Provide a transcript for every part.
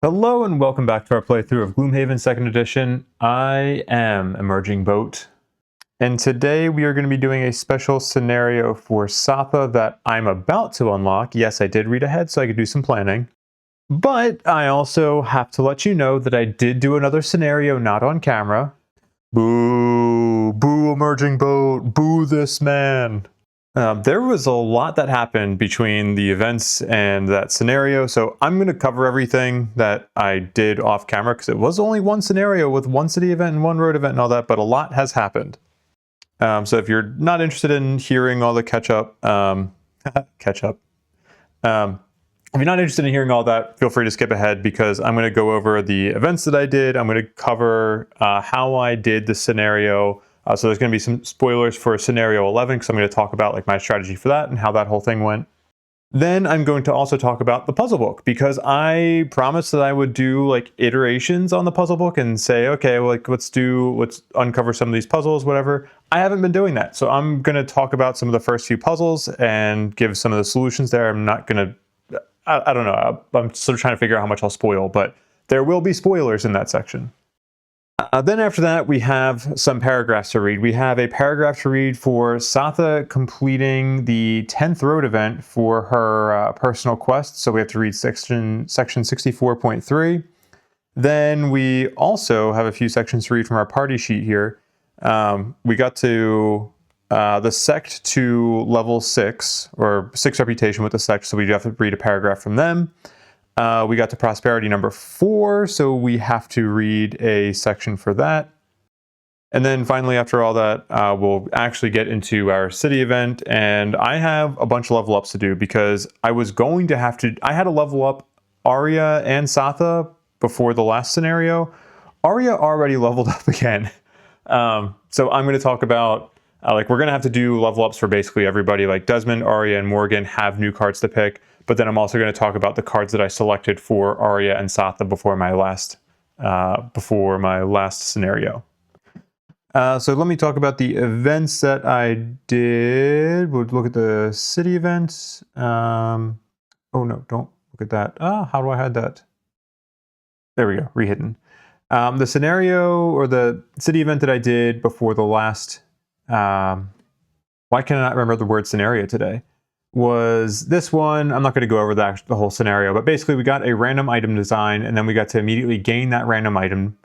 Hello and welcome back to our playthrough of Gloomhaven 2nd Edition. I am Emerging Boat, and today we are going to be doing a special scenario for Satha that I'm about to unlock. Yes, I did read ahead so I could do some planning, but I also have to let you know that I did do another scenario not on camera. Boo! Boo Emerging Boat! Boo this man! There was a lot that happened between the events and that scenario, so I'm going to cover everything that I did off camera because it was only one scenario with one city event and one road event and all that, but a lot has happened. So if you're not interested in hearing all the catch-up, if you're not interested in hearing all that, feel free to skip ahead because I'm going to go over the events that I did. I'm going to cover how I did the scenario. So there's going to be some spoilers for scenario 11 because I'm going to talk about like my strategy for that and how that whole thing went. Then I'm going to also talk about the puzzle book because I promised that I would do like iterations on the puzzle book and say, okay, well, like let's uncover some of these puzzles, whatever. I haven't been doing that. So I'm going to talk about some of the first few puzzles and give some of the solutions there. I'm not going to, I don't know. I'm sort of trying to figure out how much I'll spoil, but there will be spoilers in that section. Then after that, we have some paragraphs to read. We have a paragraph to read for Satha completing the 10th road event for her personal quest. So we have to read section 64.3. Then we also have a few sections to read from our party sheet here. We got to the Sect to level 6, or 6 reputation with the Sect, so we do have to read a paragraph from them. We got to prosperity number 4, so we have to read a section for that. And then finally, after all that, we'll actually get into our city event. And I have a bunch of level ups to do because I was going to have to, I had to level up Arya and Satha before the last scenario. Arya already leveled up again. So I'm going to talk about, we're going to have to do level ups for basically everybody. Like Desmond, Arya, and Morrigan have new cards to pick. But then I'm also going to talk about the cards that I selected for Arya and Satha before my last scenario. So let me talk about the events that I did. We'll look at the city events. Oh no, don't look at that. How do I hide that? There we go, rehidden. The scenario or the city event that I did before the last, why can I not remember the word scenario today? Was this one. I'm not going to go over the whole scenario, but basically we got a random item design and then we got to immediately gain that random item.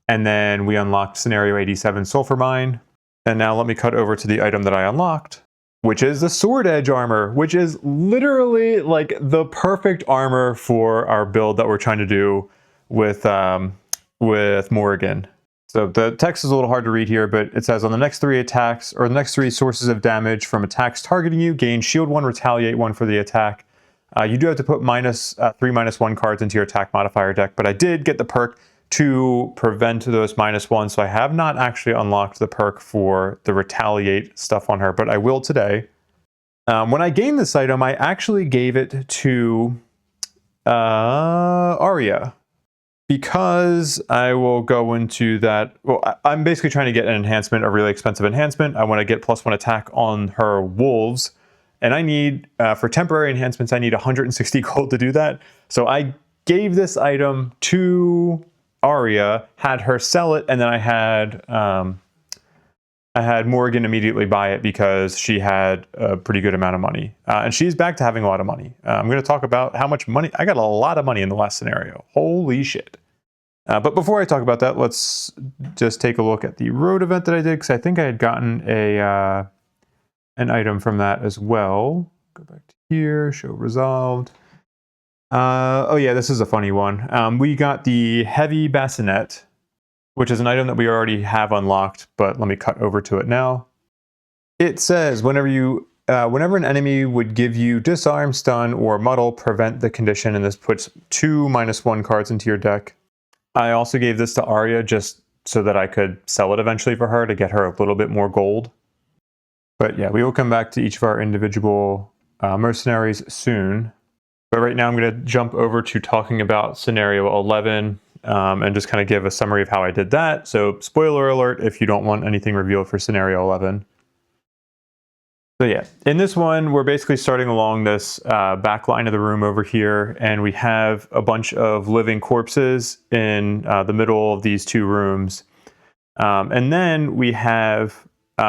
And then we unlocked scenario 87 sulfur mine. And now let me cut over to the item that I unlocked, which is the sword edge armor, which is literally like the perfect armor for our build that we're trying to do with Morrigan. So the text is a little hard to read here, but it says on the next 3 attacks, or the next 3 sources of damage from attacks targeting you, gain shield 1, retaliate 1 for the attack. You do have to put 3 -1 cards into your attack modifier deck, but I did get the perk to prevent those -1, so I have not actually unlocked the perk for the retaliate stuff on her, but I will today. When I gained this item, I actually gave it to Arya. Because I will go into that, well, I'm basically trying to get an enhancement, a really expensive enhancement. I want to get +1 attack on her wolves. And I need, for temporary enhancements, I need 160 gold to do that. So I gave this item to Arya, had her sell it, and then I had Morrigan immediately buy it because she had a pretty good amount of money. And she's back to having a lot of money. I'm going to talk about how much money, I got a lot of money in the last scenario. Holy shit. But before I talk about that, let's just take a look at the road event that I did, because I think I had gotten an item from that as well. Go back to here, show resolved. Oh yeah, this is a funny one. We got the heavy bassinet, which is an item that we already have unlocked, but let me cut over to it now. It says whenever an enemy would give you disarm, stun, or muddle, prevent the condition, and this puts 2 -1 cards into your deck. I also gave this to Arya just so that I could sell it eventually for her to get her a little bit more gold. But yeah, we will come back to each of our individual mercenaries soon. But right now I'm going to jump over to talking about scenario 11 and just kind of give a summary of how I did that. So spoiler alert if you don't want anything revealed for scenario 11. So yeah, in this one, we're basically starting along this back line of the room over here, and we have a bunch of living corpses in the middle of these two rooms. And then we have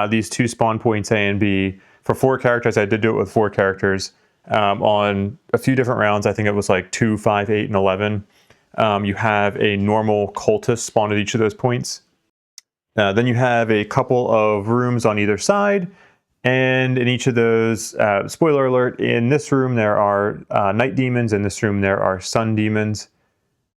these two spawn points A and B. For 4 characters, I did do it with 4 characters on a few different rounds. I think it was like 2, 5, 8, and 11. You have a normal cultist spawned at each of those points. Then you have a couple of rooms on either side. And in each of those, spoiler alert, in this room there are night demons. In this room there are sun demons.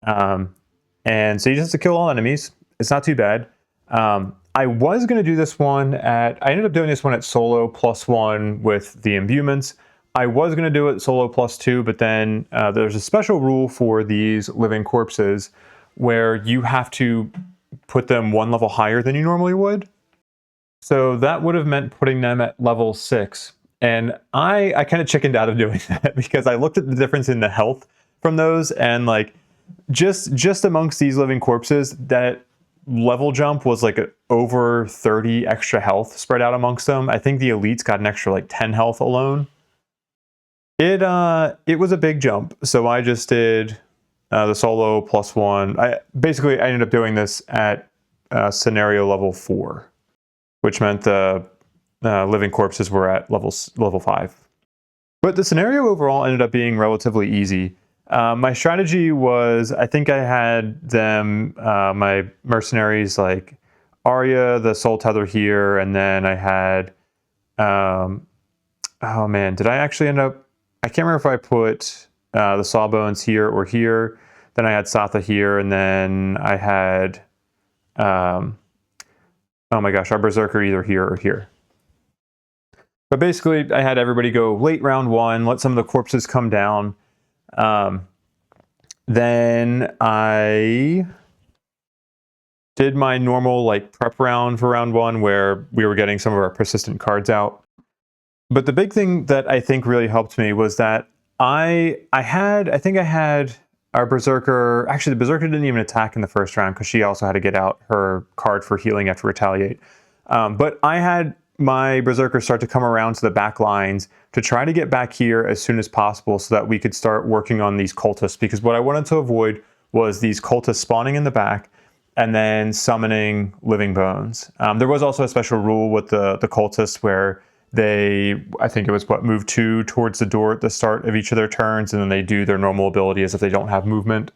And so you just have to kill all enemies. It's not too bad. I was going to do this one I ended up doing this one at solo +1 with the Imbuments. I was going to do it solo +2, but then there's a special rule for these living corpses where you have to put them 1 level higher than you normally would. So that would have meant putting them at level 6. And I kind of chickened out of doing that because I looked at the difference in the health from those, and like just amongst these living corpses, that level jump was like over 30 extra health spread out amongst them. I think the elites got an extra like 10 health alone. It was a big jump. So I just did the solo +1. I ended up doing this at scenario level 4. Which meant the living corpses were at level 5. But the scenario overall ended up being relatively easy. My strategy was, I think I had them, my mercenaries, like Arya, the Soultether here, and then I had, oh man, did I actually end up, I can't remember if I put the Sawbones here or here. Then I had Satha here, and then I had, oh my gosh, our Berserker either here or here. But basically, I had everybody go late round 1, let some of the corpses come down. Then I did my normal like prep round for round 1 where we were getting some of our persistent cards out. But the big thing that I think really helped me was that I think I had our Berserker, actually the Berserker didn't even attack in the first round because she also had to get out her card for healing after Retaliate. But I had my Berserker start to come around to the back lines to try to get back here as soon as possible so that we could start working on these cultists, because what I wanted to avoid was these cultists spawning in the back and then summoning living bones. There was also a special rule with the cultists where I think it was move 2 towards the door at the start of each of their turns, and then they do their normal ability as if they don't have movement.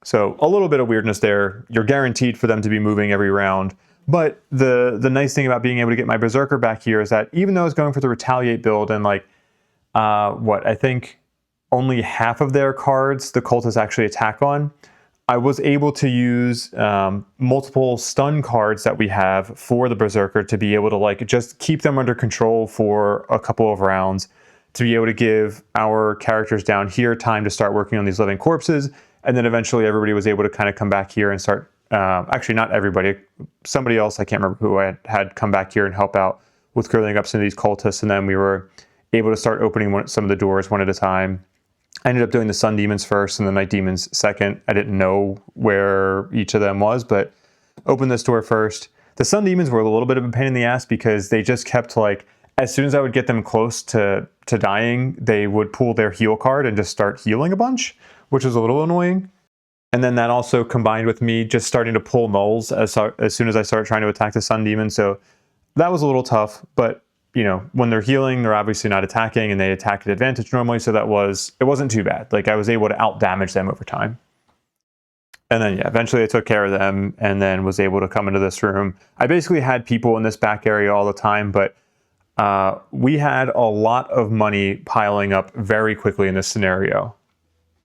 So a little bit of weirdness there. You're guaranteed for them to be moving every round. But the nice thing about being able to get my Berserker back here is that even though I was going for the Retaliate build and like, I think only half of their cards the cultists actually attack on, I was able to use multiple stun cards that we have for the Berserker to be able to like just keep them under control for a couple of rounds, to be able to give our characters down here time to start working on these living corpses, and then eventually everybody was able to kind of come back here and start, actually not everybody, somebody else, I can't remember who I had come back here and help out with clearing up some of these cultists, and then we were able to start opening some of the doors one at a time. I ended up doing the Sun Demons first and the Night Demons second. I didn't know where each of them was, but opened this door first. The Sun Demons were a little bit of a pain in the ass because they just kept like, as soon as I would get them close to dying, they would pull their heal card and just start healing a bunch, which was a little annoying. And then that also combined with me just starting to pull nulls as soon as I started trying to attack the Sun Demon. So that was a little tough, but you know, when they're healing, they're obviously not attacking, and they attack at advantage normally, so it wasn't too bad. Like, I was able to out-damage them over time. And then, yeah, eventually I took care of them, and then was able to come into this room. I basically had people in this back area all the time, but we had a lot of money piling up very quickly in this scenario.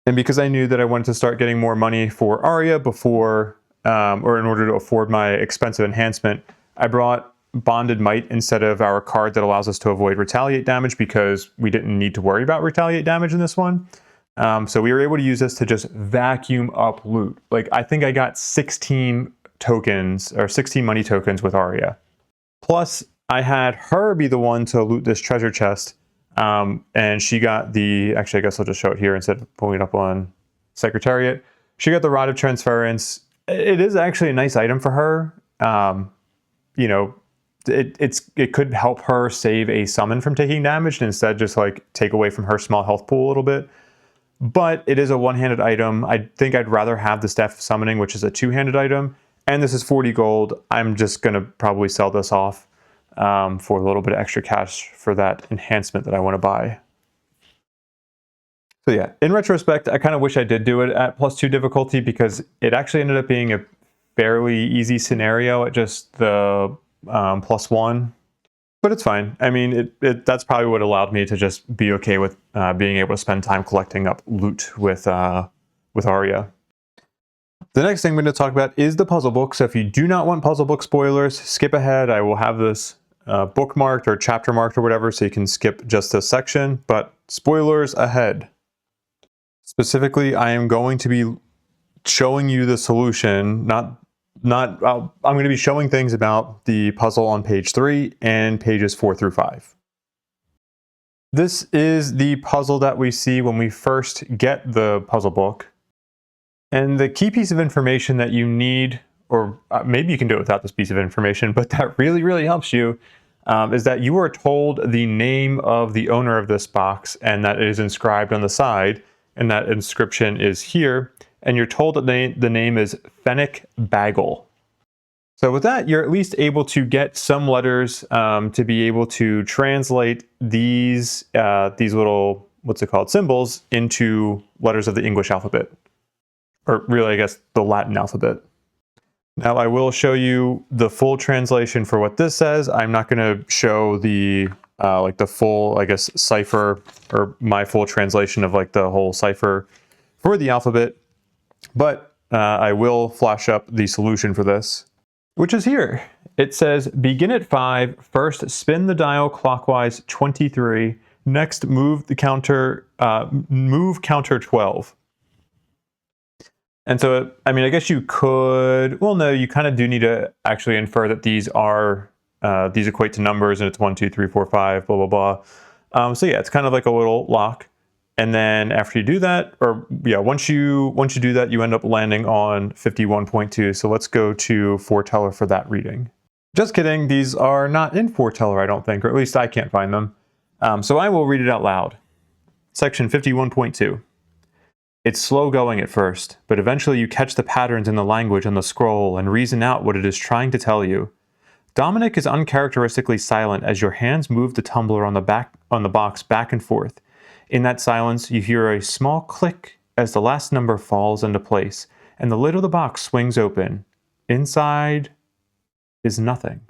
And because I knew that I wanted to start getting more money for Arya before, or in order to afford my expensive enhancement, I brought Bonded Might instead of our card that allows us to avoid retaliate damage, because we didn't need to worry about retaliate damage in this one. So we were able to use this to just vacuum up loot. Like, I think I got 16 tokens, or 16 money tokens with Arya. Plus, I had her be the one to loot this treasure chest. And she got actually, I guess I'll just show it here instead of pulling it up on Secretariat. She got the Rod of Transference. It is actually a nice item for her. You know, it could help her save a summon from taking damage and instead just like take away from her small health pool a little bit. But it is a one-handed item. I think I'd rather have the Staff of Summoning, which is a two-handed item. And this is 40 gold. I'm just going to probably sell this off for a little bit of extra cash for that enhancement that I want to buy. So yeah, in retrospect, I kind of wish I did do it at +2 difficulty because it actually ended up being a fairly easy scenario at just the +1. But it's fine. I mean, that's probably what allowed me to just be okay with being able to spend time collecting up loot with Arya. The next thing we're going to talk about is the puzzle book. So if you do not want puzzle book spoilers, skip ahead. I will have this bookmarked or chapter marked or whatever, so you can skip just this section. But spoilers ahead. Specifically, I am going to be showing you the solution, I'm going to be showing things about the puzzle on page 3 and pages 4 through 5. This is the puzzle that we see when we first get the puzzle book. And the key piece of information that you need, or maybe you can do it without this piece of information, but that really, really helps you, is that you are told the name of the owner of this box and that it is inscribed on the side, and that inscription is here. And you're told that the name is Fennec Bagel. So with that, you're at least able to get some letters to be able to translate these little, what's it called, symbols into letters of the English alphabet. Or really, I guess, the Latin alphabet. Now I will show you the full translation for what this says. I'm not going to show the like the full, I guess, cipher, or my full translation of like the whole cipher for the alphabet. But I will flash up the solution for this, which is here. It says, begin at 5, first spin the dial clockwise 23, next move counter 12. And so, I mean, I guess you could, well, no, you kind of do need to actually infer that these are, these equate to numbers, and it's 1, 2, 3, 4, 5, blah, blah, blah. So yeah, it's kind of like a little lock. And then after you do that, or yeah, once you do that, you end up landing on 51.2. So let's go to Foreteller for that reading. Just kidding, these are not in Foreteller, I don't think, or at least I can't find them. So I will read it out loud. Section 51.2. It's slow going at first, but eventually you catch the patterns in the language on the scroll and reason out what it is trying to tell you. Dominic is uncharacteristically silent as your hands move the tumbler on the box back and forth. In that silence, you hear a small click as the last number falls into place, and the lid of the box swings open. Inside is nothing.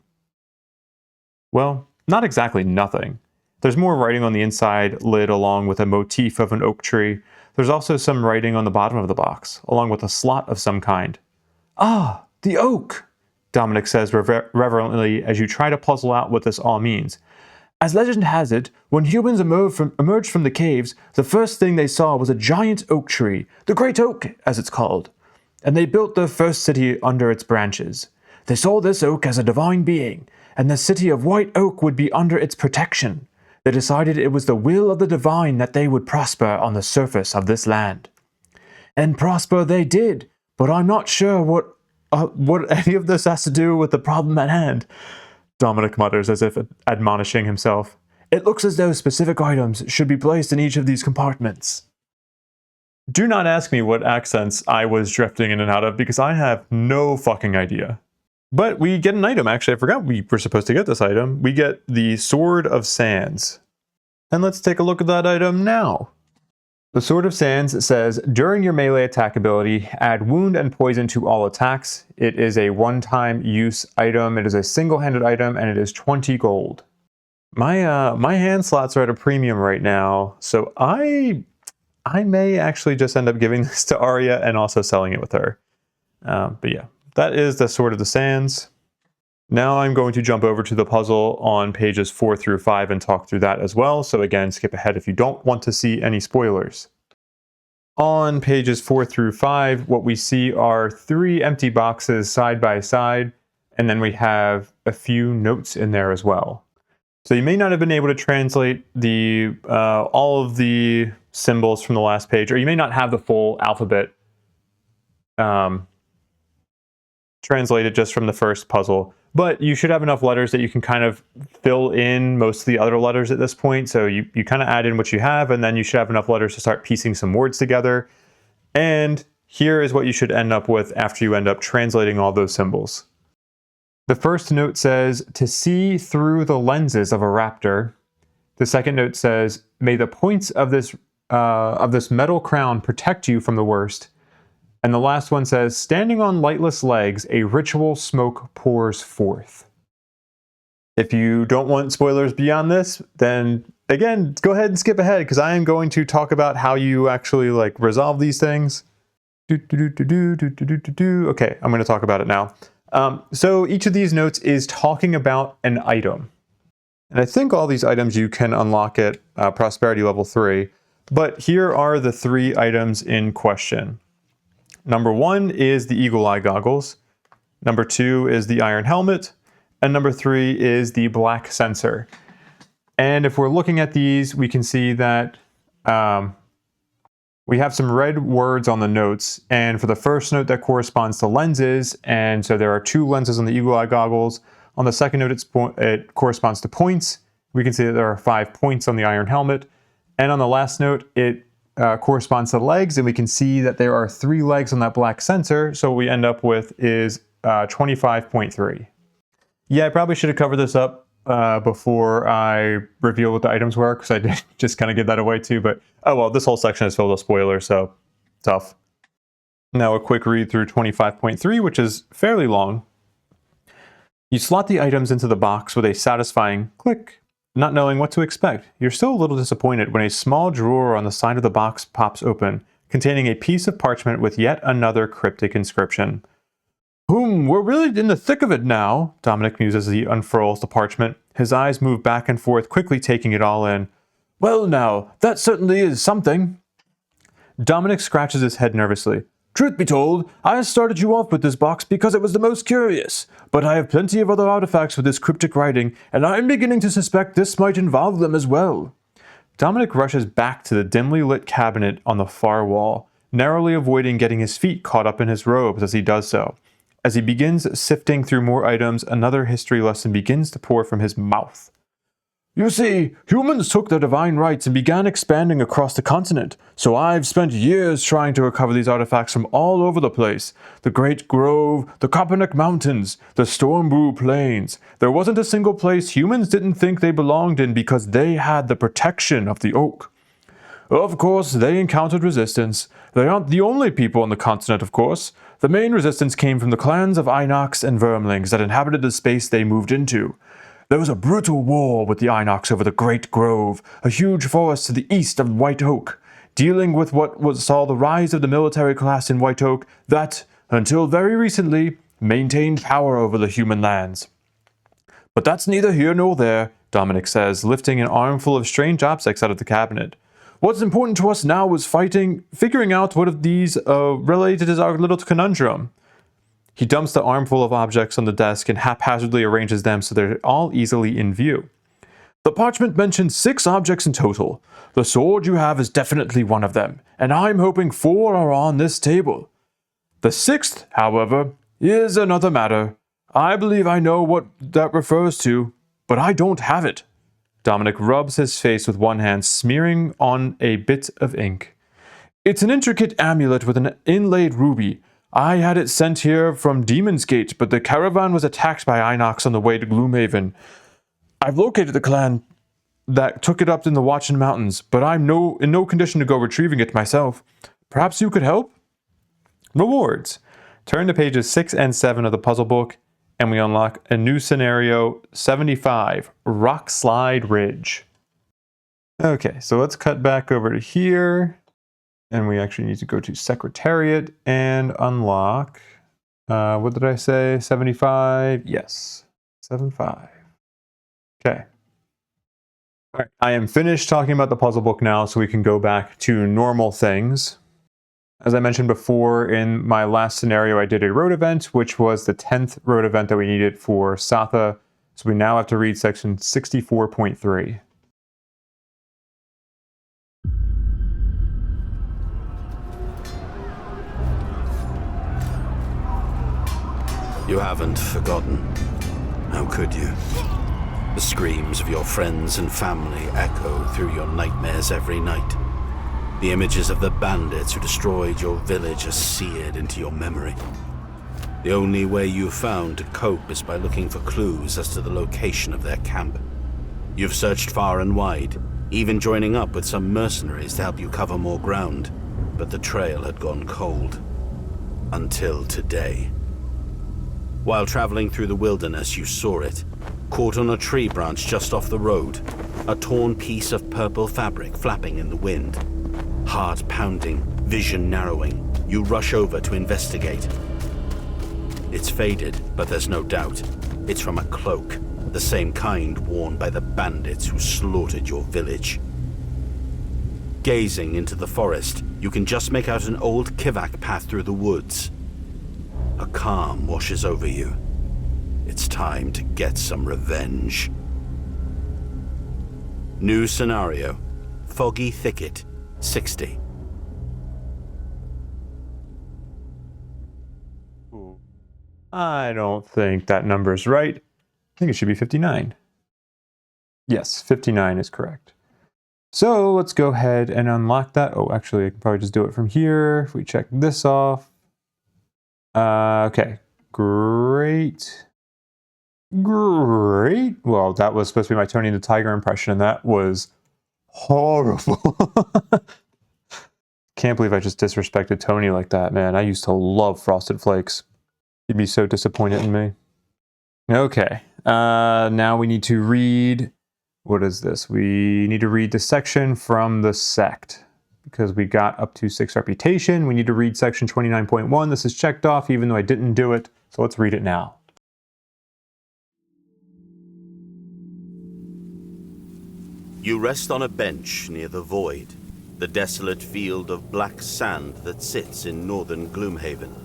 Well, not exactly nothing. There's more writing on the inside lid along with a motif of an oak tree. There's also some writing on the bottom of the box, along with a slot of some kind. Ah, the oak, Dominic says reverently as you try to puzzle out what this all means. As legend has it, when humans emerged from the caves, the first thing they saw was a giant oak tree, the Great Oak, as it's called, and they built their first city under its branches. They saw this oak as a divine being, and the city of White Oak would be under its protection. They decided it was the will of the divine that they would prosper on the surface of this land. And prosper they did, but I'm not sure what any of this has to do with the problem at hand. Dominic mutters as if admonishing himself. It looks as though specific items should be placed in each of these compartments. Do not ask me what accents I was drifting in and out of, because I have no fucking idea. But we get an item. Actually, I forgot we were supposed to get this item. We get the Sword of Sands. And let's take a look at that item now. The Sword of Sands says, during your melee attack ability, add wound and poison to all attacks. It is a one-time use item. It is a single-handed item, and it is 20 gold. My hand slots are at a premium right now, so I may actually just end up giving this to Arya and also selling it with her. But yeah, that is the Sword of the Sands. Now I'm going to jump over to the puzzle on pages 4 through 5 and talk through that as well. So again, skip ahead if you don't want to see any spoilers. On pages 4 through 5, what we see are 3 empty boxes side by side, and then we have a few notes in there as well. So you may not have been able to translate the all of the symbols from the last page, or you may not have the full alphabet translated just from the first puzzle. but you should have enough letters that you can kind of fill in most of the other letters at this point. So you kind of add in what you have, and then you should have enough letters to start piecing some words together. And here is what you should end up with after you end up translating all those symbols. The first note says, to see through the lenses of a raptor. The second note says, may the points of this metal crown protect you from the worst. And the last one says, standing on lightless legs, a ritual smoke pours forth. If you don't want spoilers beyond this, then again, go ahead and skip ahead, because I am going to talk about how you actually like resolve these things. Okay, I'm going to talk about it now. So each of these notes is talking about an item. And I think all these items you can unlock at Prosperity level 3. But here are the 3 items in question. Number 1 is the Eagle Eye Goggles. Number 2 is the Iron Helmet. And number 3 is the Black Sensor. And if we're looking at these, we can see that we have some red words on the notes. And for the first note, that corresponds to lenses. And so there are 2 lenses on the Eagle Eye Goggles. On the second note, it corresponds to points. We can see that there are 5 points on the Iron Helmet. And on the last note, it corresponds to legs, and we can see that there are 3 legs on that Black Sensor, so what we end up with is 25.3. Yeah, I probably should have covered this up before I reveal what the items were, because I did just kind of give that away too, but oh well, this whole section is filled with spoilers, so tough. Now a quick read through 25.3, which is fairly long. You slot the items into the box with a satisfying click. Not knowing what to expect, you're still a little disappointed when a small drawer on the side of the box pops open, containing a piece of parchment with yet another cryptic inscription. We're really in the thick of it now, Dominic muses as he unfurls the parchment. His eyes move back and forth, quickly taking it all in. Well now, that certainly is something. Dominic scratches his head nervously. Truth be told, I started you off with this box because it was the most curious, but I have plenty of other artifacts with this cryptic writing, and I'm beginning to suspect this might involve them as well. Dominic rushes back to the dimly lit cabinet on the far wall, narrowly avoiding getting his feet caught up in his robes as he does so. As he begins sifting through more items, another history lesson begins to pour from his mouth. You see, humans took their divine rights and began expanding across the continent, so I've spent years trying to recover these artifacts from all over the place. The Great Grove, the Copperneck Mountains, the Stormbrew Plains. There wasn't a single place humans didn't think they belonged in because they had the protection of the oak. Of course, they encountered resistance. They aren't the only people on the continent, of course. The main resistance came from the clans of Inox and Vermlings that inhabited the space they moved into. There was a brutal war with the Inox over the Great Grove, a huge forest to the east of White Oak, dealing with what saw the rise of the military class in White Oak that, until very recently, maintained power over the human lands. But that's neither here nor there, Dominic says, lifting an armful of strange objects out of the cabinet. What's important to us now is figuring out what of these related is our little conundrum. He dumps the armful of objects on the desk and haphazardly arranges them so they're all easily in view. The parchment mentions 6 objects in total. The sword you have is definitely one of them, and I'm hoping 4 are on this table. The 6th, however, is another matter. I believe I know what that refers to, but I don't have it. Dominic rubs his face with one hand, smearing on a bit of ink. It's an intricate amulet with an inlaid ruby. I had it sent here from Demon's Gate, but the caravan was attacked by Inox on the way to Gloomhaven. I've located the clan that took it up in the Watchin Mountains, but I'm in no condition to go retrieving it myself. Perhaps you could help? Rewards. Turn to pages 6 and 7 of the puzzle book, and we unlock a new scenario, 75, Rock Slide Ridge. Okay, so let's cut back over to here. And we actually need to go to Secretariat and unlock, what did I say, 75? Yes, 75. Okay. All right, I am finished talking about the puzzle book now, so we can go back to normal things. As I mentioned before, in my last scenario, I did a road event, which was the 10th road event that we needed for Satha. So we now have to read section 64.3. You haven't forgotten. could you? The screams of your friends and family echo through your nightmares every night. The images of the bandits who destroyed your village are seared into your memory. The only way you've found to cope is by looking for clues as to the location of their camp. You've searched far and wide, even joining up with some mercenaries to help you cover more ground, but the trail had gone cold. Until today. While traveling through the wilderness, you saw it, caught on a tree branch just off the road, a torn piece of purple fabric flapping in the wind. Heart pounding, vision narrowing, you rush over to investigate. It's faded, but there's no doubt. It's from a cloak, the same kind worn by the bandits who slaughtered your village. Gazing into the forest, you can just make out an old kivak path through the woods. A calm washes over you. It's time to get some revenge. New scenario. Foggy Thicket, 60. I don't think that number's right. I think it should be 59. Yes, 59 is correct. So let's go ahead and unlock that. Oh, actually, I can probably just do it from here. If we check this off. Okay, great. Great. Well, that was supposed to be my Tony the Tiger impression, and that was horrible. Can't believe I just disrespected Tony like that, man. I used to love Frosted Flakes. He'd be so disappointed in me. Okay, now we need to read, what is this? We need to read the section from the Sect. Because we got up to 6 reputation, we need to read section 29.1. This is checked off even though I didn't do it, so let's read it now. You rest on a bench near the Void, the desolate field of black sand that sits in northern Gloomhaven.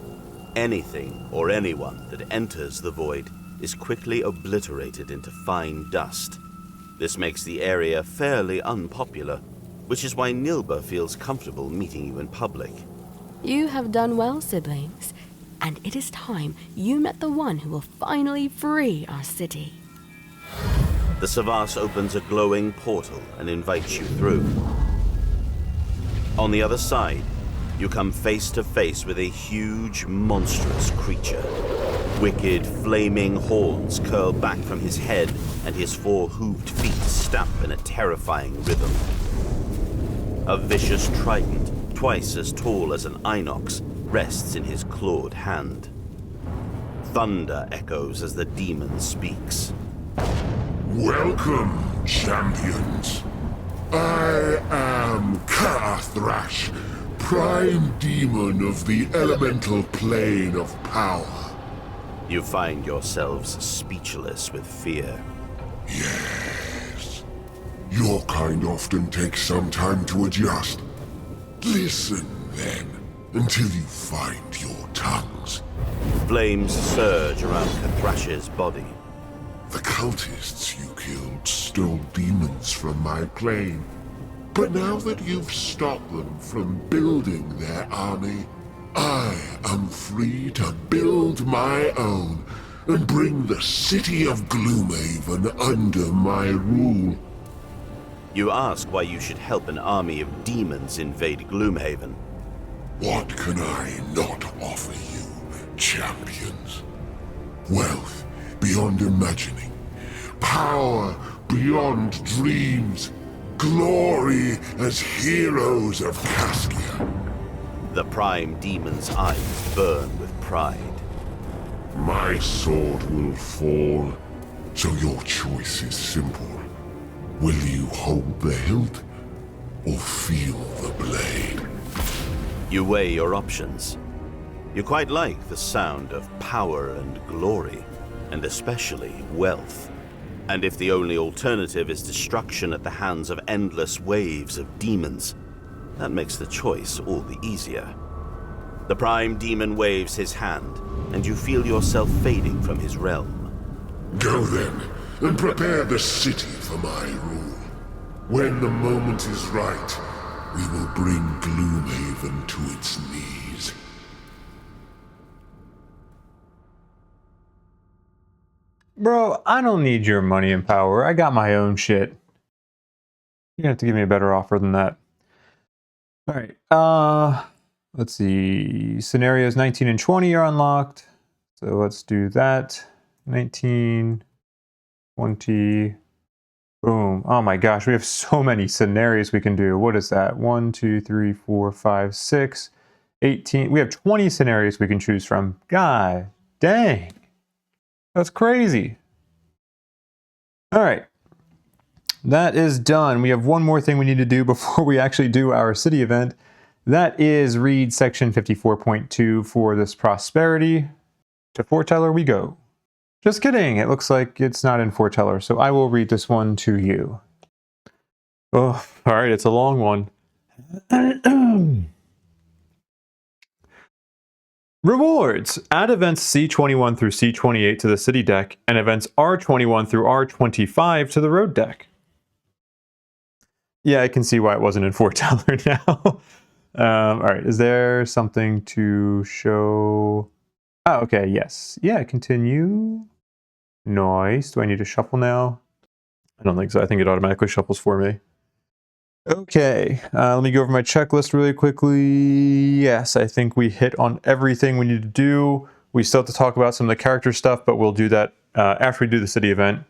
Anything or anyone that enters the Void is quickly obliterated into fine dust. This makes the area fairly unpopular, which is why Nilba feels comfortable meeting you in public. You have done well, siblings, and it is time you met the one who will finally free our city. The Savas opens a glowing portal and invites you through. On the other side, you come face to face with a huge, monstrous creature. Wicked, flaming horns curl back from his head, and his 4 hooved feet stamp in a terrifying rhythm. A vicious trident, twice as tall as an inox, rests in his clawed hand. Thunder echoes as the demon speaks. Welcome, champions. I am Thrash, prime demon of the elemental plane of power. You find yourselves speechless with fear. Yes. Your kind often takes some time to adjust. Listen, then, until you find your tongues. Flames surge around Thrash's body. The cultists you killed stole demons from my plane. But now that you've stopped them from building their army, I am free to build my own and bring the city of Gloomhaven under my rule. You ask why you should help an army of demons invade Gloomhaven. What can I not offer you, champions? Wealth beyond imagining, power beyond dreams, glory as heroes of Caskia. The prime demon's eyes burn with pride. My sword will fall, so your choice is simple. Will you hold the hilt, or feel the blade? You weigh your options. You quite like the sound of power and glory, and especially wealth. And if the only alternative is destruction at the hands of endless waves of demons, that makes the choice all the easier. The prime demon waves his hand, and you feel yourself fading from his realm. Go then, and prepare the city for my rule. When the moment is right, we will bring Gloomhaven to its knees. Bro, I don't need your money and power. I got my own shit. You're gonna have to give me a better offer than that. All right. Let's see. Scenarios 19 and 20 are unlocked. So let's do that. 19, 20. Boom. Oh my gosh, we have so many scenarios we can do. What is that? 1, 2, 3, 4, 5, 6, 18. We have 20 scenarios we can choose from. God dang. That's crazy. All right. That is done. We have one more thing we need to do before we actually do our city event. That is read section 54.2 for this prosperity. To Foreteller we go. Just kidding. It looks like it's not in Foreteller, so I will read this one to you. Oh, all right. It's a long one. Rewards. Add events C21 through C28 to the city deck and events R21 through R25 to the road deck. Yeah, I can see why it wasn't in Foreteller now. All right, is there something to show? Oh, okay, yes. Yeah, continue. Nice. Do I need to shuffle now? I don't think so. I think it automatically shuffles for me. Okay, let me go over my checklist really quickly. Yes, I think we hit on everything we need to do. We still have to talk about some of the character stuff, but we'll do that after we do the city event.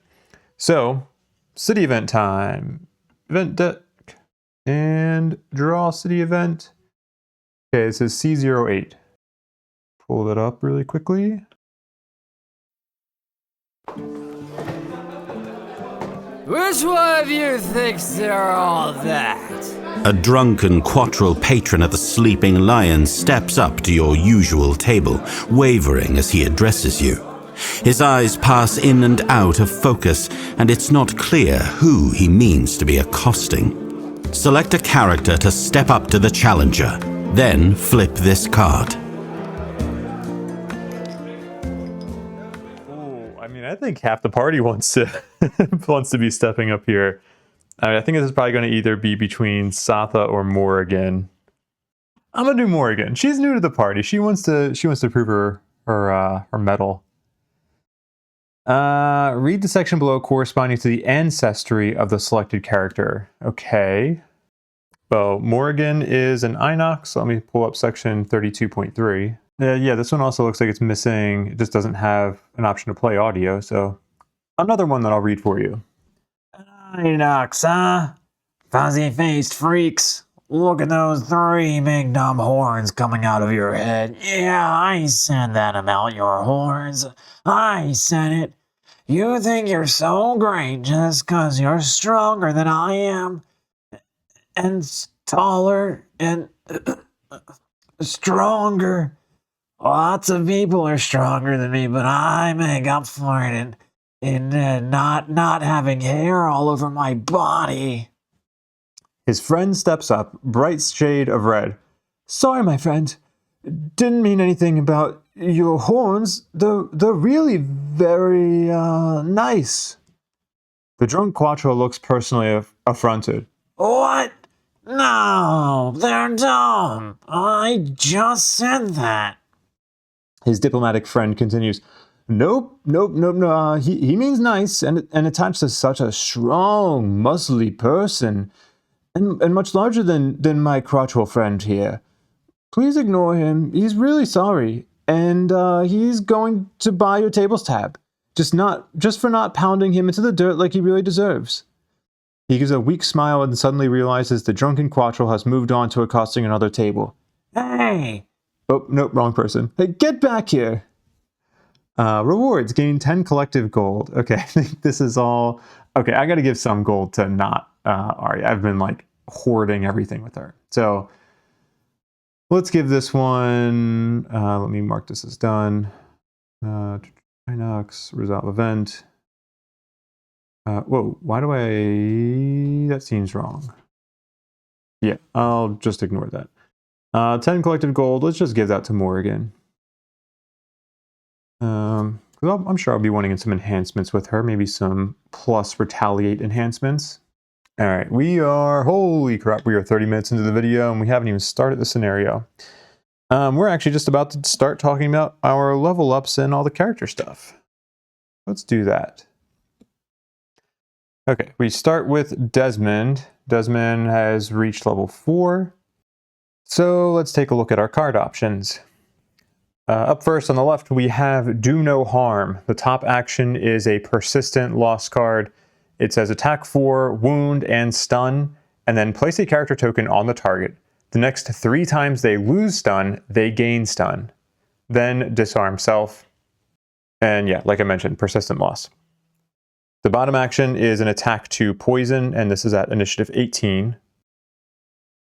So, city event time. Event deck. And draw city event. Okay, this is C08. Pull that up really quickly. Which one of you thinks they're all that? A drunken quattro patron at the Sleeping Lion steps up to your usual table, wavering as he addresses you. His eyes pass in and out of focus, and it's not clear who he means to be accosting. Select a character to step up to the challenger, then flip this card. I think half the party wants to be stepping up here. I think this is probably going to either be between Satha or Morrigan. I'm gonna do Morrigan. She's new to the party. She wants to prove her mettle. Read the section below corresponding to the ancestry of the selected character. Okay. Well, Morrigan is an Inox, so let me pull up section 32.3. Yeah, this one also looks like it's missing. It just doesn't have an option to play audio, so another one that I'll read for you. Inox, huh? Fuzzy-faced freaks. Look at those 3 big dumb horns coming out of your head. Yeah, I said that about your horns. I said it. You think you're so great just 'cause you're stronger than I am? And taller and stronger. Lots of people are stronger than me, but I make up for it in not having hair all over my body. His friend steps up, bright shade of red. Sorry, my friend. Didn't mean anything about your horns. They're really very nice. The drunk Quattro looks personally affronted. What? No, they're dumb. I just said that. His diplomatic friend continues, Nope. He means nice and attached to such a strong, muscly person, and much larger than my crotchal friend here. Please ignore him. He's really sorry, and he's going to buy your table's tab. Just for not pounding him into the dirt like he really deserves. He gives a weak smile and suddenly realizes the drunken quattro has moved on to accosting another table. Hey! Oh, nope, wrong person. Hey, get back here! Rewards, gain 10 collective gold. Okay, I think this is all... Okay, I gotta give some gold to not Arya. I've been, like, hoarding everything with her. So, let's give this one... let me mark this as done. Inox, resolve event. Whoa, why do I... That seems wrong. Yeah, I'll just ignore that. 10 collective gold, let's just give that to Morrigan. I'm sure I'll be wanting some enhancements with her, maybe some plus retaliate enhancements. All right, holy crap, we are 30 minutes into the video and we haven't even started the scenario. We're actually just about to start talking about our level ups and all the character stuff. let's do that. Okay, we start with Desmond. Desmond has reached level 4. So let's take a look at our card options. Up first on the left, we have Do No Harm. The top action is a persistent loss card. It says attack 4, wound, and stun, and then place a character token on the target. The next 3 times they lose stun, they gain stun. Then disarm self. And yeah, like I mentioned, persistent loss. The bottom action is an attack 2 poison, and this is at initiative 18.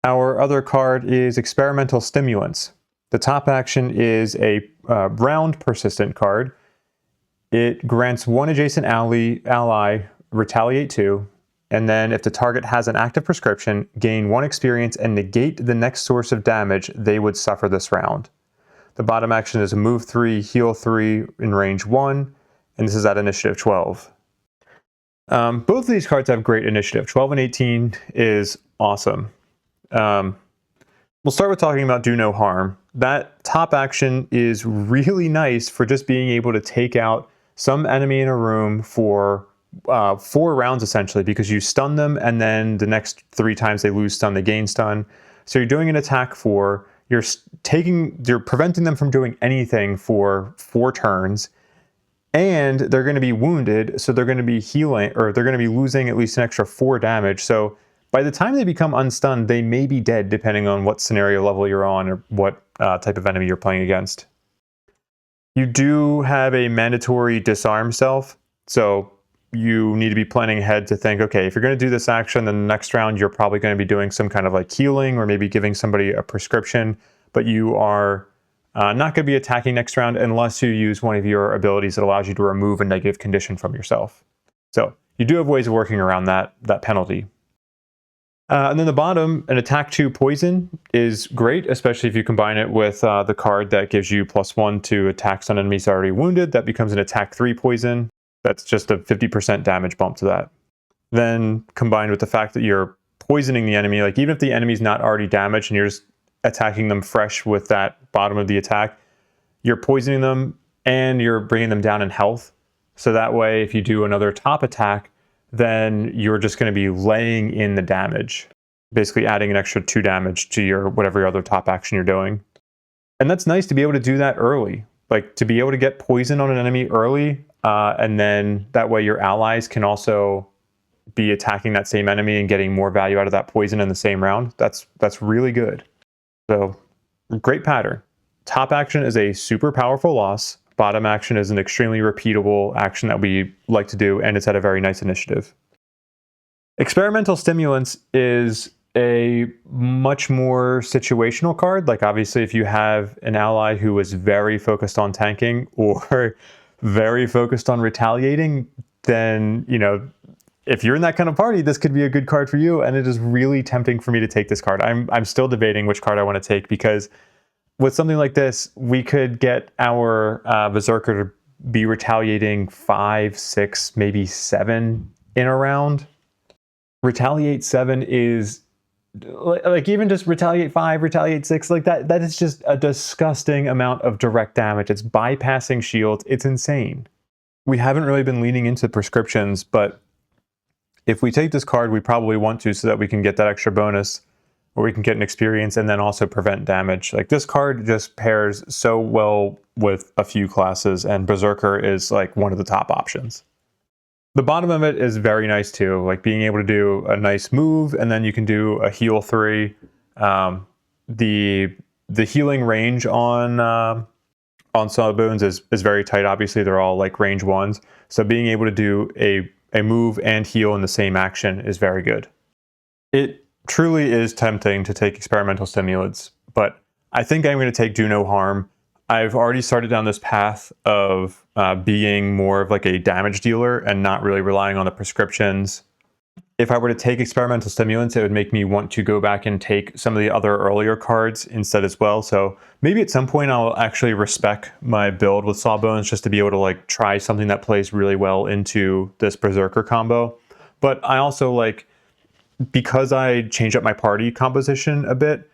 Our other card is Experimental Stimulants. The top action is a round persistent card. It grants 1 adjacent ally retaliate 2, and then if the target has an active prescription, gain 1 experience and negate the next source of damage they would suffer this round. The bottom action is a move 3, heal 3 in range 1, and this is at initiative 12. Both of these cards have great initiative. 12 and 18 is awesome. We'll start with talking about Do No Harm. That top action is really nice for just being able to take out some enemy in a room for 4 rounds essentially, because you stun them and then the next 3 times they lose stun, they gain stun. So you're doing an attack 4, you're preventing them from doing anything for 4 turns, and they're going to be wounded, so they're going to be healing, or they're going to be losing at least an extra 4 damage. So by the time they become unstunned, they may be dead depending on what scenario level you're on or what type of enemy you're playing against. You do have a mandatory disarm self, so you need to be planning ahead to think, okay, if you're going to do this action, then the next round you're probably going to be doing some kind of like healing or maybe giving somebody a prescription, but you are not going to be attacking next round unless you use one of your abilities that allows you to remove a negative condition from yourself. So you do have ways of working around that penalty. And then the bottom, an attack 2 poison is great, especially if you combine it with the card that gives you +1 to attacks on enemies already wounded. That becomes an attack 3 poison. That's just a 50% damage bump to that. Then combined with the fact that you're poisoning the enemy, like even if the enemy's not already damaged and you're just attacking them fresh with that bottom of the attack, you're poisoning them and you're bringing them down in health. So that way, if you do another top attack, then you're just going to be laying in the damage, basically adding an extra 2 damage to your whatever other top action you're doing. And that's nice to be able to do that early, like to be able to get poison on an enemy early, and then that way your allies can also be attacking that same enemy and getting more value out of that poison in the same round. That's really good. So great pattern. Top action is a super powerful loss. Bottom action is an extremely repeatable action that we like to do, and it's at a very nice initiative. Experimental Stimulants is a much more situational card. Like obviously if you have an ally who is very focused on tanking or very focused on retaliating, then, you know, if you're in that kind of party, this could be a good card for you. And it is really tempting for me to take this card. I'm still debating which card I want to take, because with something like this, we could get our Berserker to be retaliating 5, 6, maybe 7 in a round. Retaliate 7 is like even just retaliate 5, retaliate 6, like that is just a disgusting amount of direct damage. It's bypassing shields. It's insane. We haven't really been leaning into prescriptions, but if we take this card, we probably want to, so that we can get that extra bonus, or we can get an experience and then also prevent damage. Like this card just pairs so well with a few classes, and Berserker is like one of the top options. The bottom of it is very nice too, like being able to do a nice move, and then you can do a heal 3. The healing range on Sawbones is very tight. Obviously, they're all like range 1s, so being able to do a move and heal in the same action is very good. It truly is tempting to take Experimental Stimulants, but I think I'm going to take Do No Harm. I've already started down this path of being more of like a damage dealer and not really relying on the prescriptions. If I were to take Experimental Stimulants, it would make me want to go back and take some of the other earlier cards instead as well. So maybe at some point I'll actually respec my build with Sawbones just to be able to like try something that plays really well into this Berserker combo. But I also like, because I changed up my party composition a bit,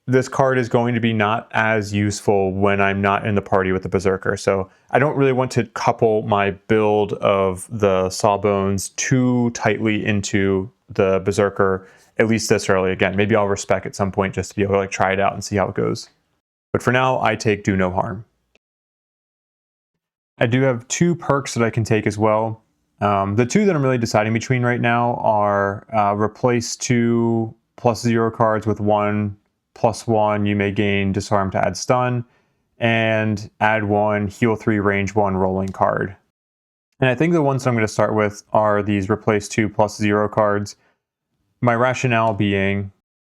this card is going to be not as useful when I'm not in the party with the Berserker. So I don't really want to couple my build of the Sawbones too tightly into the Berserker, at least this early. Again, maybe I'll respec at some point just to be able to like try it out and see how it goes. But for now, I take Do No Harm. I do have 2 perks that I can take as well. The 2 that I'm really deciding between right now are replace 2 +0 cards with 1 +1. You may gain Disarm to add stun, and add 1 heal 3 range 1 rolling card. And I think the ones I'm going to start with are these replace 2 +0 cards. My rationale being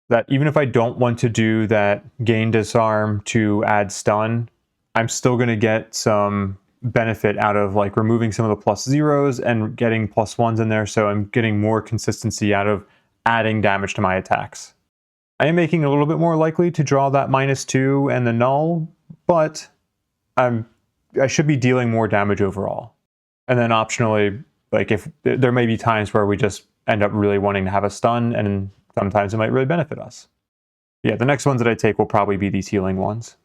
that even if I don't want to do that gain Disarm to add stun, I'm still going to get some benefit out of like removing some of the +0s and getting +1s in there, so I'm getting more consistency out of adding damage to my attacks. I am making it a little bit more likely to draw that -2 and the null, but I should be dealing more damage overall. And then optionally, like if there may be times where we just end up really wanting to have a stun, and sometimes it might really benefit us. Yeah, the next ones that I take will probably be these healing ones.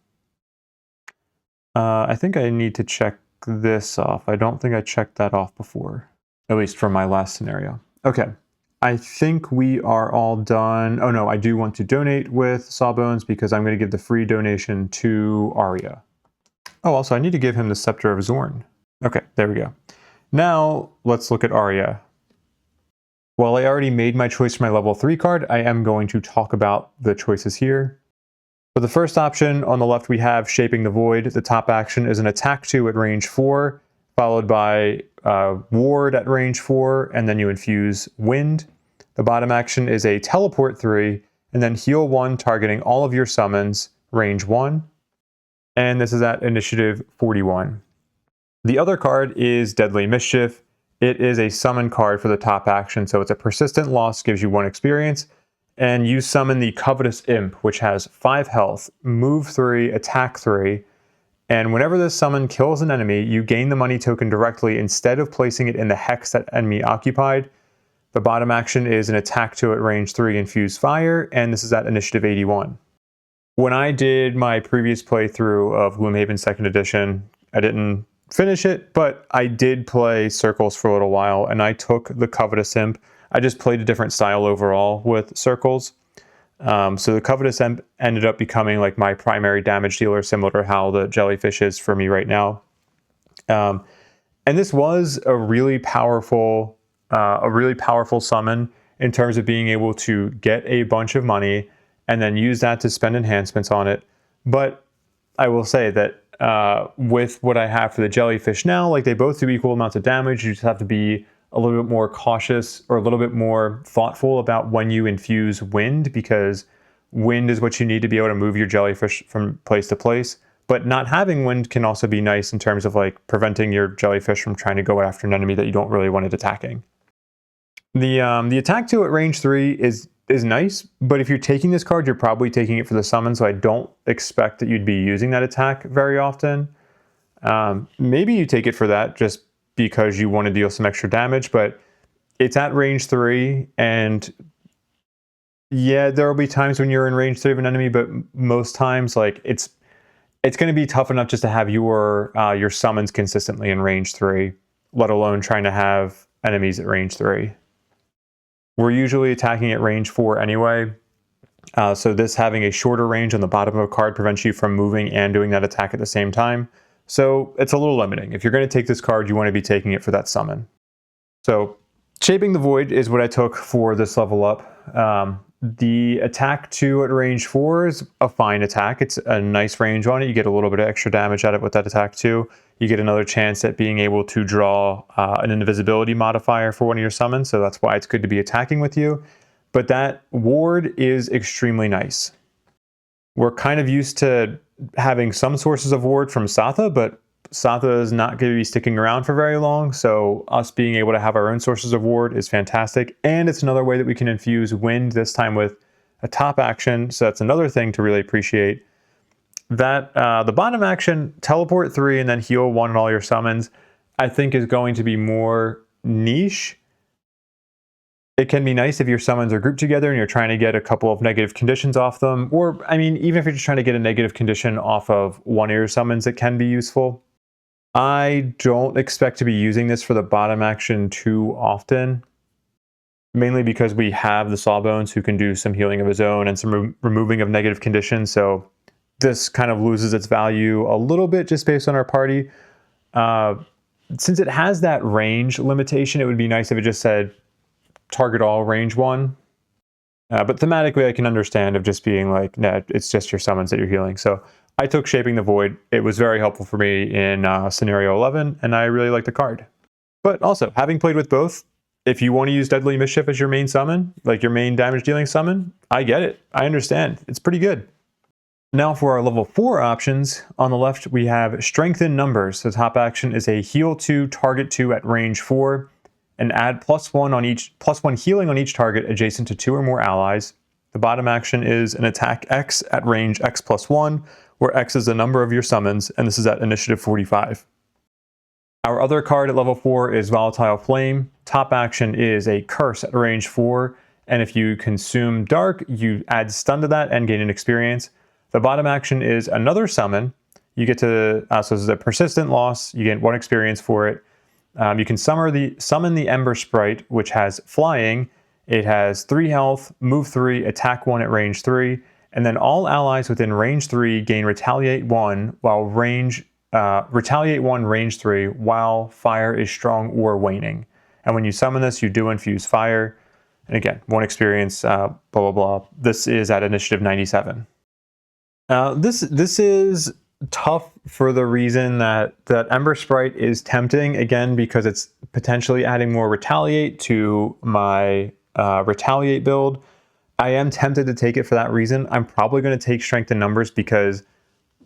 I think I need to check this off. I don't think I checked that off before, at least from my last scenario. Okay, I think we are all done. Oh no, I do want to donate with Sawbones because I'm going to give the free donation to Arya. Oh, also I need to give him the Scepter of Zorn. Okay, there we go. Now let's look at Arya. While I already made my choice for my level 3 card, I am going to talk about the choices here. For the first option, on the left we have Shaping the Void. The top action is an attack 2 at range 4, followed by ward at range 4, and then you infuse wind. The bottom action is a teleport 3, and then heal 1 targeting all of your summons, range 1. And this is at initiative 41. The other card is Deadly Mischief. It is a summon card for the top action, so it's a persistent loss, gives you 1 experience. And you summon the Covetous Imp, which has 5 health, move 3, attack 3, and whenever this summon kills an enemy, you gain the money token directly instead of placing it in the hex that enemy occupied. The bottom action is an attack 2 at range 3, infuse fire, and this is at initiative 81. When I did my previous playthrough of Gloomhaven 2nd Edition, I didn't finish it, but I did play Circles for a little while, and I took the Covetous Imp. I just played a different style overall with Circles. So the Covetous Imp ended up becoming like my primary damage dealer, similar to how the Jellyfish is for me right now. And this was a really powerful summon in terms of being able to get a bunch of money and then use that to spend enhancements on it. But I will say that with what I have for the Jellyfish now, like they both do equal amounts of damage. You just have to be a little bit more cautious or a little bit more thoughtful about when you infuse wind, because wind is what you need to be able to move your Jellyfish from place to place. But not having wind can also be nice in terms of like preventing your Jellyfish from trying to go after an enemy that you don't really want it attacking. The attack 2 at range 3 is nice, but if you're taking this card, you're probably taking it for the summon, so I don't expect that you'd be using that attack very often. Maybe you take it for that just because you want to deal some extra damage, but it's at range 3, and yeah, there will be times when you're in range 3 of an enemy, but most times like it's going to be tough enough just to have your summons consistently in range 3, let alone trying to have enemies at range 3. We're usually attacking at range 4 anyway, so this having a shorter range on the bottom of a card prevents you from moving and doing that attack at the same time. So it's a little limiting. If you're going to take this card, you want to be taking it for that summon. So Shaping the Void is what I took for this level up. The attack 2 at range 4 is a fine attack. It's a nice range on it. You get a little bit of extra damage out of it with that attack 2. You get another chance at being able to draw an invisibility modifier for one of your summons, so that's why it's good to be attacking with you. But that ward is extremely nice. We're kind of used to having some sources of ward from Satha, but Satha is not going to be sticking around for very long, so us being able to have our own sources of ward is fantastic, and it's another way that we can infuse wind, this time with a top action, so that's another thing to really appreciate. That the bottom action, teleport 3 and then heal 1 on all your summons, I think is going to be more niche. It can be nice if your summons are grouped together and you're trying to get a couple of negative conditions off them, or, I mean, even if you're just trying to get a negative condition off of one of your summons, it can be useful. I don't expect to be using this for the bottom action too often, mainly because we have the Sawbones who can do some healing of his own and some removing of negative conditions, so this kind of loses its value a little bit just based on our party. Since it has that range limitation, it would be nice if it just said target all range 1. But thematically, I can understand of just being like, nah, it's just your summons that you're healing. So I took Shaping the Void. It was very helpful for me in Scenario 11, and I really like the card. But also, having played with both, if you want to use Deadly Mischief as your main summon, like your main damage dealing summon, I get it. I understand. It's pretty good. Now for our level 4 options, on the left we have Strengthen Numbers. The top action is a heal 2, target 2 at range 4, and add +1 healing on each target adjacent to 2 or more allies. The bottom action is an attack X at range X +1, where X is the number of your summons, and this is at initiative 45. Our other card at level 4 is Volatile Flame. Top action is a curse at range 4, and if you consume Dark, you add stun to that and gain an experience. The bottom action is another summon. You get to, so this is a persistent loss, you get 1 experience for it. You can summon the Ember Sprite, which has flying. It has 3 health, move 3, attack 1 at range 3, and then all allies within range 3 gain Retaliate 1 range 3 while fire is strong or waning. And when you summon this, you do infuse fire. And again, 1 experience, blah, blah, blah. This is at initiative 97. This is tough for the reason that Ember Sprite is tempting, again, because it's potentially adding more Retaliate to my Retaliate build. I am tempted to take it for that reason. I'm probably going to take Strength in Numbers because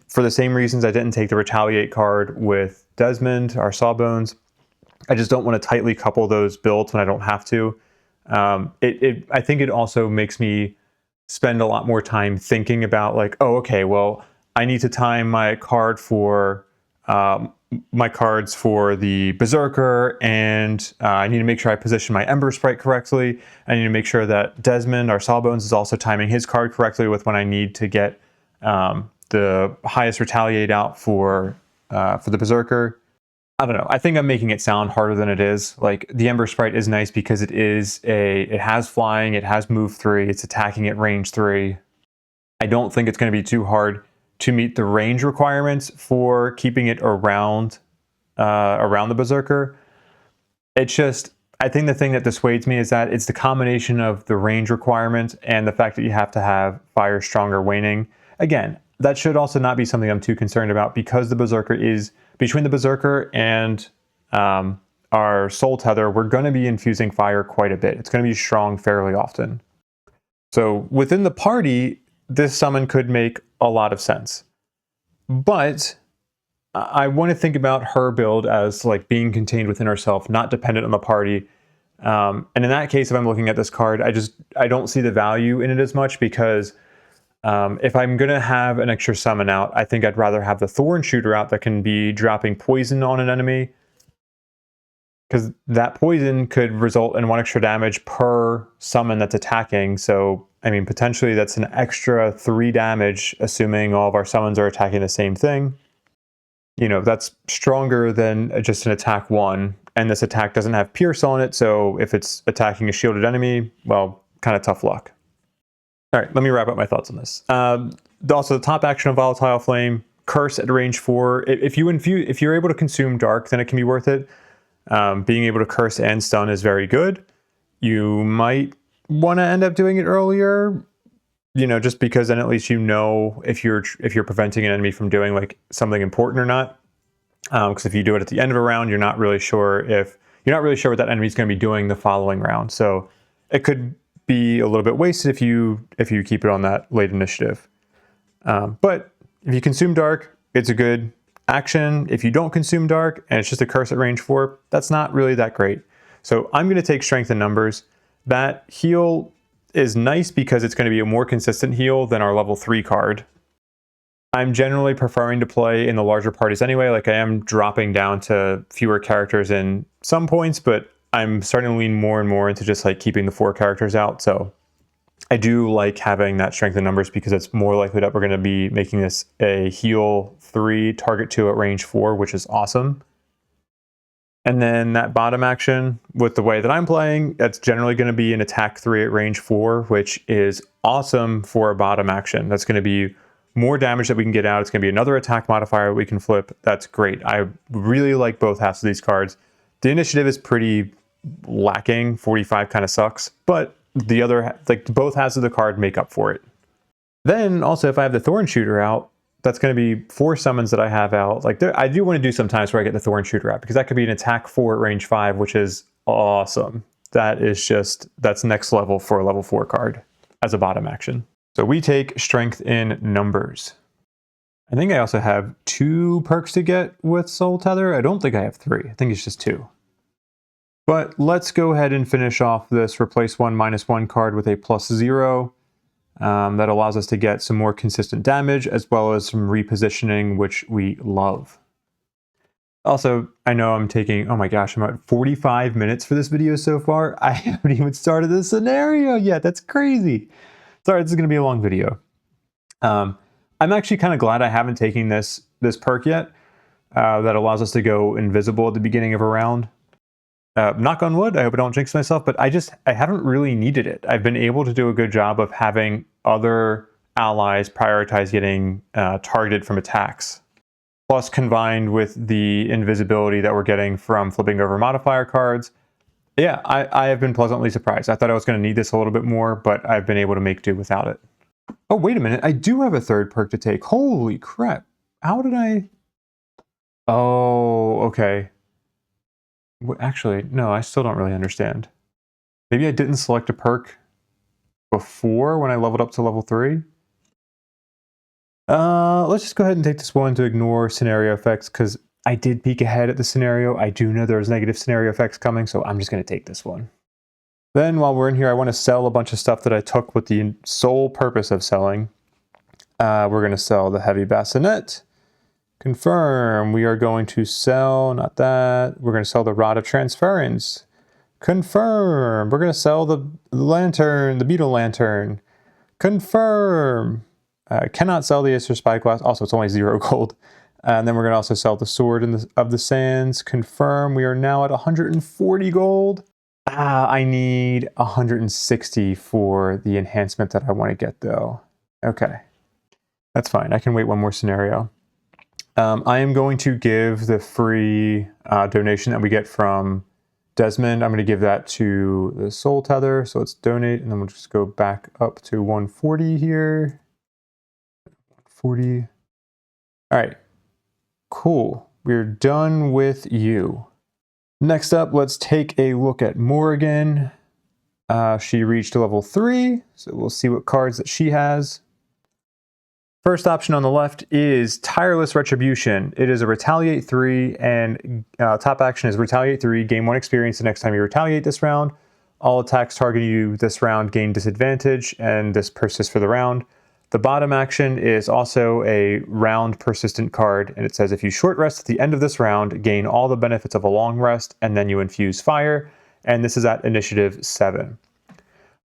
for the same reasons I didn't take the Retaliate card with Desmond, our Sawbones. I just don't want to tightly couple those builds when I don't have to. I think it also makes me spend a lot more time thinking about like, oh, okay, well, I need to time my cards for the Berserker, and I need to make sure I position my Ember Sprite correctly. I need to make sure that Desmond, our Sawbones, is also timing his card correctly with when I need to get the highest Retaliate out for the Berserker. I don't know. I think I'm making it sound harder than it is. Like, the Ember Sprite is nice because it has flying, it has move 3, it's attacking at range 3. I don't think it's going to be too hard to meet the range requirements for keeping it around the Berserker. It's just, I think the thing that dissuades me is that it's the combination of the range requirement and the fact that you have to have fire stronger waning. Again, that should also not be something I'm too concerned about because the Berserker is, between the Berserker and our Soultether, we're going to be infusing fire quite a bit. It's going to be strong fairly often. So within the party, this summon could make a lot of sense. But I want to think about her build as like being contained within herself, not dependent on the party. And in that case, if I'm looking at this card, I don't see the value in it as much because if I'm going to have an extra summon out, I think I'd rather have the Thorn Shooter out that can be dropping poison on an enemy. Because that poison could result in 1 extra damage per summon that's attacking. So, I mean, potentially that's an extra 3 damage, assuming all of our summons are attacking the same thing. You know, that's stronger than just an attack 1. And this attack doesn't have Pierce on it, so if it's attacking a shielded enemy, well, kind of tough luck. All right, let me wrap up my thoughts on this. Also, the top action of Volatile Flame, Curse at range 4. If you're able to consume Dark, then it can be worth it. Being able to curse and stun is very good. You might want to end up doing it earlier, you know, just because then at least you know if you're preventing an enemy from doing like something important or not. Because if you do it at the end of a round, you're not really sure what that enemy's going to be doing the following round. So it could be a little bit wasted if you keep it on that late initiative. But if you consume Dark, it's a good action. If you don't consume Dark and it's just a curse at range 4, that's not really that great. So I'm going to take Strength in Numbers. That heal is nice because it's going to be a more consistent heal than our level 3 card. I'm generally preferring to play in the larger parties anyway. Like, I am dropping down to fewer characters in some points, but I'm starting to lean more and more into just like keeping the 4 characters out. So I do like having that strength in numbers because it's more likely that we're going to be making this a heal 3, target 2 at range 4, which is awesome. And then that bottom action, with the way that I'm playing, that's generally going to be an attack 3 at range 4, which is awesome for a bottom action. That's going to be more damage that we can get out. It's going to be another attack modifier we can flip. That's great. I really like both halves of these cards. The initiative is pretty lacking. 45 kind of sucks, but the other, like both halves of the card make up for it. Then also, if I have the Thorn Shooter out, that's going to be 4 summons that I have out. Like I do want to do some times where I get the Thorn Shooter out because that could be an attack 4 at range 5, which is awesome. That is just, that's next level for a level 4 card as a bottom action. So we take strength in numbers. I think I also have 2 perks to get with Soultether. I don't think I have 3. I think it's just 2. But let's go ahead and finish off this replace 1 -1 card with a +0. That allows us to get some more consistent damage as well as some repositioning, which we love. Also, I know I'm taking, oh my gosh, I'm at 45 minutes for this video so far. I haven't even started the scenario yet. That's crazy. Sorry, this is going to be a long video. I'm actually kind of glad I haven't taken this perk yet. That allows us to go invisible at the beginning of a round. Knock on wood, I hope I don't jinx myself, but I haven't really needed it. I've been able to do a good job of having other allies prioritize getting targeted from attacks. Plus, combined with the invisibility that we're getting from flipping over modifier cards, yeah, I have been pleasantly surprised. I thought I was going to need this a little bit more, but I've been able to make do without it. Oh, wait a minute, I do have a 3rd perk to take. Holy crap. How did I... Oh, okay. Actually, no, I still don't really understand. Maybe I didn't select a perk before when I leveled up to level 3. Let's just go ahead and take this one to ignore scenario effects because I did peek ahead at the scenario. I do know there's negative scenario effects coming, so I'm just going to take this one. Then while we're in here, I want to sell a bunch of stuff that I took with the sole purpose of selling. We're going to sell the Heavy Bassinet. Confirm. We are going to sell, not that. We're going to sell the Rod of Transference. Confirm. We're going to sell the lantern, the Beetle Lantern. Confirm. Cannot sell the Acer Spyglass. Also, it's only 0 gold. And then we're going to also sell the Sword of the Sands. Confirm. We are now at 140 gold. I need 160 for the enhancement that I want to get, though. Okay. That's fine. I can wait one more scenario. I am going to give the free donation that we get from Desmond. I'm going to give that to the Soultether. So let's donate, and then we'll just go back up to 140 here. 140. All right. Cool. We're done with you. Next up, let's take a look at Morrigan. She reached level 3, so we'll see what cards that she has. First option on the left is Tireless Retribution. It is a Retaliate 3, and top action is Retaliate 3. Gain 1 experience the next time you retaliate this round. All attacks targeting you this round gain disadvantage, and this persists for the round. The bottom action is also a round persistent card, and it says if you short rest at the end of this round, gain all the benefits of a long rest, and then you infuse fire, and this is at initiative 7.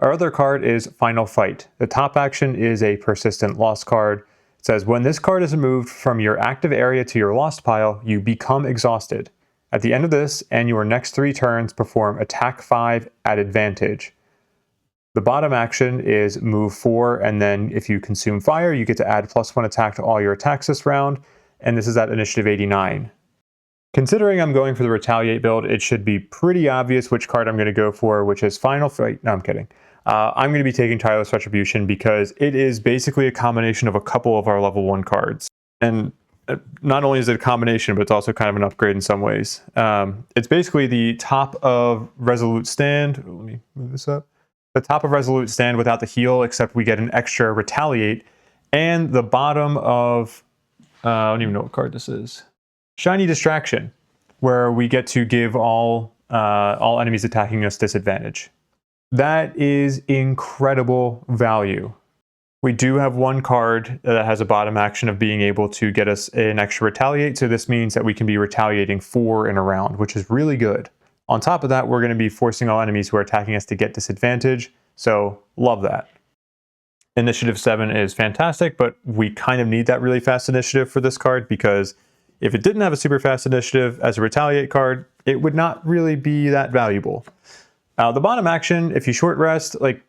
Our other card is Final Fight. The top action is a persistent lost card. It says when this card is removed from your active area to your lost pile, you become exhausted. At the end of this and your next 3 turns, perform attack 5 at advantage. The bottom action is move 4, and then if you consume fire, you get to add +1 attack to all your attacks this round, and this is at initiative 89. Considering I'm going for the Retaliate build, it should be pretty obvious which card I'm going to go for, which is Final Fight. No, I'm kidding. I'm going to be taking Tireless Retribution because it is basically a combination of a couple of our level 1 cards. And not only is it a combination, but it's also kind of an upgrade in some ways. It's basically the top of Resolute Stand. Let me move this up. The top of Resolute Stand without the heal, except we get an extra Retaliate. And the bottom of, I don't even know what card this is. Shiny Distraction, where we get to give all enemies attacking us disadvantage. That is incredible value. We do have one card that has a bottom action of being able to get us an extra Retaliate, so this means that we can be retaliating 4 in a round, which is really good. On top of that, we're going to be forcing all enemies who are attacking us to get disadvantage. So love that. Initiative 7 is fantastic, but we kind of need that really fast initiative for this card, because if it didn't have a super fast initiative as a retaliate card, it would not really be that valuable. The bottom action, if you short rest, like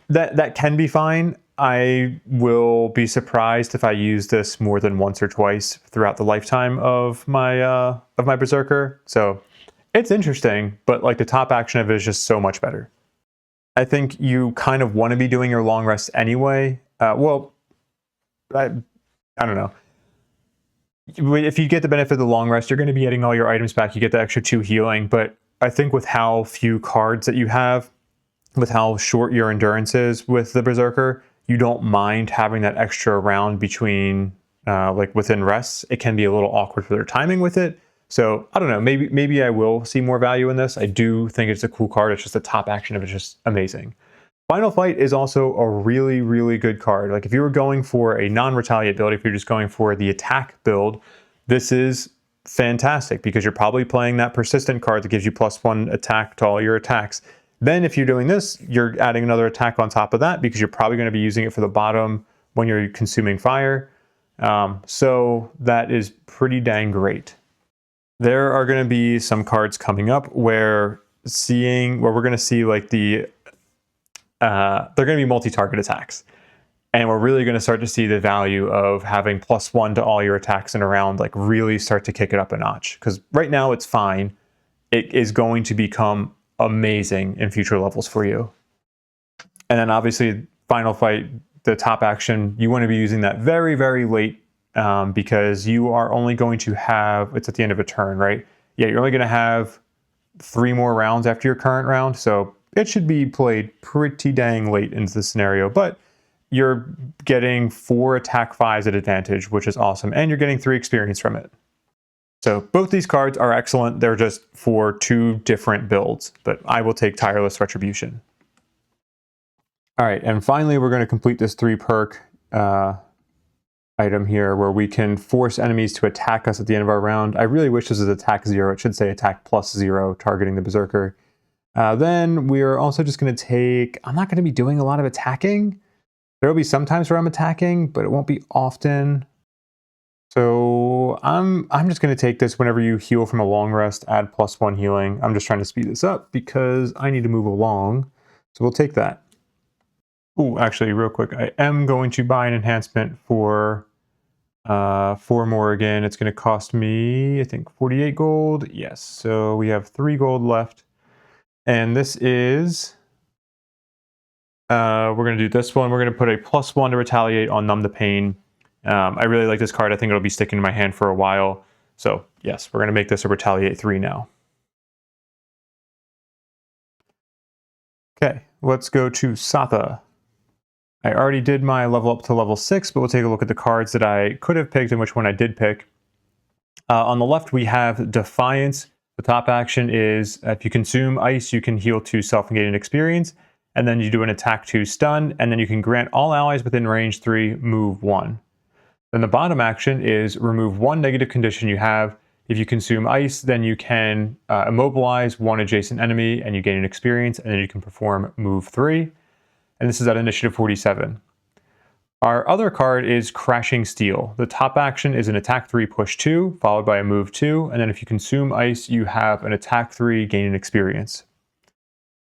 that can be fine. I will be surprised if I use this more than once or twice throughout the lifetime of my Berserker. So it's interesting, but like the top action of it is just so much better. I think you kind of want to be doing your long rest anyway. Well, I don't know. If you get the benefit of the long rest, you're going to be getting all your items back. You get the extra 2 healing, but I think with how few cards that you have, with how short your endurance is with the Berserker, you don't mind having that extra round between, like within rests. It can be a little awkward for their timing with it. So I don't know, maybe I will see more value in this. I do think it's a cool card. It's just the top action of it is just amazing. Final Fight is also a really, really good card. Like if you were going for a non-retaliate build, if you're just going for the attack build, this is fantastic because you're probably playing that persistent card that gives you +1 attack to all your attacks. Then if you're doing this, you're adding another attack on top of that because you're probably going to be using it for the bottom when you're consuming fire. So that is pretty dang great. There are going to be some cards coming up where we're going to see like they're going to be multi-target attacks. And we're really going to start to see the value of having +1 to all your attacks in a round, like really start to kick it up a notch. Because right now it's fine. It is going to become amazing in future levels for you. And then obviously Final Fight, the top action, you want to be using that very, very late. Because you are only going to have, it's at the end of a turn, right? Yeah, you're only going to have 3 more rounds after your current round, so it should be played pretty dang late into the scenario, but you're getting 4 attack 5s at advantage, which is awesome, and you're getting 3 experience from it. So both these cards are excellent. They're just for 2 different builds, but I will take Tireless Retribution. All right, and finally we're going to complete this 3 perk item here where we can force enemies to attack us at the end of our round. I really wish this was attack 0. It should say attack +0, targeting the Berserker. Then we're also just going to take, I'm not going to be doing a lot of attacking. There will be some times where I'm attacking, but it won't be often. So I'm just going to take this whenever you heal from a long rest, add +1 healing. I'm just trying to speed this up because I need to move along. So we'll take that. Oh, actually, real quick, I am going to buy an enhancement for Morrigan. It's going to cost me, I think, 48 gold. Yes, so we have 3 gold left. And this is, we're going to do this one. We're going to put a +1 to retaliate on Numb the Pain. I really like this card. I think it'll be sticking in my hand for a while. So yes, we're going to make this a retaliate 3 now. Okay, let's go to Satha. I already did my level up to level 6, but we'll take a look at the cards that I could have picked and which one I did pick. On the left, we have Defiance. The top action is if you consume ice, you can heal 2 self-negated experience, and then you do an attack 2 stun, and then you can grant all allies within range 3 move 1. Then the bottom action is remove 1 negative condition you have. If you consume ice, then you can immobilize 1 adjacent enemy, and you gain an experience, and then you can perform move 3. And this is at initiative 47. Our other card is Crashing Steel. The top action is an attack 3 push 2, followed by a move 2, and then if you consume ice, you have an attack 3 gain an experience.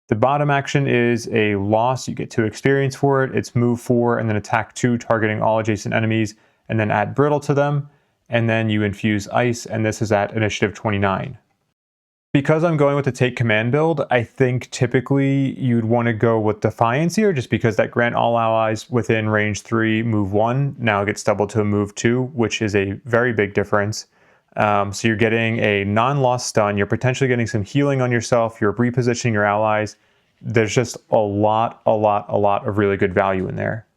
The bottom action is a loss, you get 2 experience for it. It's move 4 and then attack 2, targeting all adjacent enemies, and then add brittle to them, and then you infuse ice, and this is at initiative 29. Because I'm going with the take command build, I think typically you'd want to go with Defiance here, just because that grant all allies within range 3 move 1 now gets doubled to a move 2, which is a very big difference. So you're getting a non-loss stun, you're potentially getting some healing on yourself, you're repositioning your allies. There's just a lot of really good value in there.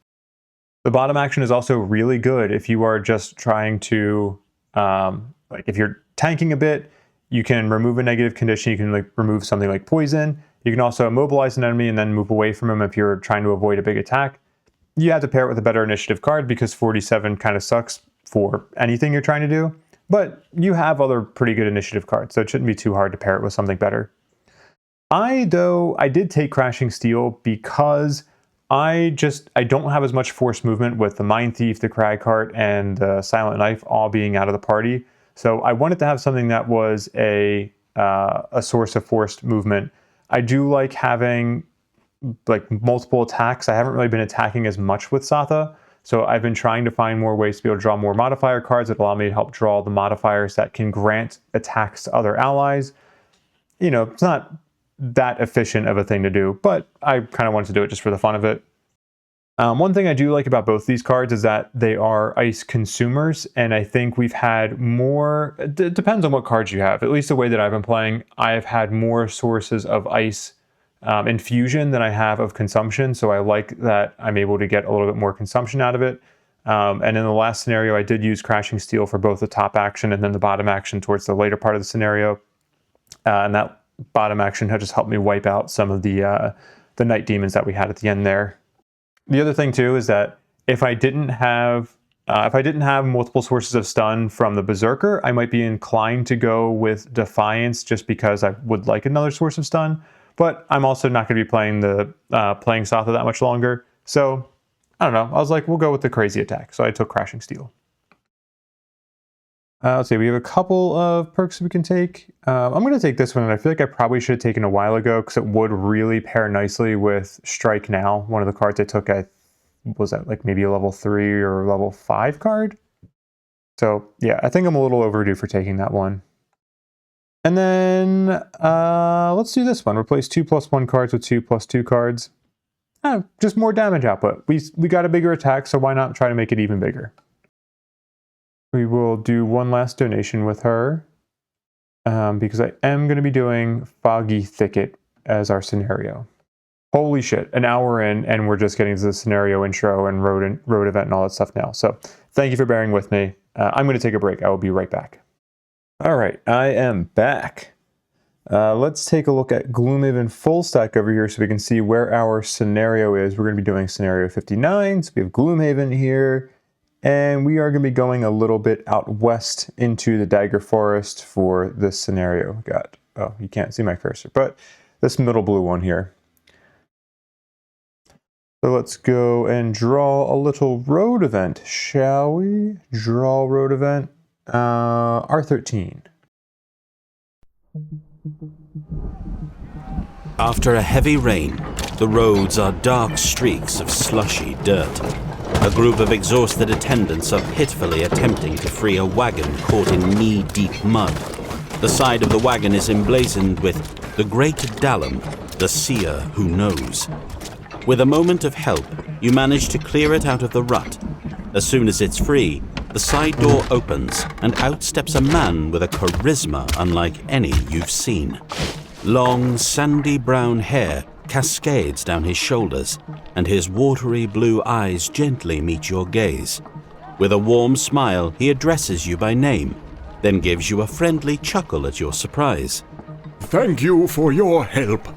The bottom action is also really good if you are just trying to, like if you're tanking a bit, you can remove a negative condition, you can like remove something like poison. You can also immobilize an enemy and then move away from him if you're trying to avoid a big attack. You have to pair it with a better initiative card because 47 kind of sucks for anything you're trying to do. But you have other pretty good initiative cards, so it shouldn't be too hard to pair it with something better. I did take Crashing Steel because I don't have as much forced movement with the Mind Thief, the Crag Cart, and the Silent Knife all being out of the party. So I wanted to have something that was a source of forced movement. I do like having like multiple attacks. I haven't really been attacking as much with Satha, so I've been trying to find more ways to be able to draw more modifier cards that allow me to help draw the modifiers that can grant attacks to other allies. You know, it's not that efficient of a thing to do, but I kind of wanted to do it just for the fun of it. One thing I do like about both these cards is that they are ice consumers, and I think we've had more, it depends on what cards you have, at least the way that I've been playing, I've had more sources of ice infusion than I have of consumption, so I like that I'm able to get a little bit more consumption out of it. And in the last scenario, I did use Crashing Steel for both the top action and then the bottom action towards the later part of the scenario. And that bottom action had just helped me wipe out some of the night demons that we had at the end there. The other thing too is that if I didn't have multiple sources of stun from the Berserker, I might be inclined to go with Defiance just because I would like another source of stun. But I'm also not going to be playing Satha that much longer. So I don't know. I was like, we'll go with the crazy attack. So I took Crashing Steel. Let's see. We have a couple of perks we can take. I'm going to take this one, and I feel like I probably should have taken a while ago because it would really pair nicely with Strike Now. One of the cards I took, was that like maybe a level 3 or level 5 card. So yeah, I think I'm a little overdue for taking that one. And then let's do this one. Replace 2+1 cards with 2+2 cards. Just more damage output. We got a bigger attack, so why not try to make it even bigger? We will do one last donation with her because I am going to be doing Foggy Thicket as our scenario. Holy shit, an hour in and we're just getting to the scenario intro and road event and all that stuff now. So thank you for bearing with me. I'm going to take a break. I will be right back. All right, I am back. Let's take a look at Gloomhaven full stack over here so we can see where our scenario is. We're going to be doing scenario 59. So we have Gloomhaven here, and we are going to be going a little bit out west into the Dagger Forest for this scenario. We got, oh, you can't see my cursor, but this middle blue one here. So let's go and draw a little road event, shall we? Draw road event. R13. After a heavy rain, the roads are dark streaks of slushy dirt. A group of exhausted attendants are pitifully attempting to free a wagon caught in knee-deep mud. The side of the wagon is emblazoned with "The Great Dallam, the Seer Who Knows." With a moment of help, you manage to clear it out of the rut. As soon as it's free, the side door opens, and out steps a man with a charisma unlike any you've seen. Long, sandy brown hair cascades down his shoulders, and his watery blue eyes gently meet your gaze. With a warm smile, he addresses you by name, then gives you a friendly chuckle at your surprise. Thank you for your help.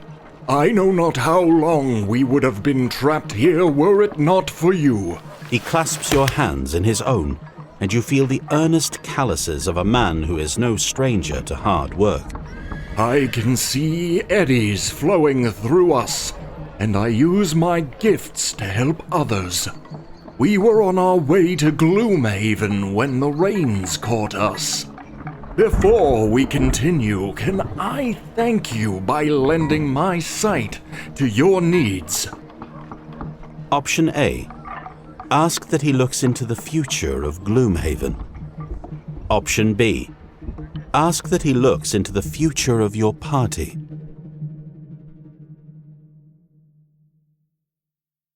I know not how long we would have been trapped here were it not for you. He clasps your hands in his own, and you feel the earnest calluses of a man who is no stranger to hard work. I can see eddies flowing through us, and I use my gifts to help others. We were on our way to Gloomhaven when the rains caught us. Before we continue, can I thank you by lending my sight to your needs? Option A. Ask that he looks into the future of Gloomhaven. Option B. Ask that he looks into the future of your party.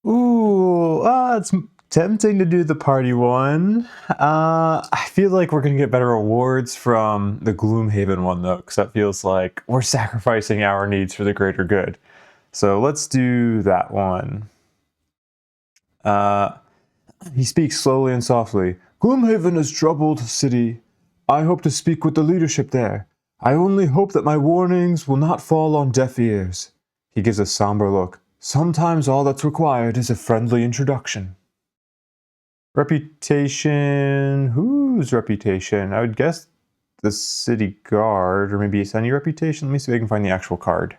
Ooh, it's tempting to do the party one. I feel like we're going to get better rewards from the Gloomhaven one, though, because that feels like we're sacrificing our needs for the greater good. So let's do that one. He speaks slowly and softly. Gloomhaven is a troubled city. I hope to speak with the leadership there. I only hope that my warnings will not fall on deaf ears. He gives a somber look. Sometimes all that's required is a friendly introduction. Reputation. Whose reputation? I would guess the city guard, or maybe it's any reputation. Let me see if I can find the actual card.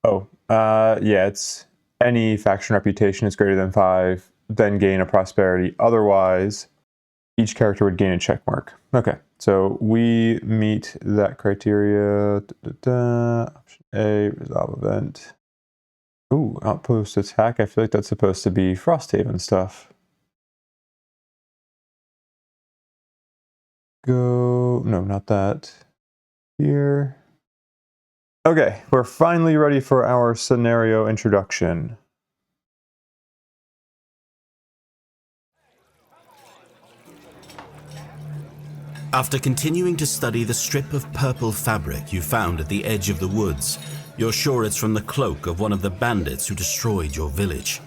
Yeah, it's any faction reputation is greater than 5, then gain a prosperity. Otherwise, each character would gain a check mark. Okay, so we meet that criteria. Option A, resolve event. Ooh, outpost attack. I feel like that's supposed to be Frosthaven stuff. Go, no, not that. Here. Okay, we're finally ready for our scenario introduction. After continuing to study the strip of purple fabric you found at the edge of the woods, you're sure it's from the cloak of one of the bandits who destroyed your village.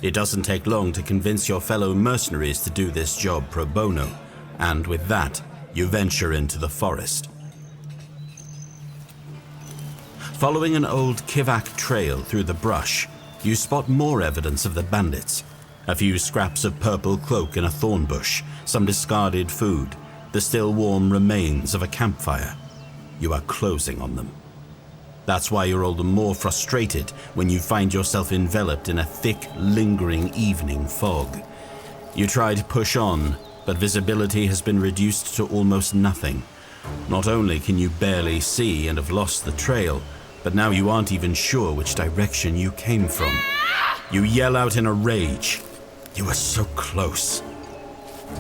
It doesn't take long to convince your fellow mercenaries to do this job pro bono, and with that, you venture into the forest. Following an old Kivak trail through the brush, you spot more evidence of the bandits. A few scraps of purple cloak in a thorn bush, some discarded food, the still warm remains of a campfire. You are closing on them. That's why you're all the more frustrated when you find yourself enveloped in a thick, lingering evening fog. You try to push on, but visibility has been reduced to almost nothing. Not only can you barely see and have lost the trail, but now you aren't even sure which direction you came from. You yell out in a rage. You were so close.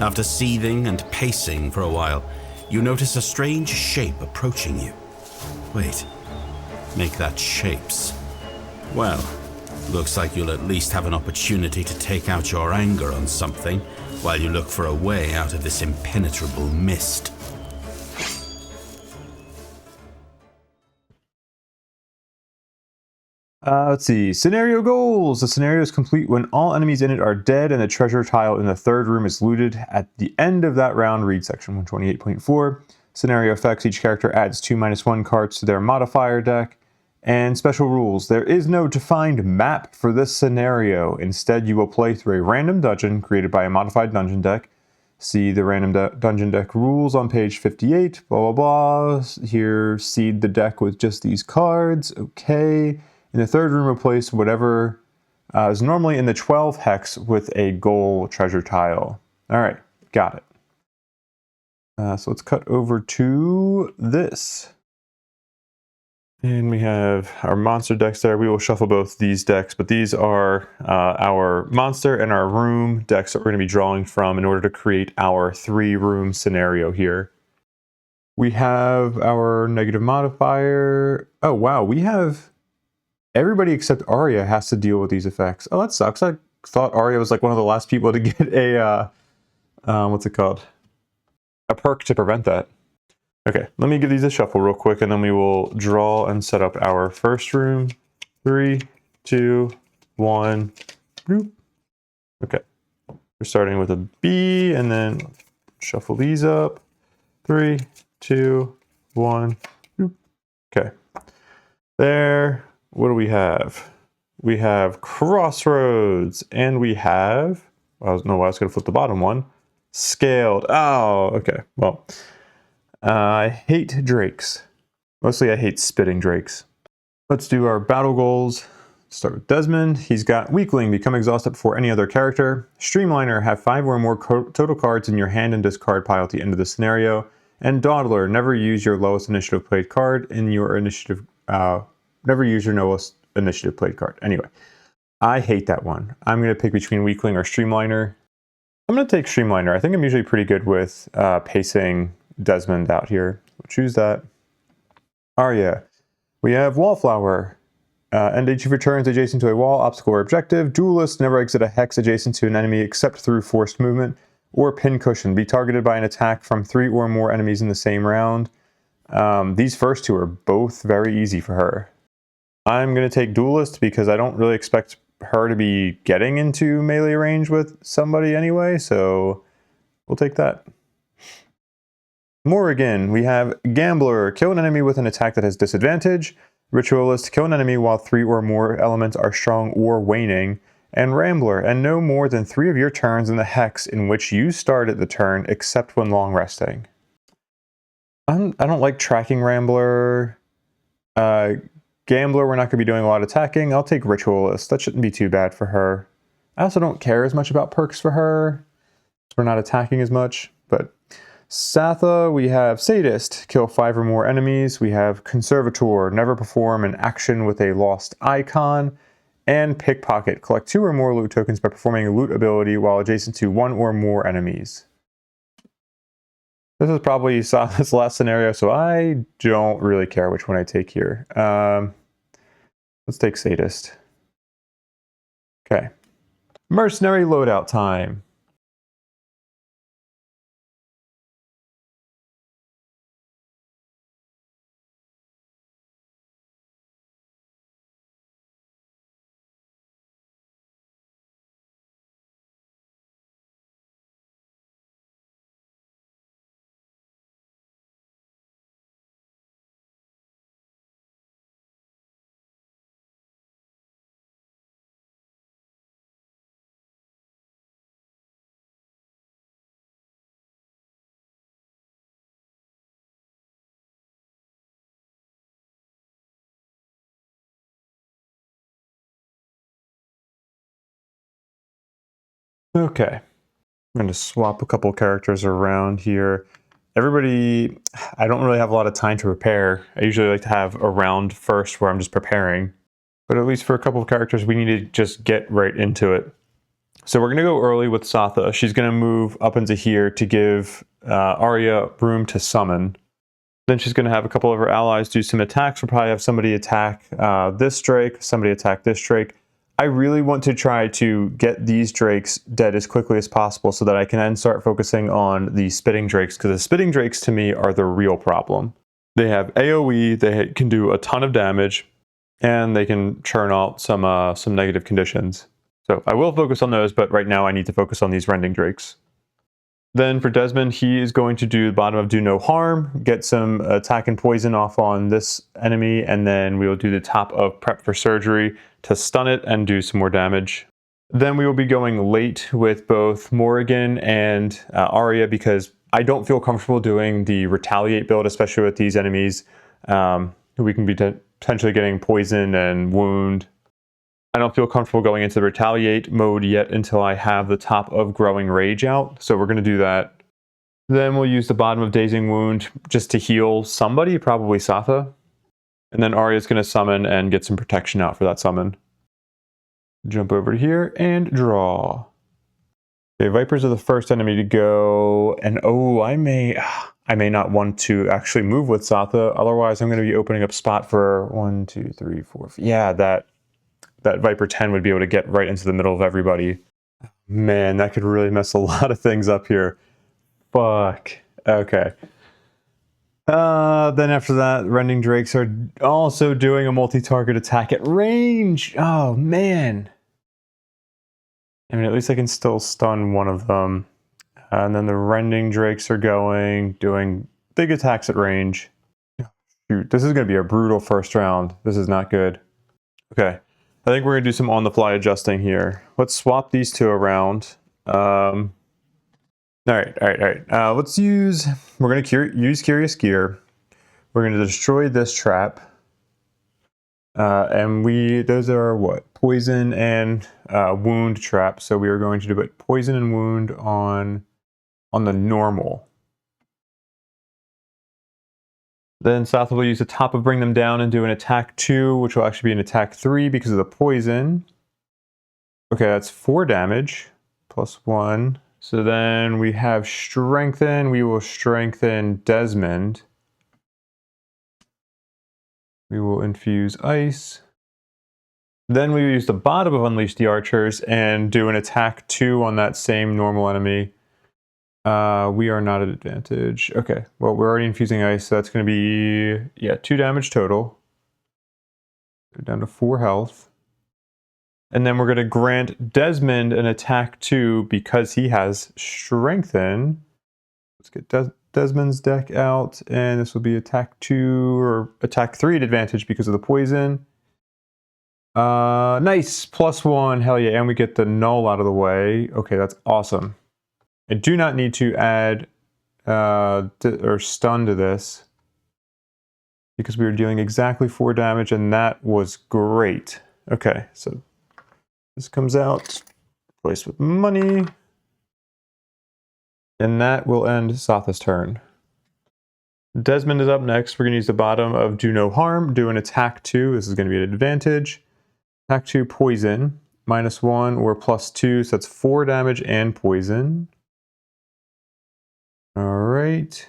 After seething and pacing for a while, you notice a strange shape approaching you. Wait, make that shapes. Well, looks like you'll at least have an opportunity to take out your anger on something while you look for a way out of this impenetrable mist. Let's see. Scenario goals. The scenario is complete when all enemies in it are dead and the treasure tile in the third room is looted. At the end of that round, read section 128.4. Scenario effects. Each character adds 2-1 cards to their modifier deck. And special rules. There is no defined map for this scenario. Instead, you will play through a random dungeon created by a modified dungeon deck. See the random dungeon deck rules on page 58. Blah, blah, blah. Here, seed the deck with just these cards. Okay. In the third room, replace whatever is normally in the 12 hex with a goal treasure tile. All right, got it. So let's cut over to this. And we have our monster decks there. We will shuffle both these decks, but these are our monster and our room decks that we're going to be drawing from in order to create our 3-room scenario here. We have our negative modifier. Oh, wow, we have... Everybody except Arya has to deal with these effects. Oh, that sucks. I thought Arya was like one of the last people to get a, what's it called? A perk to prevent that. Okay, let me give these a shuffle real quick, and then we will draw and set up our first room. 3, 2, 1. Bloop. Okay, we're starting with a B, and then shuffle these up. 3, 2, 1. Bloop. Okay, there. What do we have? We have Crossroads, and we have... I was going to flip the bottom one. Scaled. Oh, okay. Well, I hate drakes. Mostly I hate spitting drakes. Let's do our battle goals. Start with Desmond. He's got Weakling, become exhausted before any other character. Streamliner, have 5 or more total cards in your hand and discard pile at the end of the scenario. And Dawdler, never use your lowest initiative played card in your initiative... Never use your lowest initiative played card. Anyway, I hate that one. I'm going to pick between Weakling or Streamliner. I'm going to take Streamliner. I think I'm usually pretty good with pacing Desmond out here. We'll choose that. Arya. We have Wallflower. End each of your turns adjacent to a wall, obstacle, or objective. Duelist, never exit a hex adjacent to an enemy except through forced movement. Or Pincushion. Be targeted by an attack from 3 or more enemies in the same round. These first 2 are both very easy for her. I'm going to take Duelist because I don't really expect her to be getting into melee range with somebody anyway, so we'll take that. Morrigan, we have Gambler, kill an enemy with an attack that has disadvantage. Ritualist, kill an enemy while 3 or more elements are strong or waning. And Rambler, and no more than 3 of your turns in the hex in which you started the turn except when long resting. I don't like tracking Rambler. Gambler, we're not going to be doing a lot of attacking. I'll take Ritualist. That shouldn't be too bad for her. I also don't care as much about perks for her. We're not attacking as much. But Satha, we have Sadist, kill 5 or more enemies. We have Conservator, never perform an action with a lost icon. And Pickpocket, collect 2 or more loot tokens by performing a loot ability while adjacent to 1 or more enemies. This is probably Satha's last scenario, so I don't really care which one I take here. Let's take Sadist. Okay. Mercenary loadout time. Okay. I'm going to swap a couple characters around here. Everybody, I don't really have a lot of time to prepare. I usually like to have a round first where I'm just preparing. But at least for a couple of characters, we need to just get right into it. So we're going to go early with Satha. She's going to move up into here to give Arya room to summon. Then she's going to have a couple of her allies do some attacks. We'll probably have somebody attack this Drake, somebody attack this Drake. I really want to try to get these Drakes dead as quickly as possible so that I can then start focusing on the Spitting Drakes, because the Spitting Drakes to me are the real problem. They have AoE, they can do a ton of damage, and they can churn out some negative conditions. So I will focus on those, but right now I need to focus on these Rending Drakes. Then for Desmond, he is going to do the bottom of Do No Harm, get some attack and poison off on this enemy, and then we will do the top of Prep for Surgery to stun it and do some more damage. Then we will be going late with both Morrigan and Arya, because I don't feel comfortable doing the Retaliate build, especially with these enemies. We can be potentially getting poison and wound. I don't feel comfortable going into the Retaliate mode yet until I have the top of Growing Rage out, so we're going to do that. Then we'll use the bottom of Dazing Wound just to heal somebody, probably Satha. And then Arya's going to summon and get some protection out for that summon. Jump over to here and draw. Okay, Vipers are the first enemy to go, and oh, I may not want to actually move with Satha, otherwise I'm going to be opening up spot for 1, 2, 3, 4, yeah, that Viper 10 would be able to get right into the middle of everybody. Man, that could really mess a lot of things up here. Fuck. Okay. Then after that, Rending Drakes are also doing a multi-target attack at range. Oh, man. I mean, at least I can still stun one of them. And then the Rending Drakes are doing big attacks at range. Shoot, this is going to be a brutal first round. This is not good. Okay. I think we're going to do some on-the-fly adjusting here. Let's swap these two around. All right. We're going to use Curious Gear. We're going to destroy this trap. And those are what? Poison and wound traps. So we are going to do it poison and wound on the normal. Then Satha will use the top of Bring Them Down and do an attack 2, which will actually be an attack 3 because of the poison. Okay, that's 4 damage, plus 1. So then we have Strengthen. We will strengthen Desmond. We will infuse Ice. Then we will use the bottom of Unleash the Archers and do an attack 2 on that same normal enemy. We are not at advantage. Okay, well, we're already infusing Ice, so that's going to be, 2 damage total. Go down to 4 health. And then we're going to grant Desmond an attack 2 because he has Strengthen. Let's get Desmond's deck out, and this will be attack 2 or attack 3 at advantage because of the poison. Nice, plus 1, hell yeah, and we get the null out of the way. Okay, that's awesome. I do not need to add or stun to this. because we were dealing exactly 4 damage, and that was great. Okay, so this comes out, replaced with money, and that will end Satha's turn. Desmond is up next. We're going to use the bottom of Do No Harm, do an attack 2. This is going to be an advantage. Attack 2, poison, -1 or +2, so that's 4 damage and poison. All right.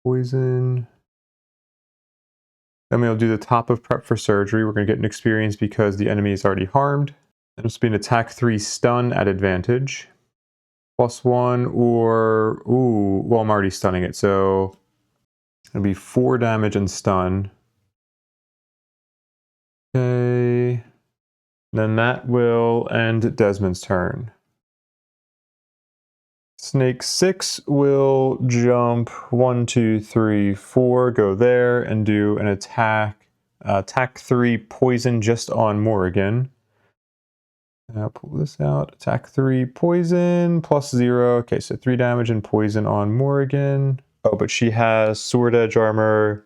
Poison. Then we'll do the top of Prep for Surgery. We're going to get an experience because the enemy is already harmed. And it's be an attack 3 stun at advantage. +1 or... Ooh, well, I'm already stunning it, so it'll be 4 damage and stun. Okay. Then that will end Desmond's turn. Snake 6 will jump 1, 2, 3, 4, go there and do an attack. Attack 3 poison just on Morrigan. I'll pull this out. Attack 3 poison +0. Okay, so 3 damage and poison on Morrigan. Oh, but she has sword edge armor.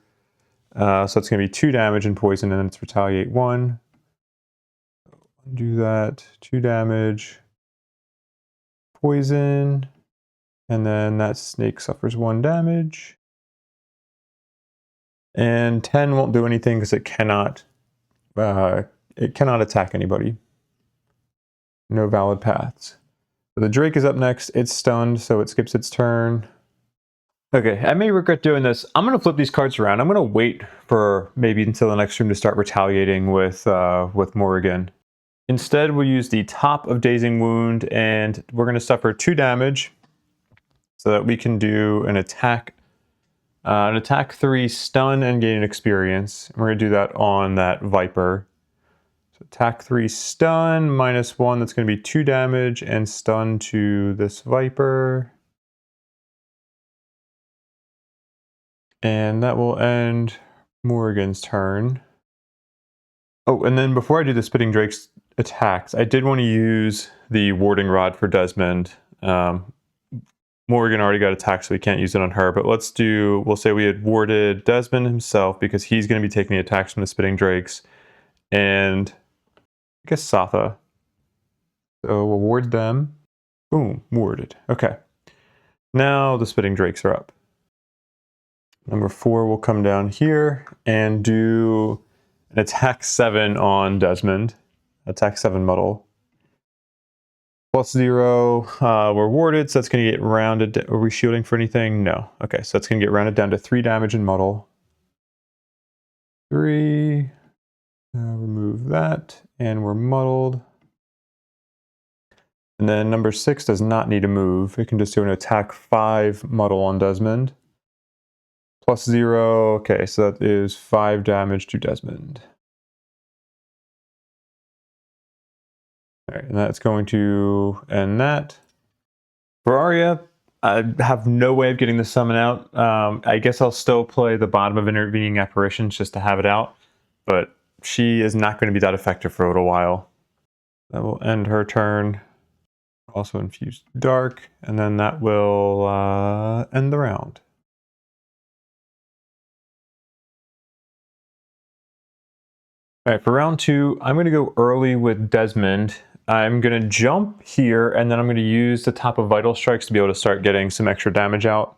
So it's going to be 2 damage and poison, and then it's retaliate 1. Do that. 2 damage. Poison. And then that snake suffers 1 damage. And 10 won't do anything because it cannot attack anybody. No valid paths. So the Drake is up next. It's stunned, so it skips its turn. Okay, I may regret doing this. I'm going to flip these cards around. I'm going to wait for maybe until the next room to start retaliating with Morrigan. Instead, we'll use the top of Dazing Wound, and we're going to suffer 2 damage so that we can do an attack 3 stun and gain an experience. And we're going to do that on that Viper. So attack 3 stun -1, that's going to be 2 damage and stun to this Viper. And that will end Morrigan's turn. Oh, and then before I do the Spitting Drake's attacks, I did want to use the Warding Rod for Desmond. Morrigan already got attacked, so we can't use it on her, but we'll say we had warded Desmond himself because he's going to be taking the attacks from the Spitting Drakes, and I guess Satha. So we'll ward them. Boom, warded. Okay. Now the Spitting Drakes are up. Number 4 will come down here and do an attack 7 on Desmond. Attack 7 muddle. +0, we're warded, so that's going to get rounded. Are we shielding for anything? No. Okay, so that's going to get rounded down to 3 damage and muddle. 3. Remove that, and we're muddled. And then number 6 does not need to move. It can just do an attack 5 muddle on Desmond. +0, okay, so that is 5 damage to Desmond. All right, and that's going to end that. For Arya, I have no way of getting the summon out. I guess I'll still play the bottom of Intervening Apparitions just to have it out, but she is not going to be that effective for a little while. That will end her turn. Also infused dark, and then that will end the round. All right, for round 2, I'm going to go early with Desmond. I'm going to jump here, and then I'm going to use the top of Vital Strikes to be able to start getting some extra damage out.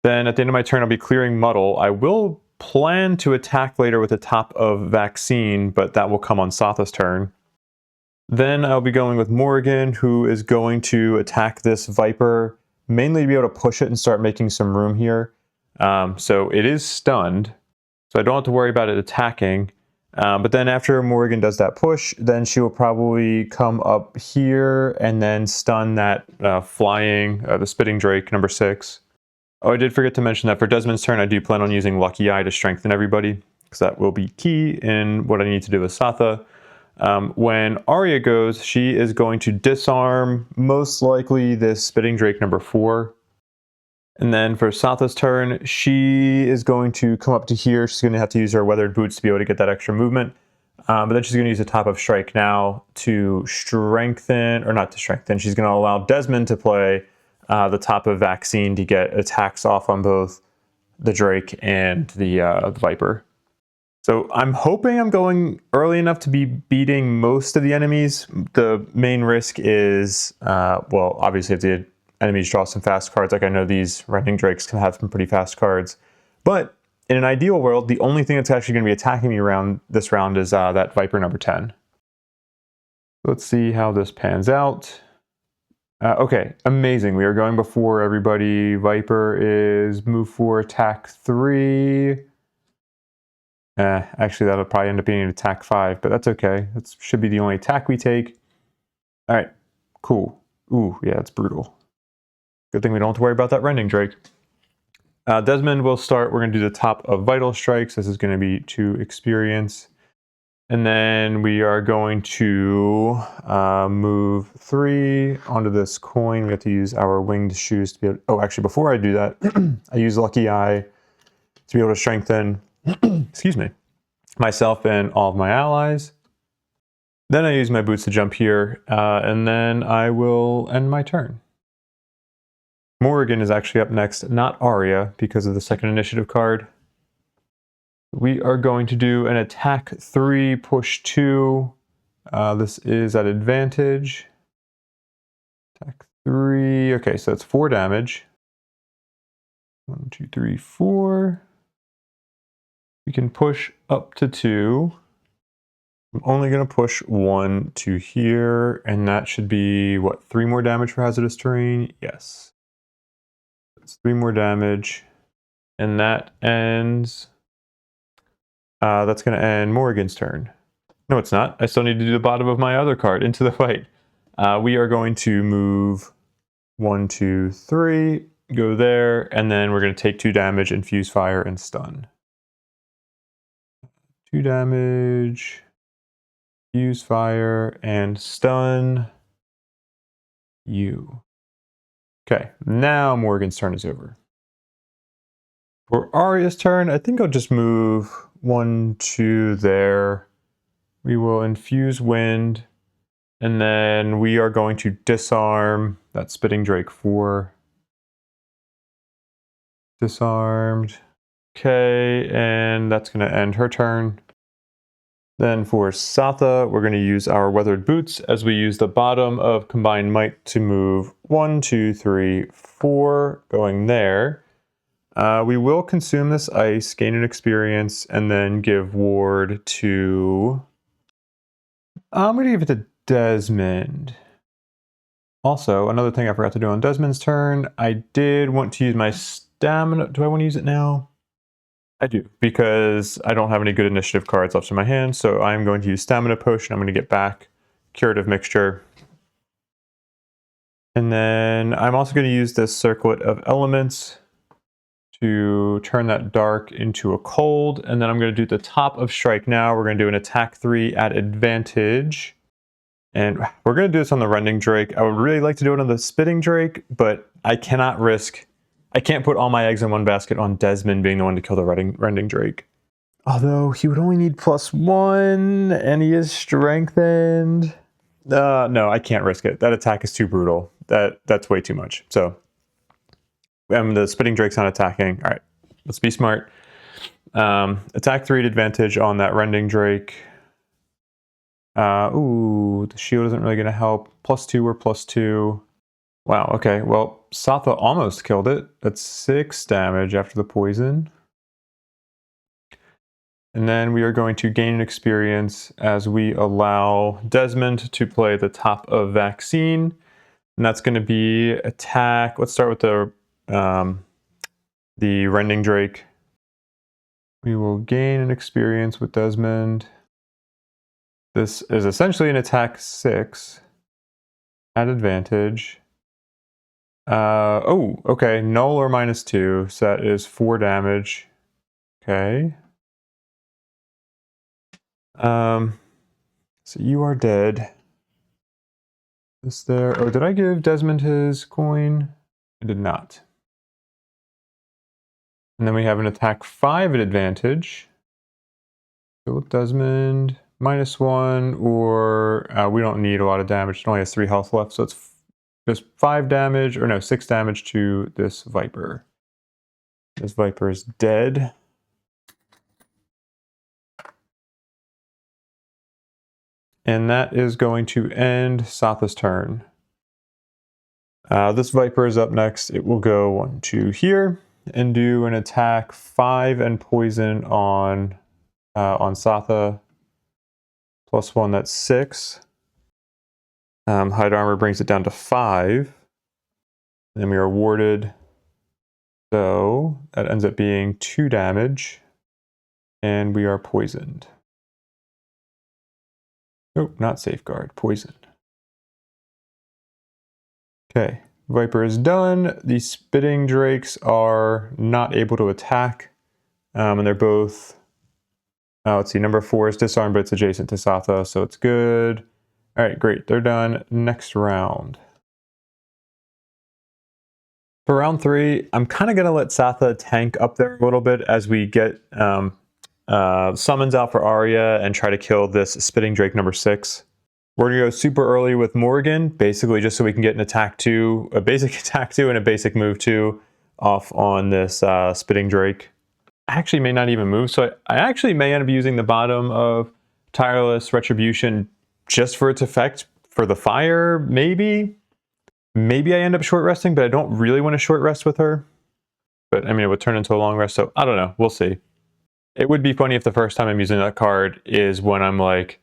Then at the end of my turn, I'll be clearing Muddle. I will plan to attack later with the top of Vaccine, but that will come on Satha's turn. Then I'll be going with Morrigan, who is going to attack this Viper, mainly to be able to push it and start making some room here. So it is stunned, so I don't have to worry about it attacking. But then after Morrigan does that push, then she will probably come up here and then stun that the Spitting Drake, number 6. Oh, I did forget to mention that for Desmond's turn, I do plan on using Lucky Eye to strengthen everybody, because that will be key in what I need to do with Satha. When Arya goes, she is going to disarm, most likely, this Spitting Drake, number 4. And then for Satha's turn, she is going to come up to here. She's going to have to use her Weathered Boots to be able to get that extra movement. But then she's going to use the top of Strike now to strengthen, or not to strengthen, she's going to allow Desmond to play the top of Vaccine to get attacks off on both the Drake and the Viper. So I'm hoping I'm going early enough to be beating most of the enemies. The main risk is, well, obviously if the enemies draw some fast cards, like I know these Rending Drakes can have some pretty fast cards. But in an ideal world, the only thing that's actually going to be attacking me around this round is that Viper number 10. Let's see how this pans out. Okay, amazing. We are going before everybody. Viper is move 4, attack 3. Actually, that'll probably end up being an attack 5, but that's okay. That should be the only attack we take. All right, cool. Ooh, yeah, it's brutal. Good thing we don't have to worry about that Rending Drake. Desmond will start. We're going to do the top of Vital Strikes. This is going to be 2 experience. And then we are going to move 3 onto this coin. We have to use our winged shoes to be able... Oh, actually, before I do that, I use Lucky Eye to be able to strengthen, excuse me, myself and all of my allies. Then I use my boots to jump here, and then I will end my turn. Morrigan is actually up next, not Arya, because of the second initiative card. We are going to do an attack 3, push 2. This is at advantage. Attack 3. Okay, so that's 4 damage. 1, 2, 3, 4. We can push up to 2. I'm only going to push 1 to here, and that should be, what, 3 more damage for hazardous terrain? Yes. That's 3 more damage. And that ends... that's going to end Morrigan's turn. No, it's not. I still need to do the bottom of my other card into the fight. We are going to move 1, 2, 3, go there, and then we're going to take 2 damage, infuse fire, and stun. 2 damage, fuse fire, and stun you. Okay, now Morrigan's turn is over. For Arya's turn, I think I'll just move 1, 2 there. We will infuse wind, and then we are going to disarm that Spitting Drake 4. Disarmed. Okay, and that's going to end her turn. Then for Satha, we're going to use our Weathered Boots as we use the bottom of Combined Might to move 1, 2, 3, 4, going there. We will consume this ice, gain an experience, and then give ward to... I'm going to give it to Desmond. Also, another thing I forgot to do on Desmond's turn, I did want to use my stamina. Do I want to use it now? I do, because I don't have any good initiative cards left in my hand, so I'm going to use Stamina Potion. I'm going to get back Curative Mixture. And then I'm also going to use this Circlet of Elements to turn that dark into a cold, and then I'm going to do the top of Strike now. We're going to do an attack 3 at advantage, and we're going to do this on the Rending Drake. I would really like to do it on the Spitting Drake, but I cannot risk... I can't put all my eggs in one basket on Desmond being the one to kill the Rending Drake. Although he would only need +1, and he is strengthened. No, I can't risk it. That attack is too brutal. That's way too much. So the Spitting Drake's not attacking. All right, let's be smart. Attack 3 at advantage on that Rending Drake. Ooh, the shield isn't really going to help. +2 or +2. Wow, okay, well, Satha almost killed it. That's 6 damage after the poison. And then we are going to gain an experience as we allow Desmond to play the top of Vaccine. And that's going to be attack. Let's start with the Rending Drake. We will gain an experience with Desmond. This is essentially an attack 6 at advantage. Oh, okay, null or -2, so that is 4 damage. Okay. So you are dead. Is there... Oh, did I give Desmond his coin? I did not. And then we have an attack 5 at advantage. So with Desmond, -1, or we don't need a lot of damage. It only has 3 health left, so it's just 5 damage, or no, 6 damage to this Viper. This Viper is dead. And that is going to end Satha's turn. This Viper is up next. It will go 1, 2 here and do an attack 5 and poison on Satha. +1, that's 6. Hide armor brings it down to 5. Then we are warded. So that ends up being 2 damage. And we are poisoned. Oh, not safeguard, poison. Okay, Viper is done. The spitting drakes are not able to attack. And they're both, let's see, number 4 is disarmed, but it's adjacent to Satha, so it's good. All right, great, they're done. Next round. For round 3, I'm kind of going to let Satha tank up there a little bit as we get summons out for Arya and try to kill this spitting drake number 6. We're going to go super early with Morrigan, basically just so we can get an attack 2, a basic attack 2 and a basic move 2 off on this spitting drake. I actually may not even move, so I actually may end up using the bottom of Tireless Retribution just for its effect for the fire, maybe. Maybe I end up short resting, but I don't really want to short rest with her. But I mean, it would turn into a long rest, so I don't know, we'll see. It would be funny if the first time I'm using that card is when I'm like,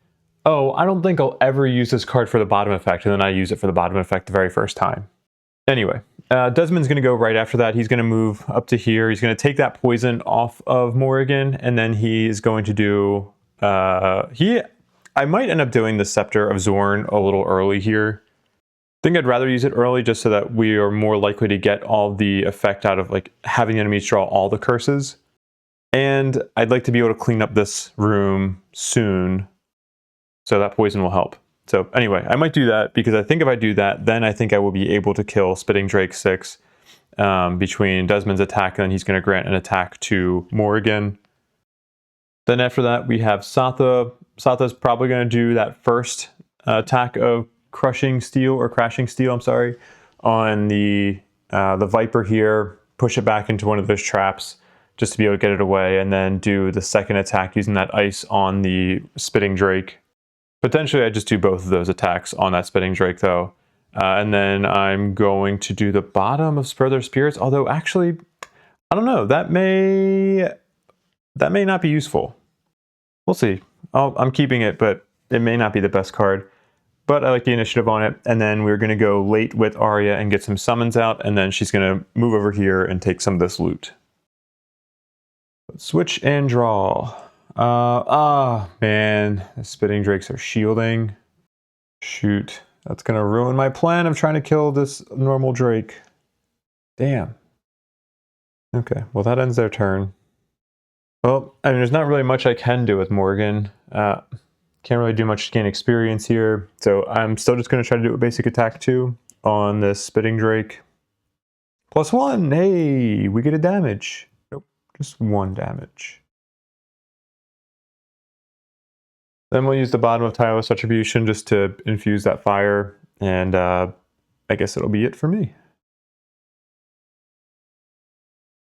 oh, I don't think I'll ever use this card for the bottom effect, and then I use it for the bottom effect the very first time. Anyway, Desmond's going to go right after that. He's going to move up to here. He's going to take that poison off of Morrigan, and then he is going to do... I might end up doing the Scepter of Zorn a little early here. I think I'd rather use it early just so that we are more likely to get all the effect out of like having enemies draw all the curses. And I'd like to be able to clean up this room soon, so that poison will help. So anyway, I might do that because I think if I do that, then I think I will be able to kill Spitting Drake 6 between Desmond's attack, and then he's going to grant an attack to Morrigan. Then after that, we have Satha. Satha's probably going to do that first attack of Crushing Steel, or Crashing Steel, I'm sorry, on the Viper here, push it back into one of those traps just to be able to get it away, and then do the second attack using that ice on the Spitting Drake. Potentially I just do both of those attacks on that Spitting Drake though. And then I'm going to do the bottom of Spur Their Spirits, although actually, I don't know, that may not be useful. We'll see. I'm keeping it, but it may not be the best card. But I like the initiative on it, and then we're going to go late with Arya and get some summons out, and then she's going to move over here and take some of this loot. Switch and draw. Man, the Spitting Drakes are shielding. Shoot, that's going to ruin my plan of trying to kill this normal Drake. Damn. Okay, well that ends their turn. Well, I mean, there's not really much I can do with Morrigan. Can't really do much to gain experience here, so I'm still just going to try to do a basic attack 2 on this Spitting Drake. +1, hey, we get a damage. Nope, just 1 damage. Then we'll use the bottom of Tireless Retribution just to infuse that fire, and I guess it'll be it for me.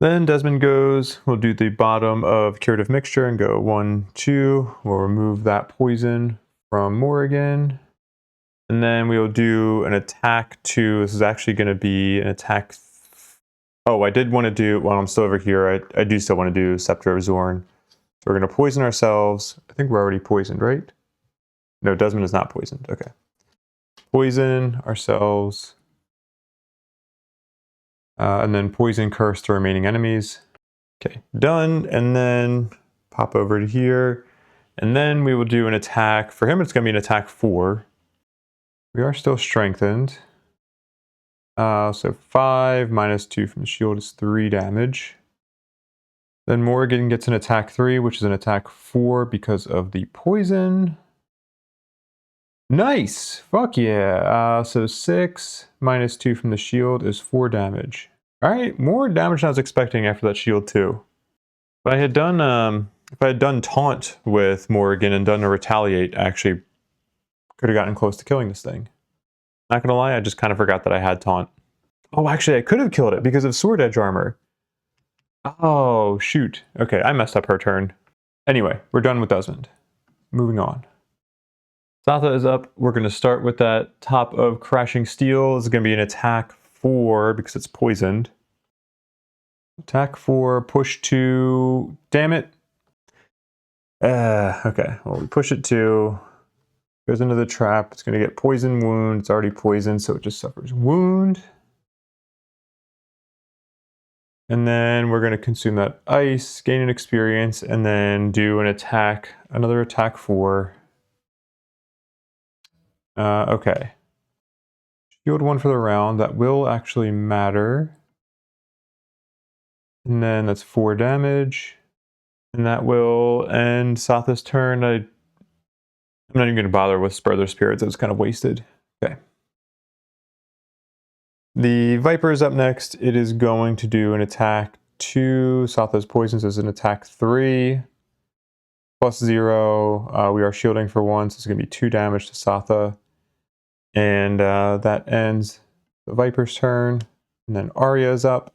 Then Desmond goes, we'll do the bottom of Curative Mixture and go 1, 2. We'll remove that poison from Morrigan. And then we'll do an attack 2. This is actually going to be an attack... Oh, I did want to do, while I'm still over here, I do still want to do Scepter of Zorn. So we're going to poison ourselves. I think we're already poisoned, right? No, Desmond is not poisoned. Okay. Poison ourselves. And then poison curse to remaining enemies. Okay, done. And then pop over to here. And then we will do an attack. For him, it's going to be an attack 4. We are still strengthened. So 5 minus 2 from the shield is 3 damage. Then Morrigan gets an attack 3, which is an attack 4 because of the poison. Nice! Fuck yeah! So 6 minus 2 from the shield is 4 damage. Alright, more damage than I was expecting after that shield too. If I had done Taunt with Morrigan and done a Retaliate, I actually could have gotten close to killing this thing. Not gonna lie, I just kind of forgot that I had Taunt. Oh, actually I could have killed it because of Sword Edge armor. Oh, shoot. Okay, I messed up her turn. Anyway, we're done with Desmond. Moving on. Satha is up. We're going to start with that top of Crashing Steel. This is going to be an attack 4 because it's poisoned. Attack 4, push 2. Damn it. Okay, well, we push it 2. Goes into the trap. It's going to get poison wound. It's already poisoned, so it just suffers wound. And then we're going to consume that ice, gain an experience, and then do an attack, another attack 4. Okay. Shield 1 for the round. That will actually matter. And then that's 4 damage. And that will end Satha's turn. I'm not even going to bother with Spur Spirits. It was kind of wasted. Okay. The Viper is up next. It is going to do an attack 2. Satha's poisons as an attack 3. Plus 0. We are shielding for 1, so it's going to be 2 damage to Satha. And that ends the Viper's turn. And then Arya is up.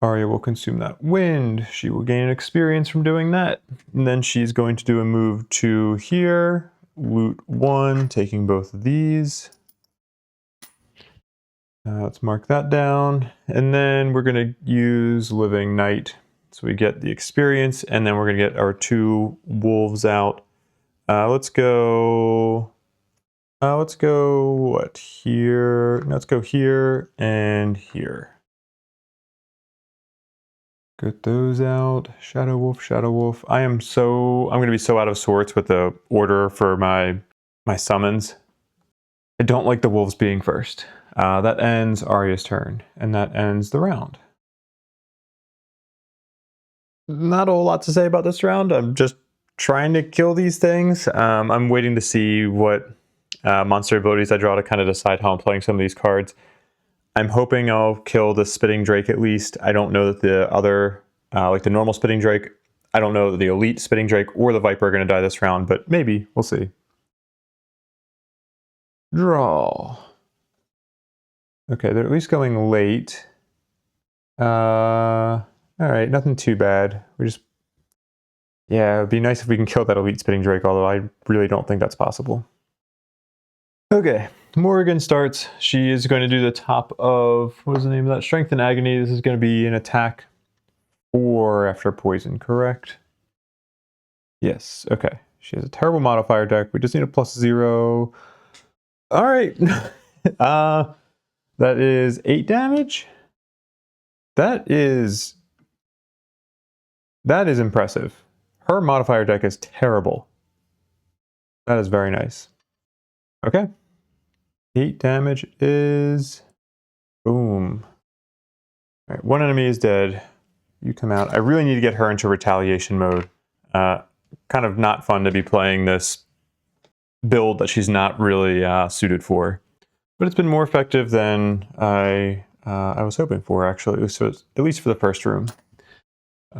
Arya will consume that wind. She will gain an experience from doing that. And then she's going to do a move to here. Loot 1, taking both of these. Let's mark that down. And then we're going to use Living Night. So we get the experience, and then we're going to get our 2 wolves out. Let's go what, here? Let's go here and here. Get those out. Shadow Wolf, Shadow Wolf. I'm going to be so out of sorts with the order for my summons. I don't like the wolves being first. That ends Arya's turn, and that ends the round. Not a whole lot to say about this round. I'm just trying to kill these things. I'm waiting to see what monster abilities I draw to kind of decide how I'm playing some of these cards. I'm hoping I'll kill the Spitting Drake at least. I don't know that the other, like the normal Spitting Drake, I don't know that the Elite Spitting Drake or the Viper are going to die this round, but maybe. We'll see. Draw. Okay, they're at least going late. Alright, nothing too bad. Yeah, it'd be nice if we can kill that Elite Spitting Drake, although I really don't think that's possible. Okay, Morrigan starts. She is going to do the top of, what is the name of that? Strength and Agony. This is going to be an attack 4 after poison, correct? Yes, okay. She has a terrible modifier deck. We just need a +0. Alright. That is 8 damage. That is impressive. Her modifier deck is terrible. That is very nice. Okay. 8 damage is... Boom. Alright, 1 enemy is dead. You come out. I really need to get her into retaliation mode. Kind of not fun to be playing this build that she's not really suited for. But it's been more effective than I was hoping for, actually, at least for the first room.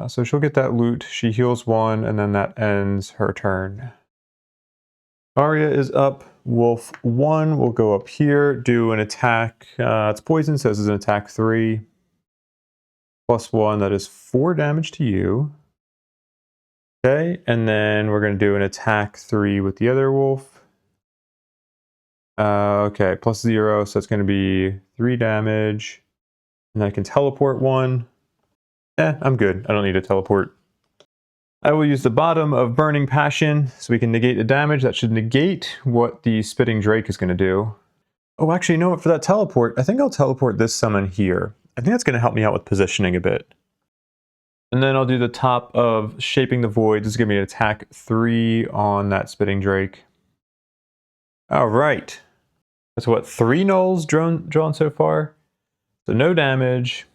So she'll get that loot. She heals 1, and then that ends her turn. Arya is up. Wolf 1 will go up here, do an attack. It's poison, so this is an attack 3. +1, that is 4 damage to you. Okay, and then we're going to do an attack 3 with the other wolf. Okay, +0, so it's going to be 3 damage. And I can teleport 1. I'm good. I don't need to teleport. I will use the bottom of Burning Passion so we can negate the damage. That should negate what the Spitting Drake is going to do. Oh, actually, you know what? For that teleport, I think I'll teleport this summon here. I think that's going to help me out with positioning a bit. And then I'll do the top of Shaping the Void. This is going to be an attack 3 on that Spitting Drake. All right. That's what, 3 nulls drawn so far? So no damage.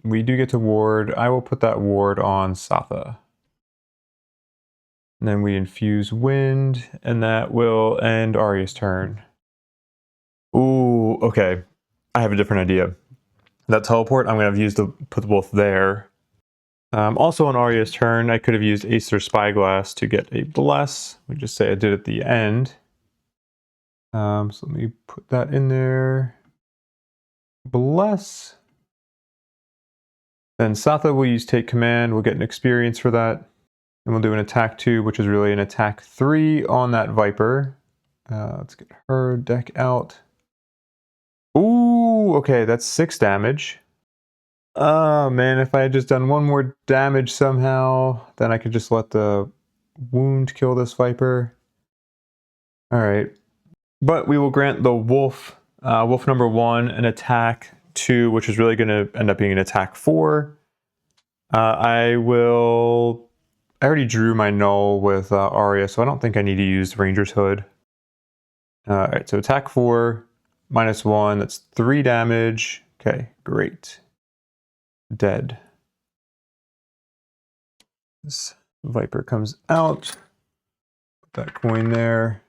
We do get to ward. I will put that ward on Satha. And then we infuse wind, and that will end Arya's turn. Ooh, okay. I have a different idea. That teleport, I'm going to use to put the wolf there. Also on Arya's turn, I could have used Aether Spyglass to get a bless. We just say I did at the end. So let me put that in there. Bless. Then Satha will use Take Command. We'll get an experience for that. And we'll do an attack 2, which is really an attack 3 on that Viper. Let's get her deck out. Ooh, okay, that's 6 damage. Oh man, if I had just done 1 more damage somehow, then I could just let the wound kill this Viper. Alright. But we will grant the wolf, wolf number 1, an attack 2, which is really going to end up being an attack 4. I already drew my null with Arya, so I don't think I need to use Ranger's Hood. Alright, so attack 4, -1, that's 3 damage. Okay, great. Dead. This Viper comes out. Put that coin there.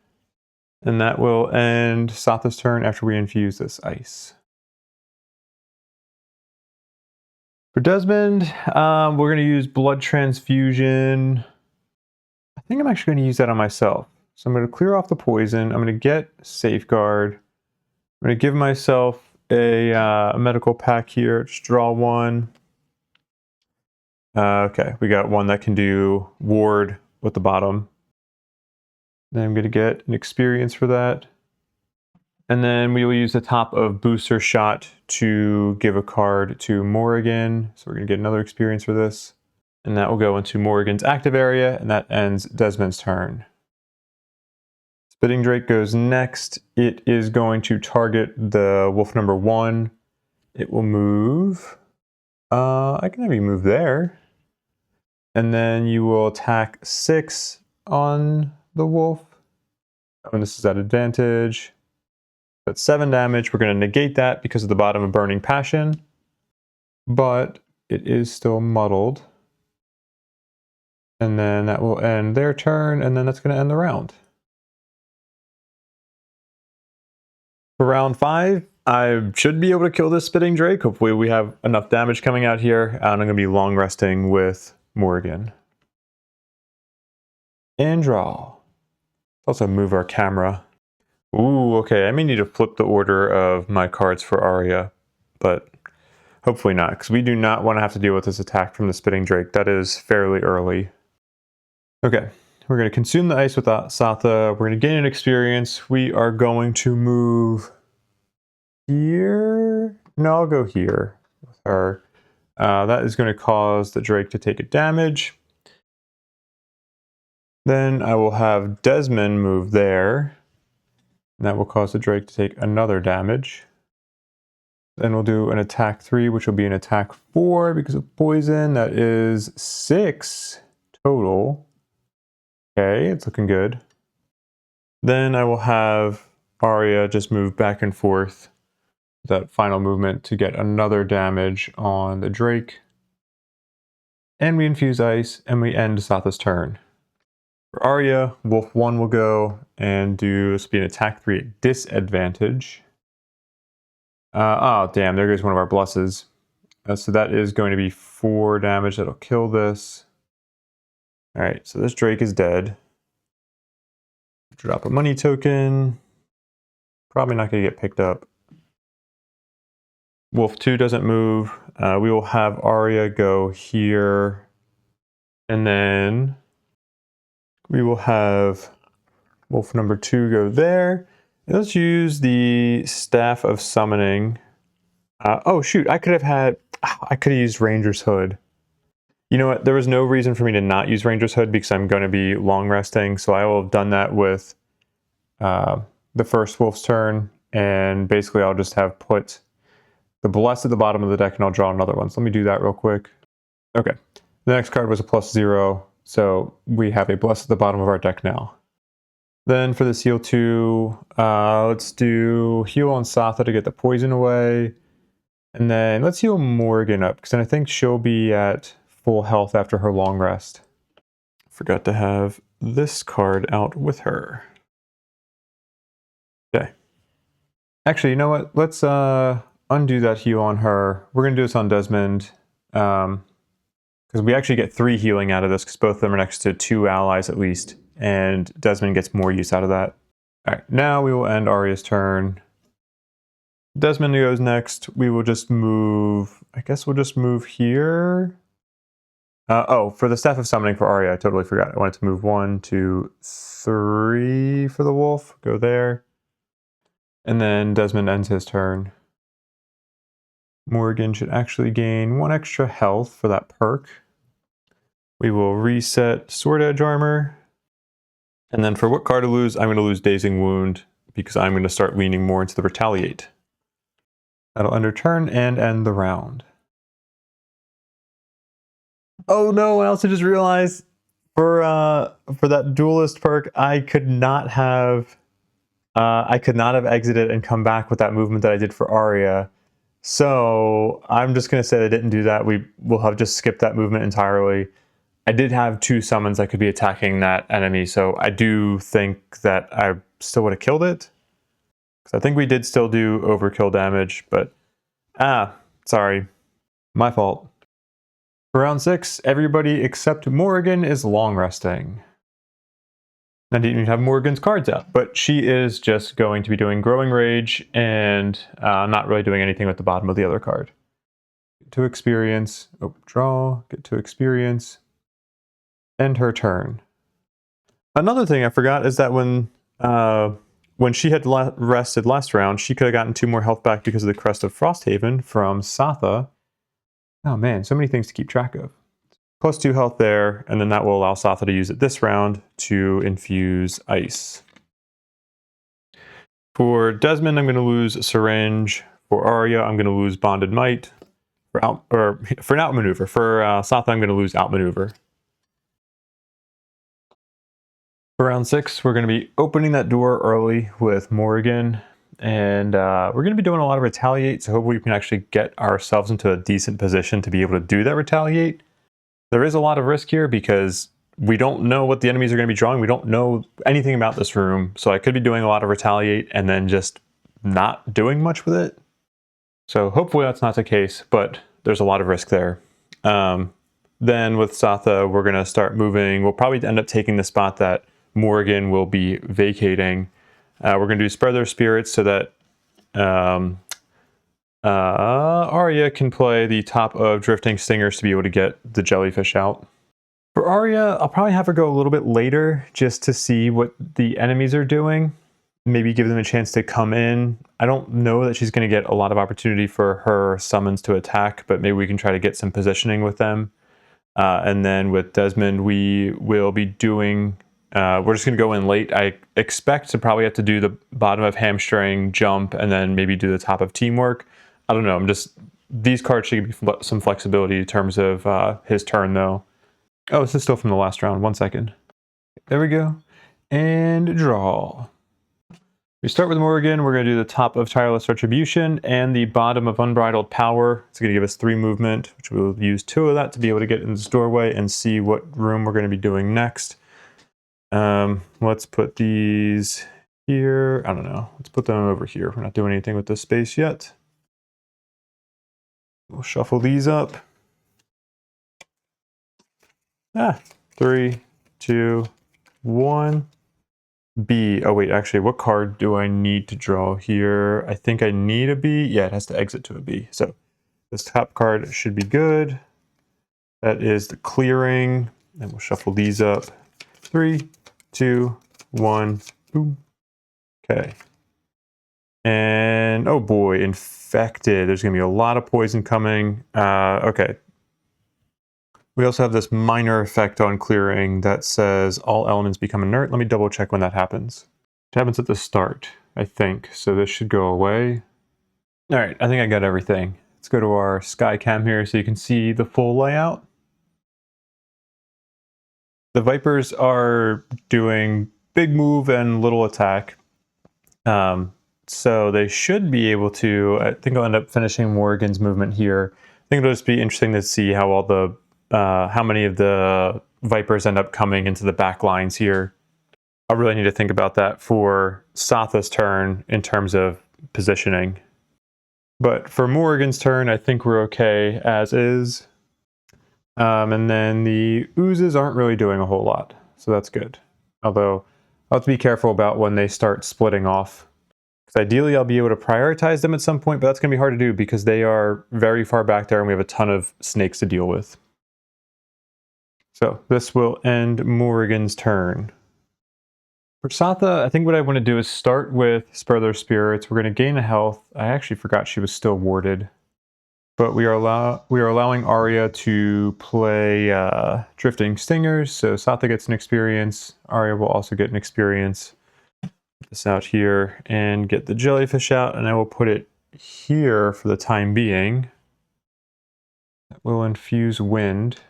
And that will end Satha's turn after we infuse this ice. For Desmond, we're going to use Blood Transfusion. I think I'm actually going to use that on myself. So I'm going to clear off the poison. I'm going to get Safeguard. I'm going to give myself a medical pack here. Just draw 1. Okay, we got 1 that can do Ward with the bottom. Then I'm going to get an experience for that. And then we will use the top of Booster Shot to give a card to Morrigan. So we're going to get another experience for this. And that will go into Morrigan's active area, and that ends Desmond's turn. Spitting Drake goes next. It is going to target the wolf number 1. It will move. I can have you move there. And then you will attack 6 on the wolf. And this is at advantage. That's 7 damage. We're going to negate that because of the bottom of Burning Passion. But it is still muddled. And then that will end their turn, and then that's going to end the round. For round 5, I should be able to kill this Spitting Drake. Hopefully we have enough damage coming out here. And I'm going to be long resting with Morrigan. And draw. Also move our camera. Ooh, okay, I may need to flip the order of my cards for Arya, but hopefully not, because we do not want to have to deal with this attack from the Spitting Drake. That is fairly early. Okay, we're going to consume the ice with Satha. We're going to gain an experience. We are going to move here. No, I'll go here with her. That is going to cause the Drake to take a damage. Then I will have Desmond move there. And that will cause the Drake to take another damage. Then we'll do an attack 3, which will be an attack 4 because of poison. That is 6 total. Okay, it's looking good. Then I will have Arya just move back and forth. That final movement to get another damage on the Drake. And we infuse ice, and we end Satha's turn. For Arya, Wolf 1 will go and do, this will be an attack 3 at disadvantage. Oh, damn, there goes one of our blesses. So that is going to be 4 damage. That'll kill this. Alright, so this Drake is dead. Drop a money token. Probably not going to get picked up. Wolf 2 doesn't move. We will have Arya go here. And then we will have Wolf number 2 go there. And let's use the Staff of Summoning. Oh shoot, I could have used Ranger's Hood. You know what, there was no reason for me to not use Ranger's Hood because I'm going to be long resting, so I will have done that with the first Wolf's turn, and basically I'll just have put the Bless at the bottom of the deck and I'll draw another one. So let me do that real quick. Okay, the next card was a +0, so we have a Bless at the bottom of our deck now. Then for this heal 2, let's do heal on Satha to get the poison away. And then let's heal Morrigan up, because then I think she'll be at full health after her long rest. Forgot to have this card out with her. Okay. Actually, you know what? Let's undo that heal on her. We're going to do this on Desmond. Because we actually get 3 healing out of this, because both of them are next to 2 allies at least. And Desmond gets more use out of that. Alright, now we will end Arya's turn. Desmond goes next. We will just move, I guess we'll just move here. Oh, for the Staff of Summoning for Arya, I totally forgot. I wanted to move 1, 2, 3 for the wolf. Go there. And then Desmond ends his turn. Morrigan should actually gain 1 extra health for that perk. We will reset Sword Edge Armor. And then for what card to lose, I'm going to lose Dazing Wound because I'm going to start leaning more into the Retaliate. That'll end her turn and end the round. Oh no, I also just realized for that Duelist perk, I could not have exited and come back with that movement that I did for Arya. So I'm just going to say that I didn't do that. We will have just skipped that movement entirely. I did have 2 summons that could be attacking that enemy, so I do think that I still would have killed it. Because I think we did still do overkill damage, but sorry. My fault. For round 6, everybody except Morrigan is long resting. I didn't even have Morrigan's cards out, but she is just going to be doing Growing Rage and not really doing anything with the bottom of the other card. Get to experience, draw, get to experience, end her turn. Another thing I forgot is that when she had rested last round, she could have gotten 2 more health back because of the Crest of Frosthaven from Satha. Oh man, so many things to keep track of. Plus 2 health there, and then that will allow Satha to use it this round to infuse ice. For Desmond, I'm going to lose Syringe. For Arya, I'm going to lose Bonded Might. For an outmaneuver. For Satha, I'm going to lose outmaneuver. For round 6, we're going to be opening that door early with Morrigan. And we're going to be doing a lot of Retaliate, so hopefully we can actually get ourselves into a decent position to be able to do that Retaliate. There is a lot of risk here because we don't know what the enemies are going to be drawing. We don't know anything about this room, so I could be doing a lot of Retaliate and then just not doing much with it. So hopefully that's not the case, but there's a lot of risk there. Then with Satha, we're going to start moving. We'll probably end up taking the spot that Morrigan will be vacating. We're going to do Spread Their Spirits so that Arya can play the top of Drifting Stingers to be able to get the jellyfish out. For Arya, I'll probably have her go a little bit later just to see what the enemies are doing. Maybe give them a chance to come in. I don't know that she's going to get a lot of opportunity for her summons to attack, but maybe we can try to get some positioning with them. And then with Desmond, we will be doing... we're just going to go in late. I expect to probably have to do the bottom of Hamstring, jump, and then maybe do the top of Teamwork. I don't know. These cards should give me some flexibility in terms of his turn, though. Oh, this is still from the last round. 1 second. There we go. And draw. We start with Morrigan. We're going to do the top of Tireless Retribution and the bottom of Unbridled Power. It's going to give us 3 movement, which we'll use 2 of that to be able to get in this doorway and see what room we're going to be doing next. Let's put these here. I don't know. Let's put them over here. We're not doing anything with this space yet. We'll shuffle these up. 3, 2, 1. B. Oh wait, actually, what card do I need to draw here? I think I need a B. Yeah, it has to exit to a B. So this top card should be good. That is the clearing. And we'll shuffle these up. 3, 2, 1. Boom. Okay. And oh boy, infected. There's going to be a lot of poison coming. Okay. We also have this minor effect on clearing that says all elements become inert. Let me double check when that happens. It happens at the start, I think. So this should go away. All right, I think I got everything. Let's go to our sky cam here so you can see the full layout. The Vipers are doing big move and little attack. So they should be able to, I think I'll end up finishing Morrigan's movement here. I think it'll just be interesting to see how all the how many of the Vipers end up coming into the back lines here. I'll really need to think about that for Satha's turn in terms of positioning. But for Morrigan's turn, I think we're okay as is. And then the oozes aren't really doing a whole lot, so that's good. Although I'll have to be careful about when they start splitting off, Because ideally I'll be able to prioritize them at some point, but that's going to be hard to do because they are very far back there and we have a ton of snakes to deal with. So this will end Morrigan's turn. For Satha, I think what I want to do is start with Spur Their Spirits. We're going to gain a health. I actually forgot she was still warded. But we are allowing Arya to play Drifting Stingers, so Satha gets an experience. Arya will also get an experience. Put this out here and get the jellyfish out, and I will put it here for the time being. That will infuse wind.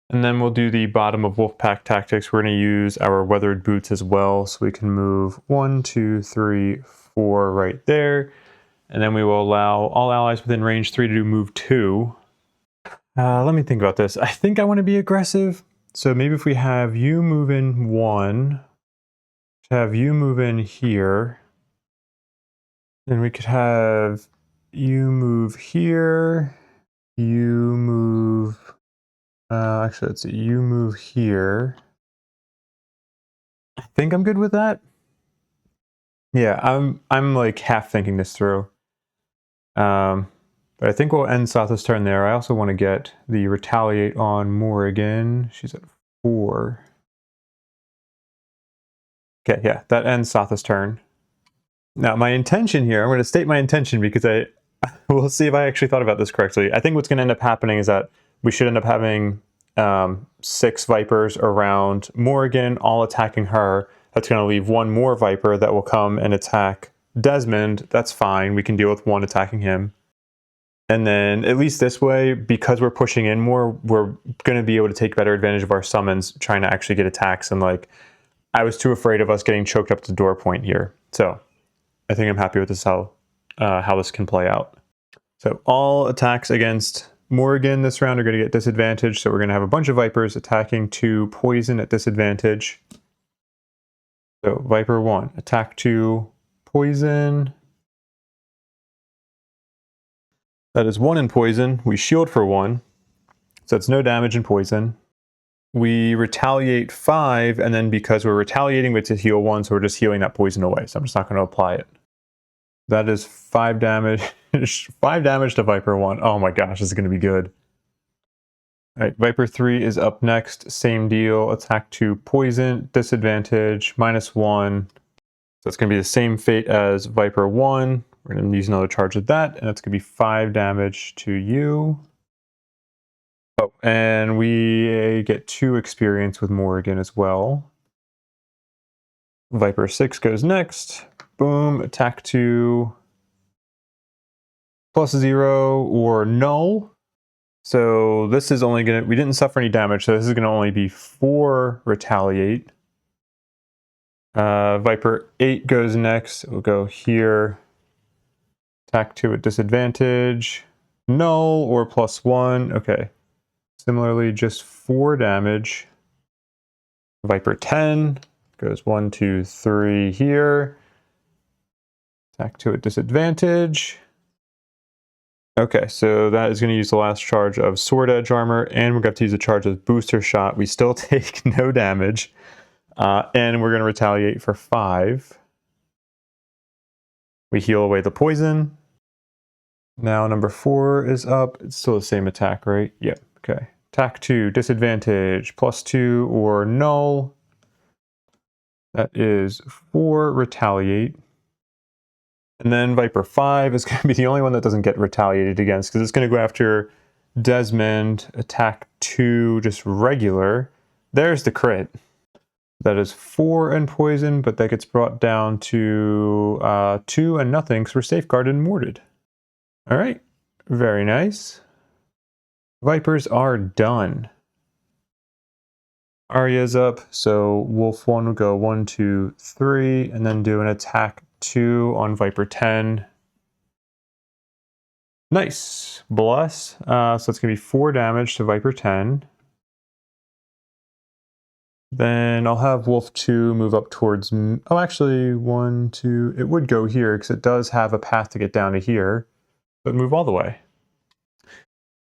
And then we'll do the bottom of Wolfpack Tactics. We're going to use our Weathered Boots as well, so we can move 1, 2, 3, 4 right there. And then we will allow all allies within range 3 to move 2. Let me think about this. I think I want to be aggressive. So maybe if we have you move in 1, have you move in here, then we could have you move here, you move... actually, let's see. You move here. I think I'm good with that. Yeah, I'm like half thinking this through. But I think we'll end Satha's turn there. I also want to get the Retaliate on Morrigan. She's at 4. Okay, yeah, that ends Satha's turn. Now, my intention here, I'm going to state my intention because we'll see if I actually thought about this correctly. I think what's going to end up happening is that we should end up having 6 Vipers around Morrigan, all attacking her. That's going to leave 1 more Viper that will come and attack Desmond. That's fine. We can deal with 1 attacking him. And then, at least this way, because we're pushing in more, we're going to be able to take better advantage of our summons, trying to actually get attacks. And like, I was too afraid of us getting choked up to the door point here. So, I think I'm happy with this, how this can play out. So, all attacks against Morrigan this round are going to get disadvantage. So, we're going to have a bunch of Vipers attacking 2 poison at disadvantage. So, Viper 1, attack 2, poison. That is 1 in poison. We shield for 1. So it's no damage in poison. We retaliate 5, and then because we're retaliating, we have to heal 1, so we're just healing that poison away. So I'm just not going to apply it. That is 5 damage. 5 damage to Viper 1. Oh my gosh, this is going to be good. Alright, Viper 3 is up next. Same deal. Attack 2, poison, disadvantage, -1. So it's going to be the same fate as Viper 1. We're going to use another charge of that, and that's going to be 5 damage to you. Oh, and we get 2 experience with Morrigan as well. Viper 6 goes next. Boom, attack 2. +0 or null. So this is only going to... We didn't suffer any damage, so this is going to only be 4 retaliate. Viper 8 goes next. We'll go here. Attack 2 at disadvantage. Null or +1. Okay. Similarly, just 4 damage. Viper 10 goes 1, 2, 3 here. Attack 2 at disadvantage. Okay, so that is going to use the last charge of Sword Edge Armor, and we're going to use a charge of Booster Shot. We still take no damage. And we're going to retaliate for 5. We heal away the poison. Now number 4 is up. It's still the same attack, right? Yep. Okay. Attack 2, disadvantage, +2 or null. That is 4 retaliate. And then Viper 5 is going to be the only one that doesn't get retaliated against, because it's going to go after Desmond. Attack 2, just regular. There's the crit. That is 4 and poison, but that gets brought down to 2 and nothing, because we're safeguarded and warded. All right, very nice. Vipers are done. Arya's up, so Wolf 1 will go 1, 2, 3, and then do an attack 2 on Viper 10. Nice, bless. So it's going to be 4 damage to Viper 10. Then I'll have Wolf 2 move up towards... Oh, actually, 1, 2... It would go here, because it does have a path to get down to here. But move all the way.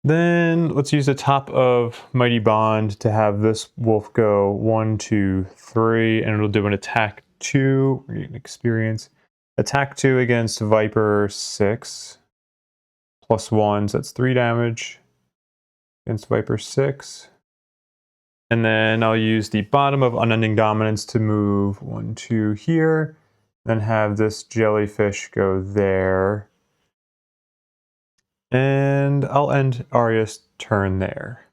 Then let's use the top of Mighty Bond to have this Wolf go 1, 2, 3, and it'll do an attack 2. We're getting experience. Attack 2 against Viper 6. +1, so that's 3 damage against Viper 6. And then I'll use the bottom of Unending Dominance to move 1, 2 here. Then have this jellyfish go there. And I'll end Arya's turn there.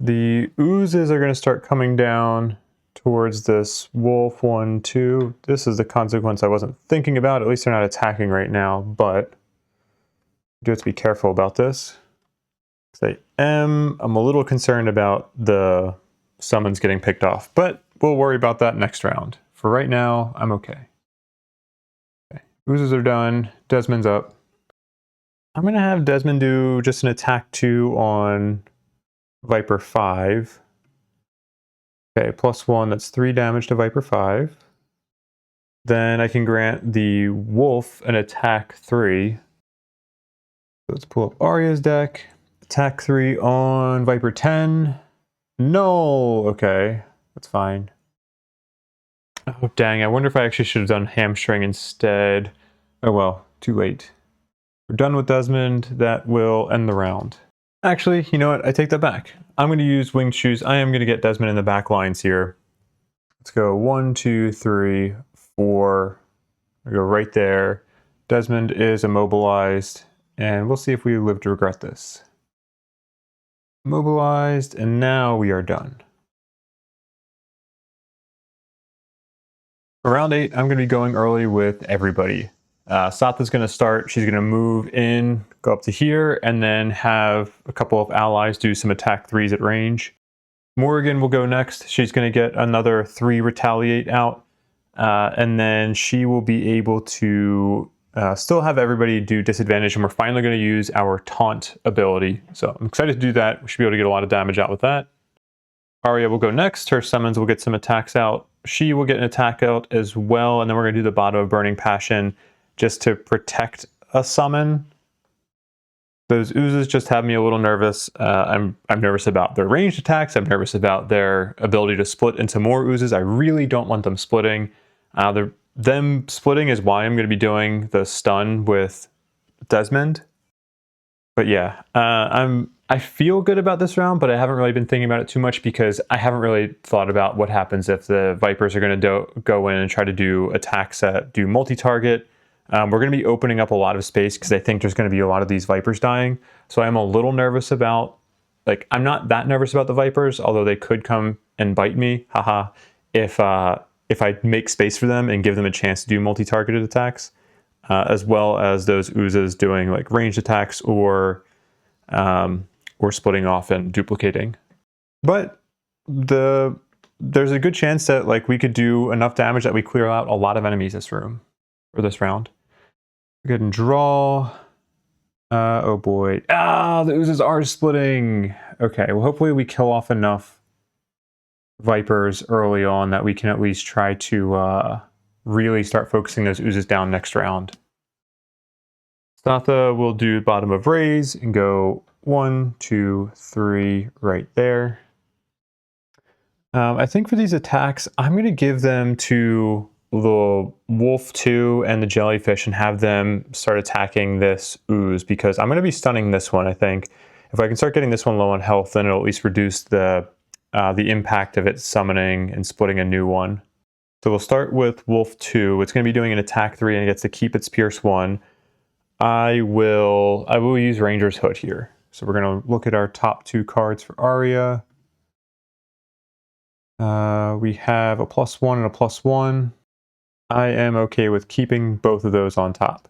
The oozes are going to start coming down towards this wolf 1, 2. This is the consequence I wasn't thinking about. At least they're not attacking right now, but I do have to be careful about this. I'm a little concerned about the summons getting picked off, but we'll worry about that next round. For right now, I'm okay. Oozes are done. Desmond's up. I'm going to have Desmond do just an attack 2 on Viper 5. Okay, +1, that's 3 damage to Viper 5. Then I can grant the wolf an attack 3. Let's pull up Arya's deck. Attack 3 on Viper 10. No! Okay, that's fine. Oh, dang, I wonder if I actually should have done hamstring instead. Oh well, too late. We're done with Desmond. That will end the round. Actually, you know what? I take that back. I'm going to use Winged Shoes. I am going to get Desmond in the back lines here. Let's go 1, 2, 3, 4. I go right there. Desmond is immobilized, and we'll see if we live to regret this. Immobilized, and now we are done. For round 8, I'm going to be going early with everybody. Satha's going to start. She's going to move in, go up to here, and then have a couple of allies do some attack 3s at range. Morrigan will go next. She's going to get another 3 retaliate out, and then she will be able to still have everybody do disadvantage, and we're finally going to use our taunt ability. So I'm excited to do that. We should be able to get a lot of damage out with that. Arya will go next. Her summons will get some attacks out. She will get an attack out as well, and then we're going to do the bottom of Burning Passion just to protect a summon. Those oozes just have me a little nervous. I'm nervous about their ranged attacks. I'm nervous about their ability to split into more oozes. I really don't want them splitting. Them splitting is why I'm going to be doing the stun with Desmond. But yeah, I feel good about this round, but I haven't really been thinking about it too much because I haven't really thought about what happens if the Vipers are going to go in and try to do attacks that do multi-target. We're going to be opening up a lot of space because I think there's going to be a lot of these Vipers dying. So I'm a little nervous about, like, I'm not that nervous about the Vipers, although they could come and bite me, haha, if I make space for them and give them a chance to do multi-targeted attacks, as well as those oozes doing like ranged attacks or splitting off and duplicating. But there's a good chance that like we could do enough damage that we clear out a lot of enemies this round. Go ahead and draw. Oh boy. The oozes are splitting. Okay, well hopefully we kill off enough Vipers early on that we can at least try to really start focusing those oozes down next round. Satha will do bottom of raise and go 1, 2, 3 right there. I think for these attacks, I'm going to give them to the wolf 2 and the jellyfish and have them start attacking this ooze because I'm going to be stunning this one. I think if I can start getting this one low on health, then it'll at least reduce the impact of it summoning and splitting a new one. So we'll start with wolf 2. It's going to be doing an attack 3 and it gets to keep its pierce 1. I will use Ranger's Hood here. So we're going to look at our top 2 cards for Arya. We have a +1 and a +1. I am okay with keeping both of those on top.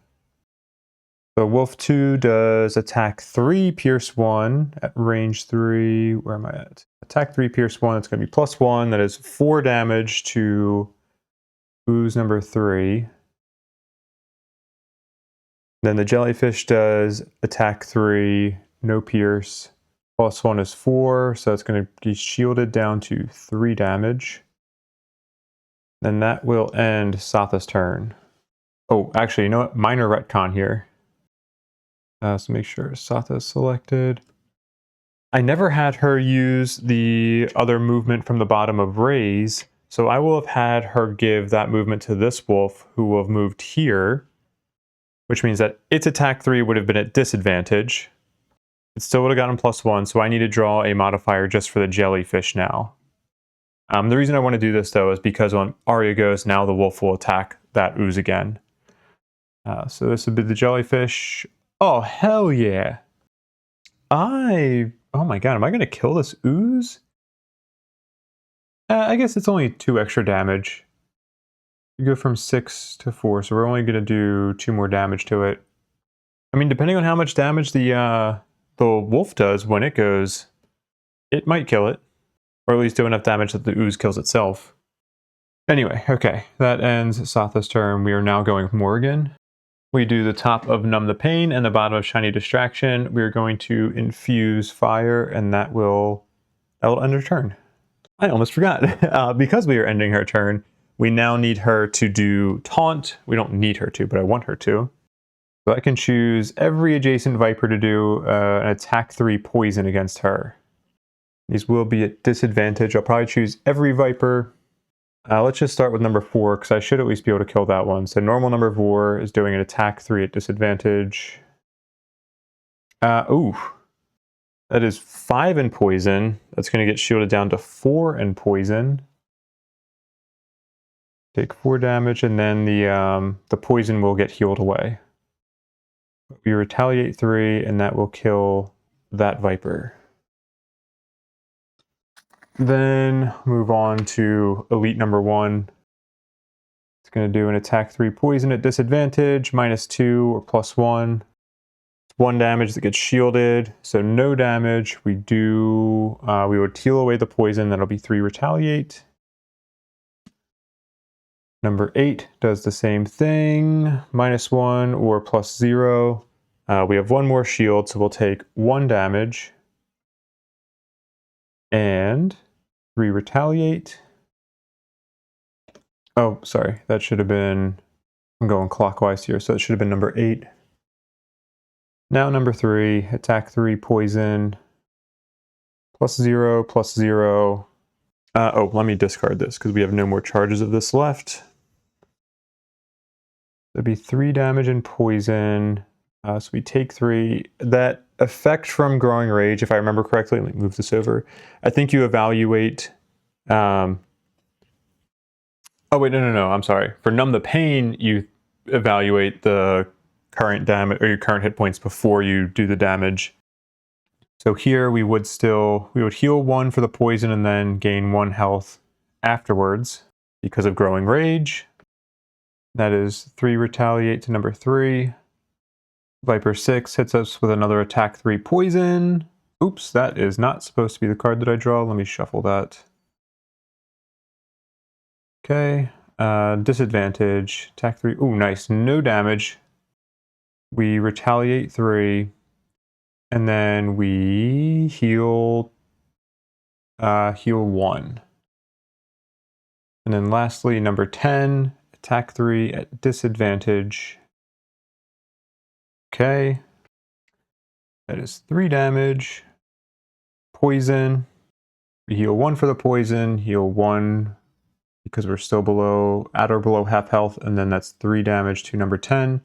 So Wolf 2 does attack 3, pierce 1 at range 3. Where am I at? Attack 3, pierce 1. It's going to be +1. That is 4 damage to ooze number 3. Then the jellyfish does attack 3, no pierce. +1 is 4, so it's going to be shielded down to 3 damage. Then that will end Satha's turn. Oh, actually, you know what? Minor retcon here. So make sure Satha is selected. I never had her use the other movement from the bottom of raise So I will have had her give that movement to this wolf, who will have moved here, which means that its attack 3 would have been at disadvantage. It still would have gotten +1, so I need to draw a modifier just for the jellyfish now. The reason I want to do this, though, is because when Arya goes, now the wolf will attack that ooze again. So this would be the jellyfish. Oh, hell yeah. Oh my god, am I going to kill this ooze? I guess it's only 2 extra damage. You go from 6 to 4, so we're only going to do 2 more damage to it. I mean, depending on how much damage the wolf does when it goes, it might kill it. Or at least do enough damage that the ooze kills itself. Anyway, okay, that ends Satha's turn. We are now going with Morrigan. We do the top of Numb the Pain and the bottom of Shiny Distraction. We are going to infuse fire, and that will end her turn. I almost forgot. Because we are ending her turn, we now need her to do Taunt. We don't need her to, but I want her to. So I can choose every adjacent Viper to do an attack 3 poison against her. These will be at disadvantage. I'll probably choose every Viper. Let's just start with number 4, because I should at least be able to kill that one. So normal number 4 is doing an attack 3 at disadvantage. Ooh. That is 5 in poison. That's going to get shielded down to 4 in poison. Take 4 damage, and then the poison will get healed away. We retaliate 3, and that will kill that Viper. Then move on to Elite number 1. It's going to do an attack 3 poison at disadvantage, -2 or +1. It's 1 damage that gets shielded, so no damage. We would heal away the poison, that'll be 3 retaliate. Number 8 does the same thing, -1 or +0. We have 1 more shield, so we'll take 1 damage. And 3 retaliate. Oh, sorry, that should have been, I'm going clockwise here, so it should have been number 8. Now number 3, attack 3 poison, +0, +0. Oh, let me discard this because we have no more charges of this left. That'd be 3 damage and poison. So we take 3. That effect from Growing Rage, if I remember correctly, let me move this over. I think you evaluate... oh wait, no, I'm sorry. For Numb the Pain, you evaluate the current damage, or your current hit points before you do the damage. So here we would heal 1 for the poison and then gain 1 health afterwards because of Growing Rage. That is 3 retaliate to number 3. Viper 6 hits us with another attack 3 poison. Oops, that is not supposed to be the card that I draw. Let me shuffle that. Okay, disadvantage, attack 3. Ooh, nice, no damage. We retaliate 3, and then we heal 1. And then lastly, number 10, attack 3 at disadvantage. Okay, that is 3 damage. Poison. We heal 1 for the poison, heal 1 because we're still at or below half health, and then that's 3 damage to number 10.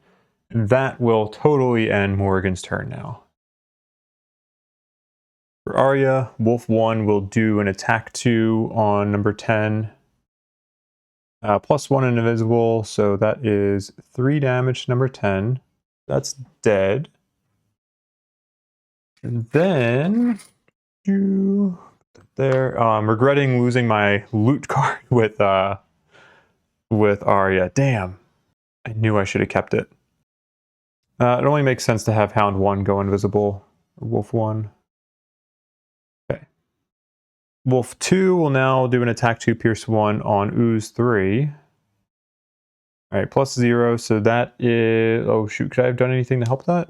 And that will totally end Morrigan's turn now. For Arya, Wolf 1 will do an attack 2 on number 10. +1 and invisible, so that is 3 damage to number 10. That's dead. And then there. I'm regretting losing my loot card with Arya. Damn. I knew I should have kept it. It only makes sense to have Hound 1 go invisible. Or Wolf 1. Okay. Wolf 2 will now do an attack 2 pierce 1 on Ooze 3. Alright, +0, so that is... Oh shoot, could I have done anything to help that?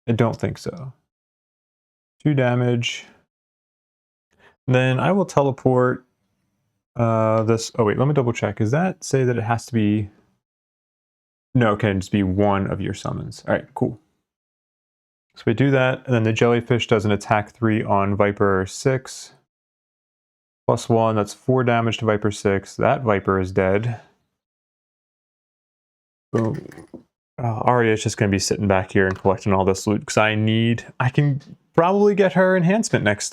I don't think so. 2 damage. Then I will teleport this... Oh wait, let me double check. Does that say that it has to be... No, it can just be 1 of your summons. Alright, cool. So we do that, and then the jellyfish does an attack 3 on Viper 6. +1, that's 4 damage to Viper 6. That Viper is dead. Boom. Arya is just going to be sitting back here and collecting all this loot because I can probably get her enhancement next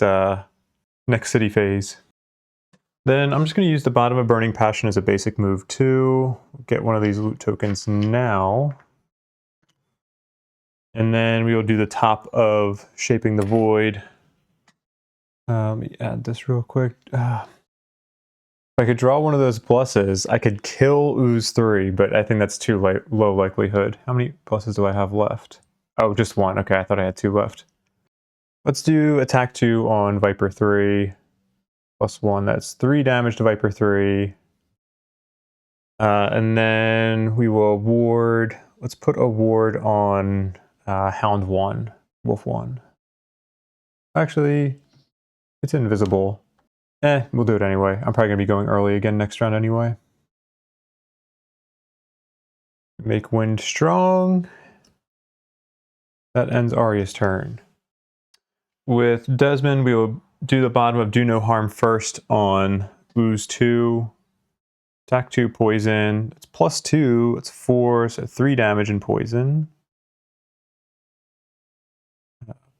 city phase. Then I'm just going to use the bottom of Burning Passion as a basic move too. Get one of these loot tokens now. And then we will do the top of Shaping the Void. Let me add this real quick. If I could draw one of those pluses, I could kill Ooze 3, but I think that's too low likelihood. How many pluses do I have left? Oh, just one. Okay, I thought I had 2 left. Let's do attack 2 on Viper 3. +1, that's 3 damage to Viper 3. And then we will ward. Let's put a ward on Hound 1, Wolf 1. Actually, it's invisible. We'll do it anyway. I'm probably going to be going early again next round anyway. Make wind strong. That ends Arya's turn. With Desmond, we will do the bottom of Do No Harm first on Ooze 2. Attack 2, poison. It's +2, it's 4, so 3 damage and poison.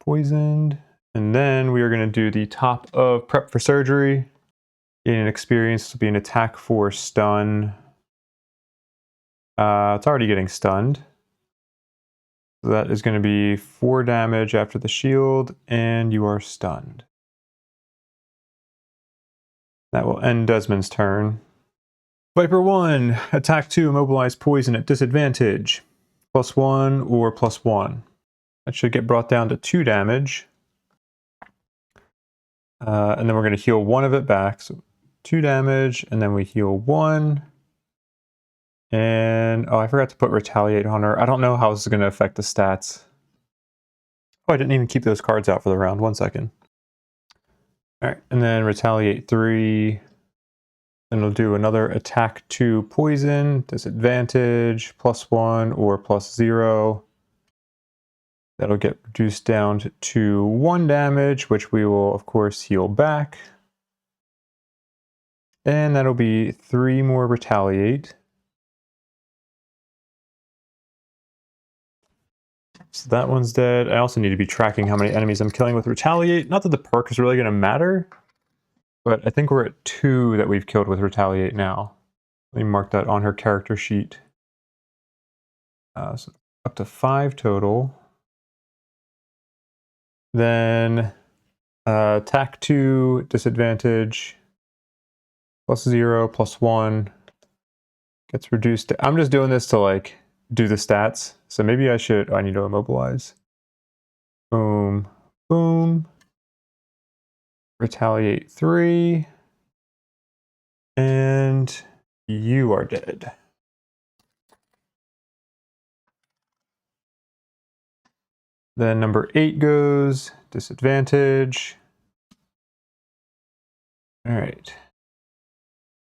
Poisoned. And then we are going to do the top of Prep for Surgery. Gain an experience to be an attack 4 stun. It's already getting stunned. So that is going to be 4 damage after the shield, and you are stunned. That will end Desmond's turn. Viper 1, attack 2, immobilize poison at disadvantage. +1 or +1. That should get brought down to 2 damage. And then we're going to heal 1 of it back. So 2 damage, and then we heal 1. And, oh, I forgot to put Retaliate on her. I don't know how this is going to affect the stats. Oh, I didn't even keep those cards out for the round. 1 second. Alright, and then Retaliate 3. Then we'll do another attack 2 poison, disadvantage, +1 or +0. That'll get reduced down to 1 damage, which we will, of course, heal back. And that'll be 3 more Retaliate. So that one's dead. I also need to be tracking how many enemies I'm killing with Retaliate. Not that the perk is really going to matter, but I think we're at 2 that we've killed with Retaliate now. Let me mark that on her character sheet. So up to 5 total. Then attack 2, disadvantage, +0, +1. Gets reduced to, I'm just doing this to like do the stats. So maybe I should, I need to immobilize. Boom, boom. Retaliate 3. And you are dead. Then number 8 goes, disadvantage. All right.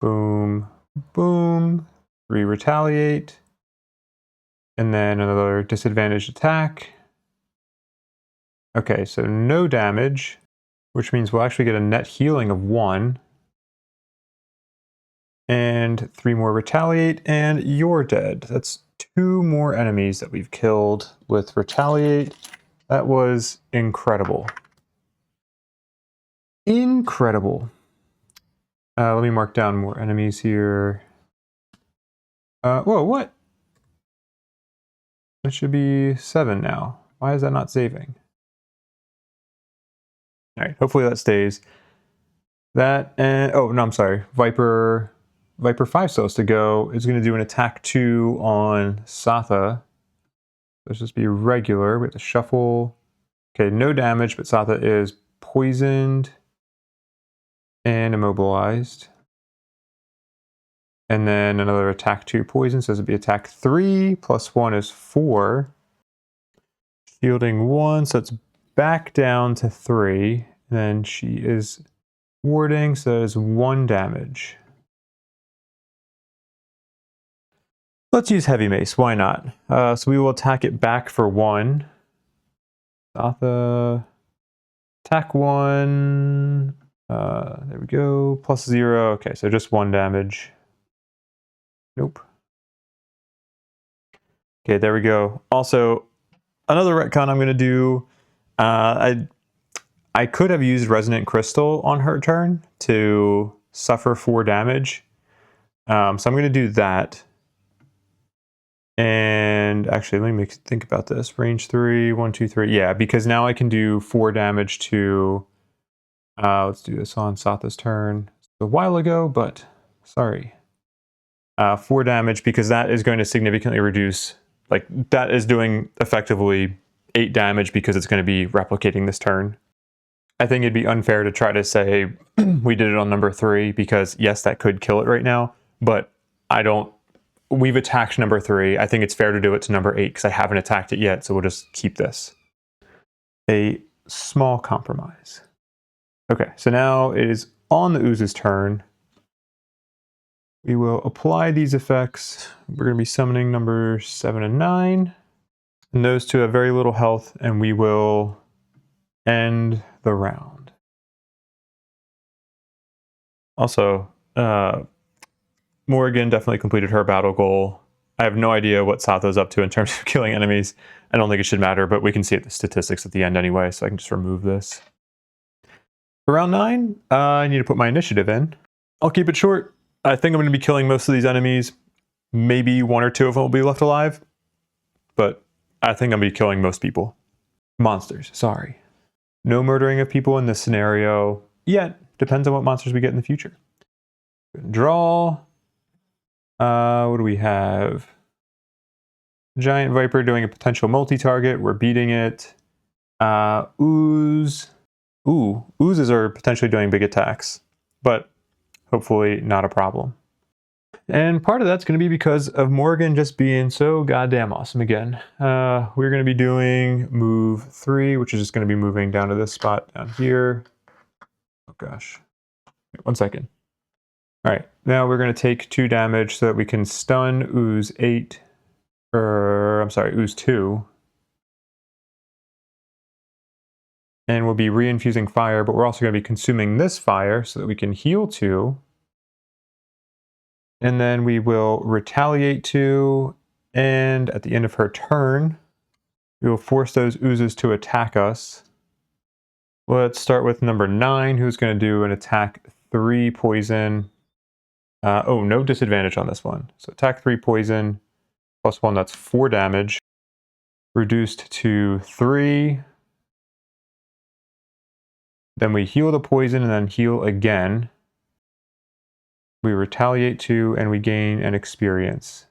Boom, boom. 3 retaliate. And then another disadvantaged attack. Okay, so no damage, which means we'll actually get a net healing of 1. And 3 more retaliate, and you're dead. That's 2 more enemies that we've killed with retaliate. That was incredible. Incredible. Let me mark down more enemies here. Whoa, what? That should be 7 now. Why is that not saving? All right, hopefully that stays. That and, oh, no, I'm sorry. Viper 5 still has to go. It's going to do an attack 2 on Satha. Let's just be regular. We have to shuffle. Okay, no damage, but Satha is poisoned and immobilized. And then another attack 2 poison, so this would be attack 3, +1 is 4. Shielding 1, so it's back down to 3. And then she is warding, so that is 1 damage. Let's use Heavy Mace, why not? So we will attack it back for 1. Satha, attack 1. There we go. +0. Okay, so just 1 damage. Nope. Okay, there we go. Also, another retcon I'm going to do. I could have used Resonant Crystal on her turn to suffer 4 damage. So I'm going to do that. And actually, let me think about this. Range 3, 1, 2, 3. Yeah, because now I can do 4 damage to... let's do this on Satha's turn. A while ago, but sorry. 4 damage, because that is going to significantly reduce... Like, that is doing effectively 8 damage because it's going to be replicating this turn. I think it'd be unfair to try to say we did it on number 3, because yes, that could kill it right now, but I don't... We've attacked number 3. I think it's fair to do it to number 8 because I haven't attacked it yet, so we'll just keep this. A small compromise. Okay, so now it is on the Ooze's turn. We will apply these effects. We're going to be summoning numbers 7 and 9. And those two have very little health, and we will end the round. Also, Morrigan definitely completed her battle goal. I have no idea what Satha's up to in terms of killing enemies. I don't think it should matter, but we can see the statistics at the end anyway, so I can just remove this. For round 9, I need to put my initiative in. I'll keep it short. I think I'm going to be killing most of these enemies. Maybe 1 or 2 of them will be left alive, but I think I'm going to be killing most people. Monsters, sorry. No murdering of people in this scenario yet. Depends on what monsters we get in the future. Draw. What do we have? Giant Viper doing a potential multi-target. We're beating it. Ooze. Ooh, oozes are potentially doing big attacks, but hopefully not a problem. And part of that's going to be because of Morrigan just being so goddamn awesome again. We're going to be doing move 3, which is just going to be moving down to this spot down here. Oh gosh. Wait, 1 second. All right, now we're going to take 2 damage so that we can stun Ooze 8, or I'm sorry, Ooze 2. And we'll be reinfusing fire, but we're also going to be consuming this fire so that we can heal 2. And then we will retaliate 2, and at the end of her turn, we will force those oozes to attack us. Let's start with number 9, who's going to do an attack 3 poison. Oh, no disadvantage on this one. So attack 3 poison, +1, that's 4 damage. Reduced to 3. Then we heal the poison and then heal again. We retaliate 2 and we gain an experience.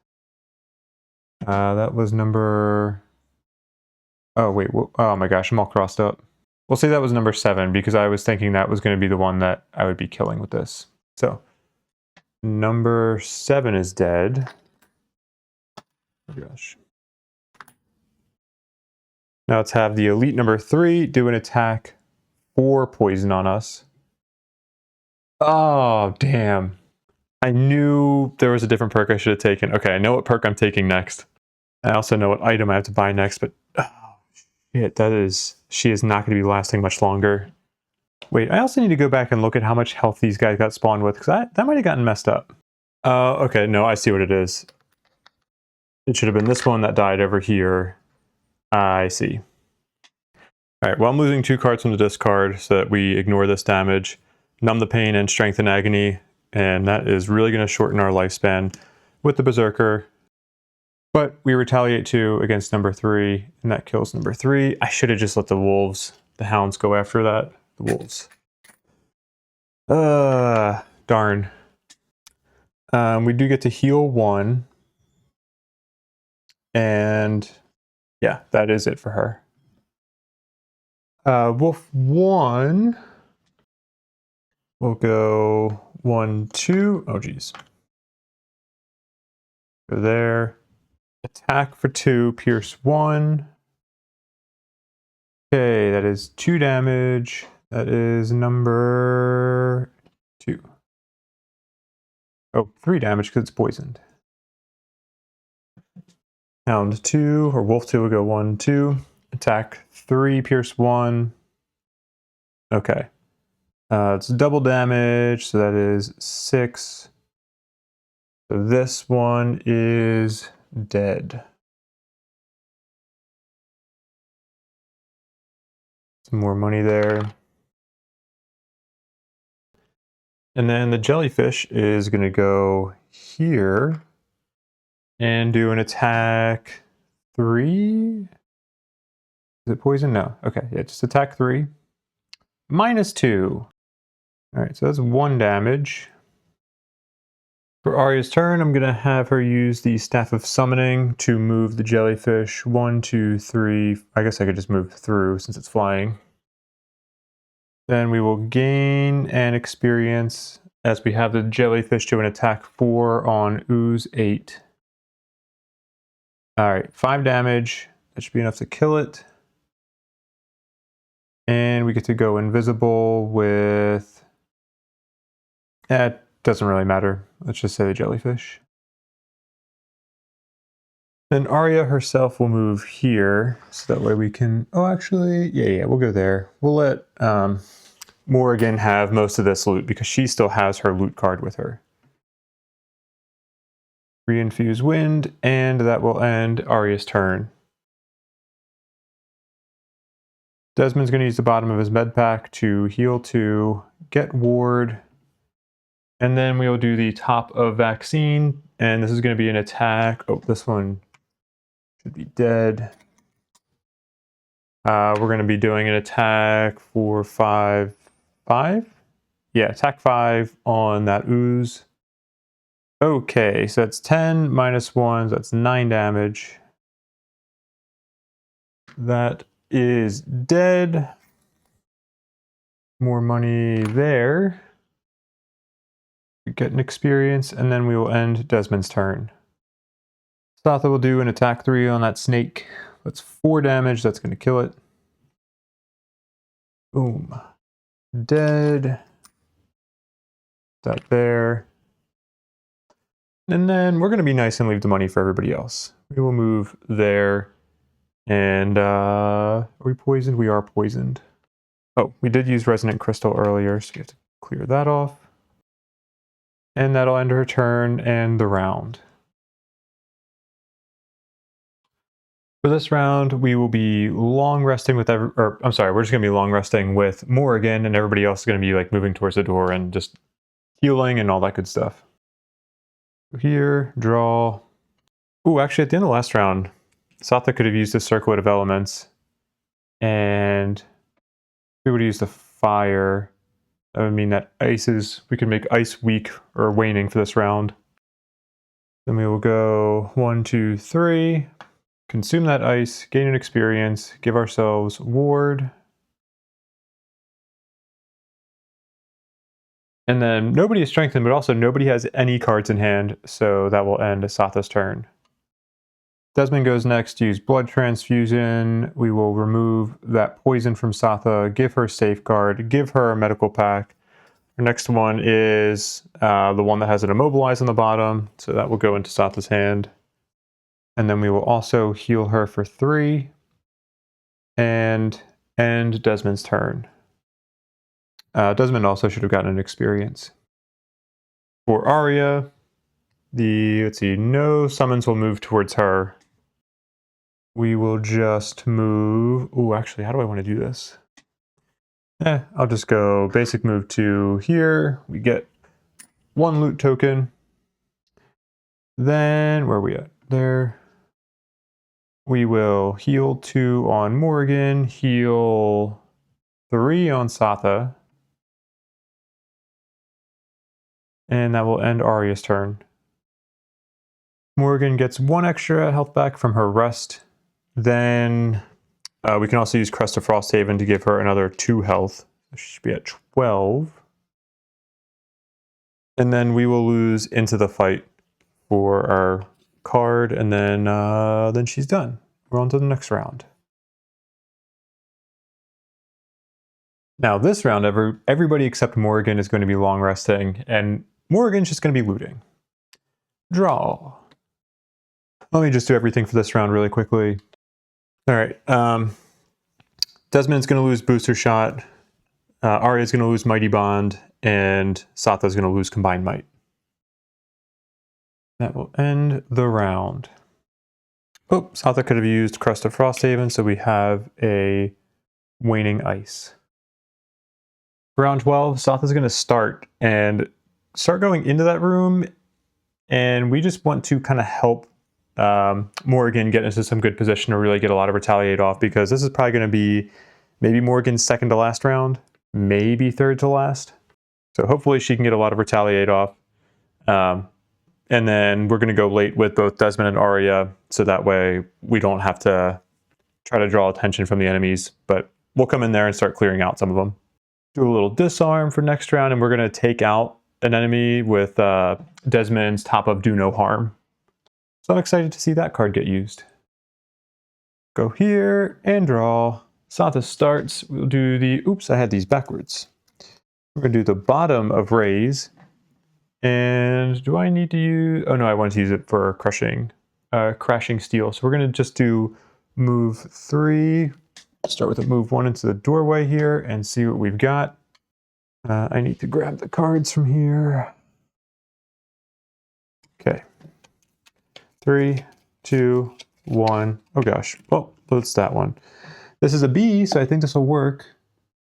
That was number... Oh, wait. Oh my gosh, I'm all crossed up. We'll say that was number 7 because I was thinking that was going to be the one that I would be killing with this. So, number 7 is dead. Oh gosh. Now let's have the elite number 3 do an attack 4 poison on us. Oh, damn. I knew there was a different perk I should have taken. Okay, I know what perk I'm taking next. I also know what item I have to buy next, but oh, shit, she is not going to be lasting much longer. Wait, I also need to go back and look at how much health these guys got spawned with, because that might have gotten messed up. Okay, no, I see what it is. It should have been this one that died over here. I see. Alright, well I'm losing 2 cards from the discard so that we ignore this damage. Numb the Pain and Strengthen Agony, and that is really going to shorten our lifespan with the Berserker. But we retaliate 2 against number 3, and that kills number 3. I should have just let the hounds go after that. The wolves. Darn. We do get to heal 1. And yeah, that is it for her. Wolf 1. We'll go 1, 2. Oh, geez. Go there. Attack for 2, pierce 1. Okay, that is 2 damage. That is number 2. Oh, 3 damage because it's poisoned. Hound 2, or Wolf 2 will go 1, 2. Attack 3, pierce 1. Okay. It's double damage, so that is 6. So this one is dead. Some more money there. And then the jellyfish is going to go here and do an attack 3. Is it poison? No. Okay, yeah, just attack 3. -2. Alright, so that's 1 damage. For Arya's turn, I'm going to have her use the Staff of Summoning to move the jellyfish 1, 2, 3. I guess I could just move through since it's flying. Then we will gain an experience as we have the jellyfish do an attack 4 on ooze 8. Alright, 5 damage. That should be enough to kill it. And we get to go invisible with... it doesn't really matter. Let's just say the jellyfish. Then Arya herself will move here, so that way we can... oh, actually, yeah, we'll go there. We'll let Morrigan have most of this loot, because she still has her loot card with her. Reinfuse Wind, and that will end Arya's turn. Desmond's going to use the bottom of his med pack to heal 2, get ward, and then we'll do the top of vaccine, and this is going to be an attack. Oh, this one should be dead. We're going to be doing an attack for 5. Yeah, attack 5 on that ooze. Okay, so that's 10 minus 1, so that's 9 damage. That is dead. More money there. We get an experience, and then we will end Desmond's turn. Satha will do an attack 3 on that snake. That's 4 damage, that's going to kill it. Boom. Dead. That there. And then we're going to be nice and leave the money for everybody else. We will move there. And are we poisoned? We are poisoned. Oh, we did use Resonant Crystal earlier, so we have to clear that off. And that'll end her turn and the round. For this round, we will be long resting with we're just going to be long resting with Morrigan, and everybody else is going to be like moving towards the door and just healing and all that good stuff. Here, draw. Ooh, actually, at the end of the last round, Satha could have used the Circlet of Elements, and we would use the fire. That would mean that we can make ice weak or waning for this round. Then we will go 1, 2, 3. Consume that ice, gain an experience, give ourselves ward. And then nobody is strengthened, but also nobody has any cards in hand, so that will end Satha's turn. Desmond goes next, use blood transfusion. We will remove that poison from Satha, give her safeguard, give her a medical pack. Our next one is the one that has an immobilize on the bottom, so that will go into Satha's hand. And then we will also heal her for 3 and end Desmond's turn. Desmond also should have gotten an experience. For Arya, no summons will move towards her. We will just move... ooh, actually, how do I want to do this? I'll just go basic move to here. We get 1 loot token. Then, where are we at? There. We will heal 2 on Morrigan, heal 3 on Satha. And that will end Arya's turn. Morrigan gets 1 extra health back from her rest. Then we can also use Crest of Frosthaven to give her another 2 health. She should be at 12. And then we will lose into the fight for our card, and then she's done. We're on to the next round. Now this round, everybody except Morrigan is going to be long resting, and Morrigan's just going to be looting. Draw. Let me just do everything for this round really quickly. All right. Desmond's going to lose booster shot. Arya is going to lose Mighty Bond, and Satha is going to lose Combined Might. That will end the round. Oh, Satha could have used Crest of Frosthaven, so we have a Waning Ice. For round 12, Satha's going to start going into that room, and we just want to kind of help Morrigan get into some good position to really get a lot of Retaliate off, because this is probably going to be maybe Morrigan's second to last round, maybe third to last. So hopefully she can get a lot of Retaliate off. And then we're going to go late with both Desmond and Arya, so that way we don't have to try to draw attention from the enemies, but we'll come in there and start clearing out some of them. Do a little disarm for next round, and we're going to take out an enemy with Desmond's Top of Do No Harm. So I'm excited to see that card get used. Go here and draw. Satha starts. We'll do the... Oops, I had these backwards. We're going to do the bottom of Raise. And do I need to use... Oh no, I want to use it for Crashing Steel. So we're going to just do move 3. Start with a move 1 into the doorway here and see what we've got. I need to grab the cards from here. Okay. 3, 2, 1. Oh gosh. Well, that's that one. This is a B, so I think this will work.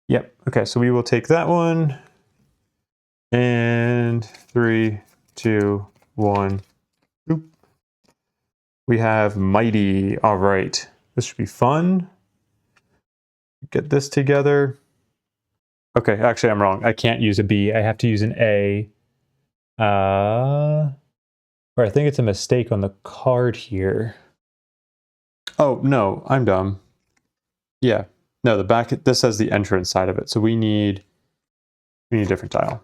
Yep. Okay, so we will take that one. And 3, 2, 1. Oop. We have Mighty. All right. This should be fun. Get this together. Okay, actually I'm wrong. I can't use a B. I have to use an A. Or I think it's a mistake on the card here. Oh, no, I'm dumb. Yeah. No, the back, this has the entrance side of it. So we need a different tile.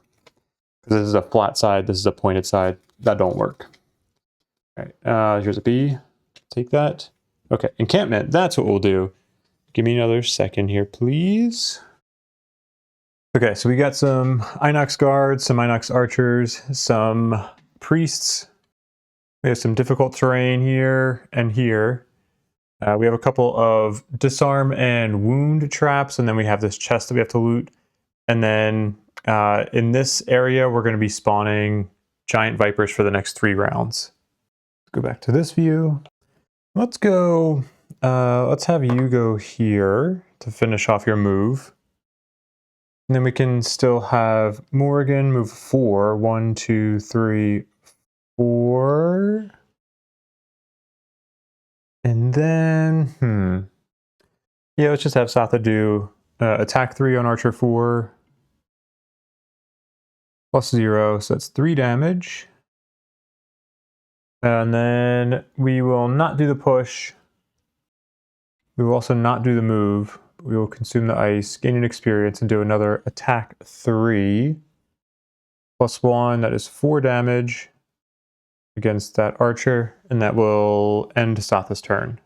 Because this is a flat side, this is a pointed side. That don't work. All right, here's a B. Take that. Okay, encampment, that's what we'll do. Give me another second here, please. Okay, so we got some Inox guards, some Inox archers, some priests. We have some difficult terrain here and here. We have a couple of disarm and wound traps, and then we have this chest that we have to loot. And then in this area, we're going to be spawning giant vipers for the next 3 rounds. Go back to this view. Let's go. Let's have you go here to finish off your move. And then we can still have Morrigan move 4. 1, 2, 3, 4. And then, yeah, let's just have Satha do attack 3 on Archer 4. Plus 0, so that's 3 damage. And then we will not do the push. We will also not do the move. We will consume the ice, gain an experience, and do another attack 3. Plus 1, that is 4 damage against that archer, and that will end Satha's turn.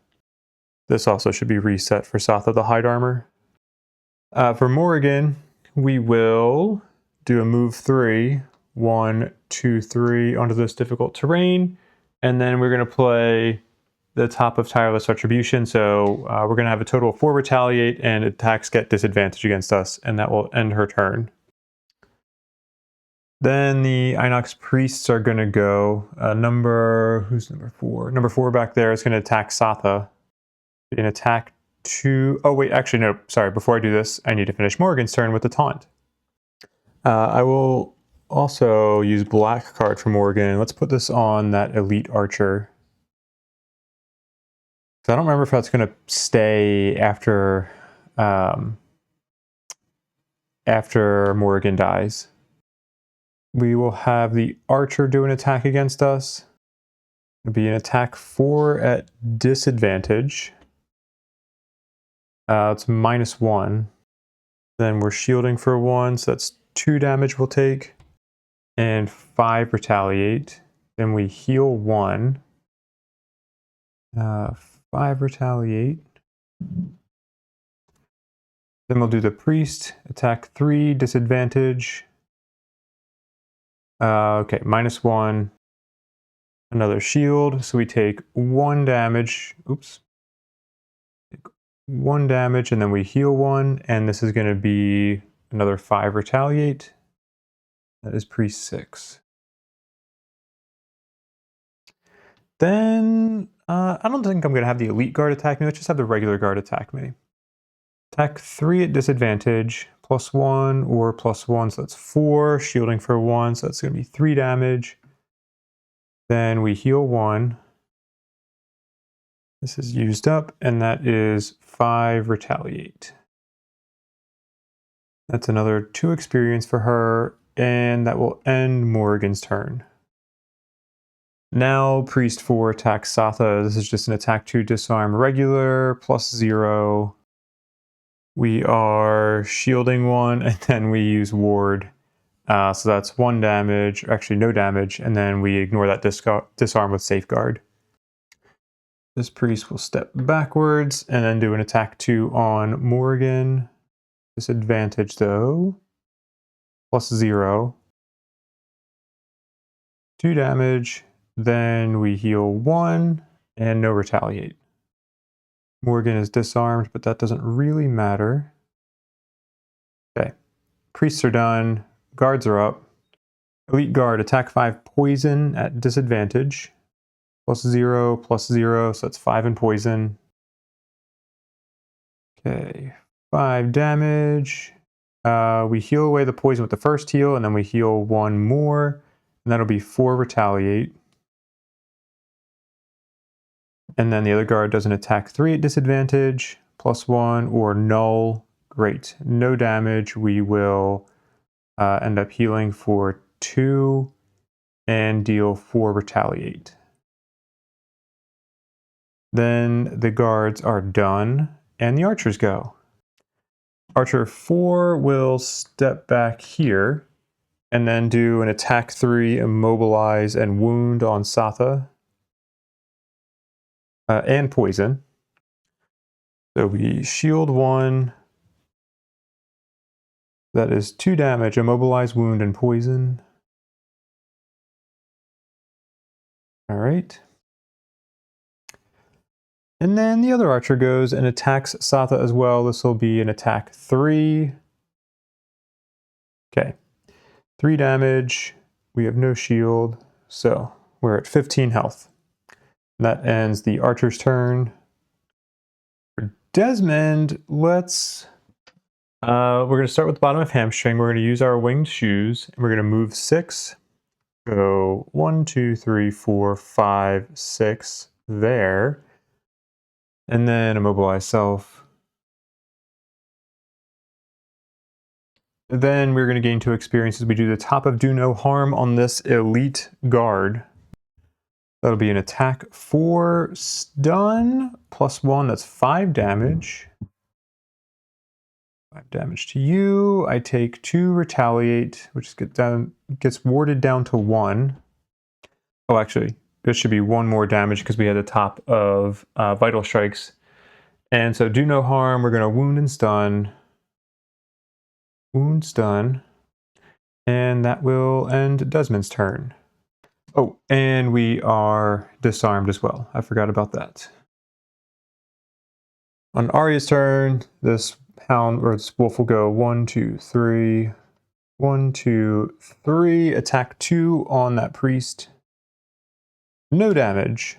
This also should be reset for Satha the hide armor. For Morrigan, we will do a move 3. 1, 2, 3 onto this difficult terrain, and then we're going to play the Top of Tireless Retribution, so we're going to have a total of 4 retaliate, and attacks get disadvantage against us, and that will end her turn. Then the Inox priests are going to go. Who's number 4? Number 4 back there is going to attack Satha. An attack 2. Oh wait, actually no. Sorry. Before I do this, I need to finish Morrigan's turn with the taunt. I will also use black card for Morrigan. Let's put this on that elite archer. So I don't remember if that's going to stay after after Morrigan dies. We will have the archer do an attack against us. It'll be an attack 4 at disadvantage. It's -1. Then we're shielding for 1, so that's 2 damage we'll take. And 5 retaliate. Then we heal 1. 5 retaliate. Then we'll do the priest. Attack 3, disadvantage. Okay, -1. Another shield, so we take 1 damage. Oops. Take 1 damage, and then we heal 1, and this is going to be another 5 retaliate. That is priest 6. Then, I don't think I'm going to have the elite guard attack me. Let's just have the regular guard attack me. Attack 3 at disadvantage, +1 or +1, so that's 4. Shielding for 1, so that's going to be 3 damage. Then we heal 1. This is used up, and that is 5 retaliate. That's another 2 experience for her, and that will end Morrigan's turn. Now, Priest 4 attacks Satha. This is just an attack 2 disarm regular, +0. We are shielding 1, and then we use ward. So that's 1 damage, actually no damage, and then we ignore that disarm with safeguard. This priest will step backwards and then do an attack 2 on Morrigan. Disadvantage though, +0. 2 damage, then we heal 1 and no retaliate. Morrigan is disarmed, but that doesn't really matter. Okay, priests are done, guards are up. Elite guard, attack 5 poison at disadvantage. +0, +0, so that's 5 in poison. Okay, 5 damage. We heal away the poison with the first heal, and then we heal 1 more, and that'll be 4 retaliate. And then the other guard does an attack 3 at disadvantage, +1 or null. Great, no damage. We will end up healing for 2 and deal 4 retaliate. Then the guards are done, and the archers go. Archer 4 will step back here, and then do an attack 3, immobilize, and wound on Satha. And poison. So we shield 1. That is 2 damage, immobilize, wound, and poison. All right. And then the other archer goes and attacks Satha as well. This will be an attack 3. Okay. 3 damage. We have no shield, so we're at 15 health. And that ends the archer's turn. For Desmond, let's... we're going to start with the bottom of hamstring. We're going to use our winged shoes, and we're going to move 6. Go 1, 2, 3, 4, 5, 6 there. And then immobilize self. Then we're going to gain 2 experiences. We do the top of do no harm on this elite guard. That'll be an attack 4 stun +1. That's 5 damage. 5 damage to you. I take 2 retaliate, which gets warded down to 1. Oh, actually, this should be 1 more damage because we had the top of vital strikes. And so do no harm. We're going to wound and stun. Wound, stun. And that will end Desmond's turn. Oh, and we are disarmed as well. I forgot about that. On Arya's turn, this hound or this wolf will go 1, 2, 3. 1, 2, 3. Attack 2 on that priest. No damage.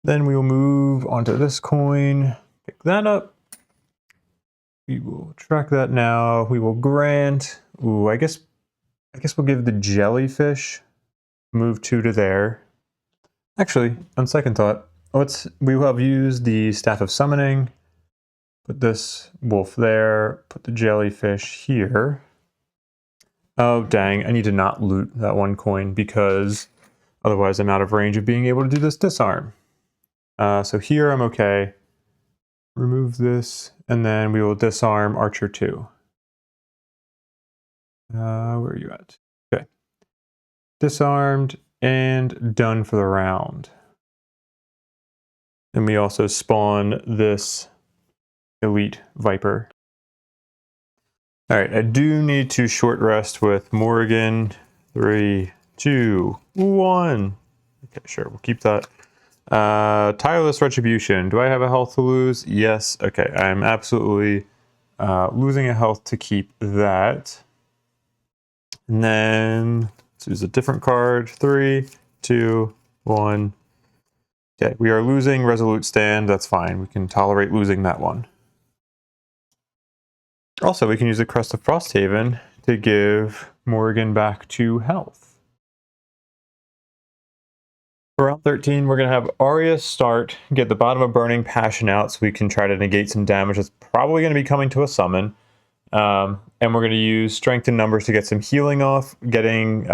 Then we will move onto this coin. Pick that up. We will track that now. We will grant. Ooh, I guess we'll give the jellyfish. Move 2 to there. Actually, on second thought, we will have used the Staff of Summoning. Put this wolf there. Put the jellyfish here. Oh, dang. I need to not loot that 1 coin because otherwise I'm out of range of being able to do this disarm. So here I'm okay. Remove this, and then we will disarm Archer 2. Where are you at? Okay. Disarmed and done for the round. And we also spawn this elite viper. All right, I do need to short rest with Morrigan. 3, 2, 1. Okay, sure, we'll keep that. Tireless Retribution. Do I have a health to lose? Yes. Okay, I'm absolutely losing a health to keep that. And then let's use a different card. 3, 2, 1. Okay, we are losing Resolute Stand. That's fine. We can tolerate losing that one. Also, we can use the Crest of Frosthaven to give Morrigan back 2 health. For round 13, we're going to have Arya start, get the bottom of Burning Passion out so we can try to negate some damage that's probably going to be coming to a summon. And we're going to use Strength in Numbers to get some healing off, getting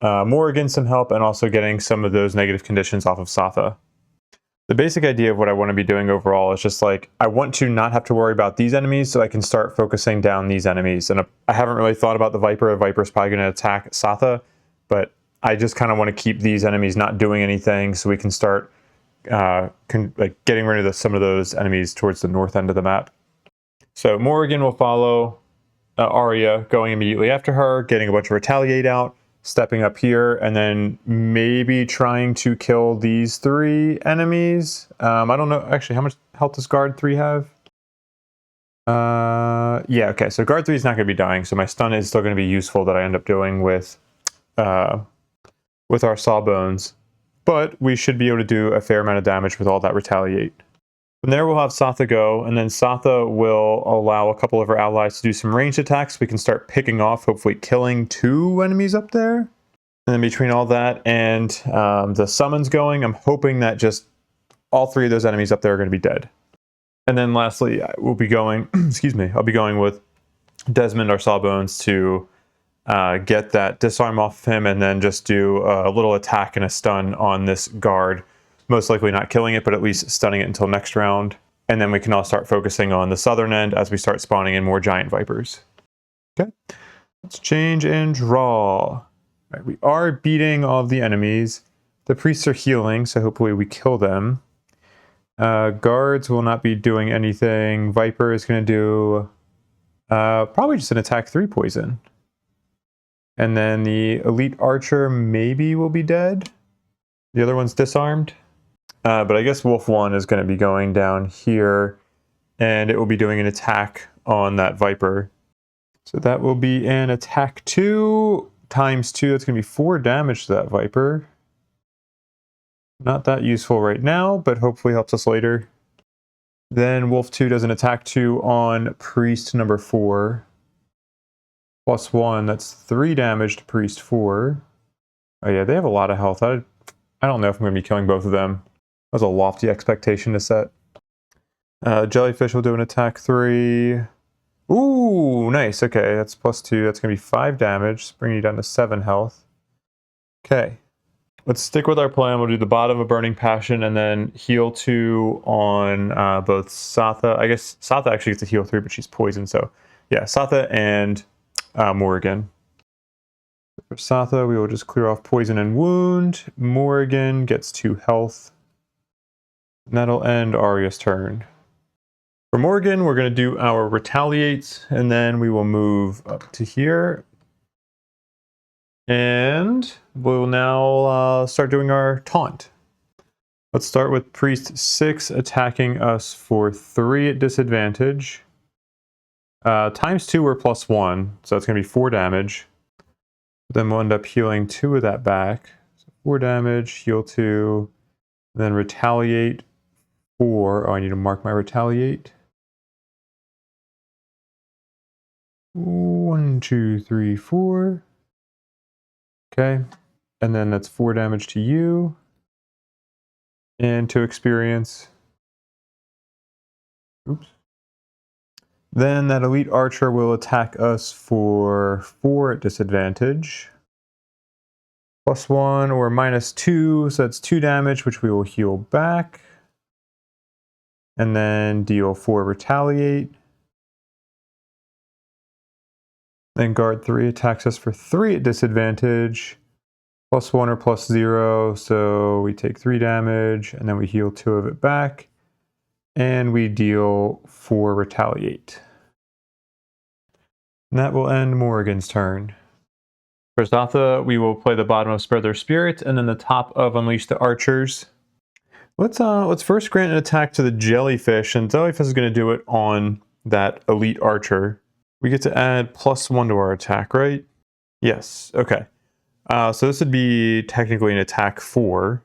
Morrigan some help, and also getting some of those negative conditions off of Satha. The basic idea of what I want to be doing overall is just like, I want to not have to worry about these enemies so I can start focusing down these enemies. And I haven't really thought about the Viper. The Viper's probably going to attack Satha, but I just kind of want to keep these enemies not doing anything so we can start getting rid of some of those enemies towards the north end of the map. So Morrigan will follow Arya, going immediately after her, getting a bunch of Retaliate out, stepping up here, and then maybe trying to kill these 3 enemies. I don't know, actually, how much health does Guard 3 have? Yeah, okay, so Guard 3 is not going to be dying, so my stun is still going to be useful that I end up doing with our Sawbones. But we should be able to do a fair amount of damage with all that Retaliate. From there, we'll have Satha go, and then Satha will allow a couple of her allies to do some ranged attacks. We can start picking off, hopefully killing 2 enemies up there. And then between all that and the summons going, I'm hoping that just all 3 of those enemies up there are going to be dead. And then lastly, we'll be going, I'll be going with Desmond, our Sawbones, to get that disarm off of him, and then just do a little attack and a stun on this guard. Most likely not killing it, but at least stunning it until next round. And then we can all start focusing on the southern end as we start spawning in more giant vipers. Okay, let's change and draw. All right, we are beating all of the enemies. The priests are healing, so hopefully we kill them. Guards will not be doing anything. Viper is going to do probably just an attack 3 poison. And then the elite archer maybe will be dead. The other one's disarmed. But I guess Wolf 1 is going to be going down here, and it will be doing an attack on that Viper. So that will be an attack 2 times 2. That's going to be 4 damage to that Viper. Not that useful right now, but hopefully helps us later. Then Wolf 2 does an attack 2 on Priest number 4. Plus 1, that's 3 damage to Priest 4. Oh yeah, they have a lot of health. I don't know if I'm going to be killing both of them. That was a lofty expectation to set. Jellyfish will do an attack 3. Ooh, nice. Okay, that's plus 2. That's going to be 5 damage, bringing you down to 7 health. Okay, let's stick with our plan. We'll do the bottom of Burning Passion and then heal 2 on both Satha. I guess Satha actually gets to heal 3, but she's poisoned. So yeah, Satha and Morrigan. For Satha, we will just clear off poison and wound. Morrigan gets 2 health. And that'll end Arya's turn. For Morrigan, we're going to do our retaliates, and then we will move up to here. And we'll now start doing our taunt. Let's start with Priest 6 attacking us for 3 at disadvantage. Times 2 or plus 1, so that's going to be 4 damage. Then we'll end up healing 2 of that back. So 4 damage, heal 2, then retaliate 4. Oh, I need to mark my retaliate. 1, 2, 3, 4. Okay, and then that's 4 damage to you. And to experience. Oops. Then that elite archer will attack us for 4 at disadvantage. Plus 1 or minus 2, so that's 2 damage, which we will heal back. And then deal 4 retaliate. Then guard 3 attacks us for 3 at disadvantage. Plus 1 or plus 0, so we take 3 damage, and then we heal 2 of it back. And we deal 4 retaliate. And that will end Morrigan's turn. For Satha, we will play the bottom of Spread Their Spirit, and then the top of Unleash the Archers. Let's first grant an attack to the Jellyfish, and Jellyfish is going to do it on that elite archer. We get to add +1 to our attack, right? Yes, okay. So this would be technically an attack 4.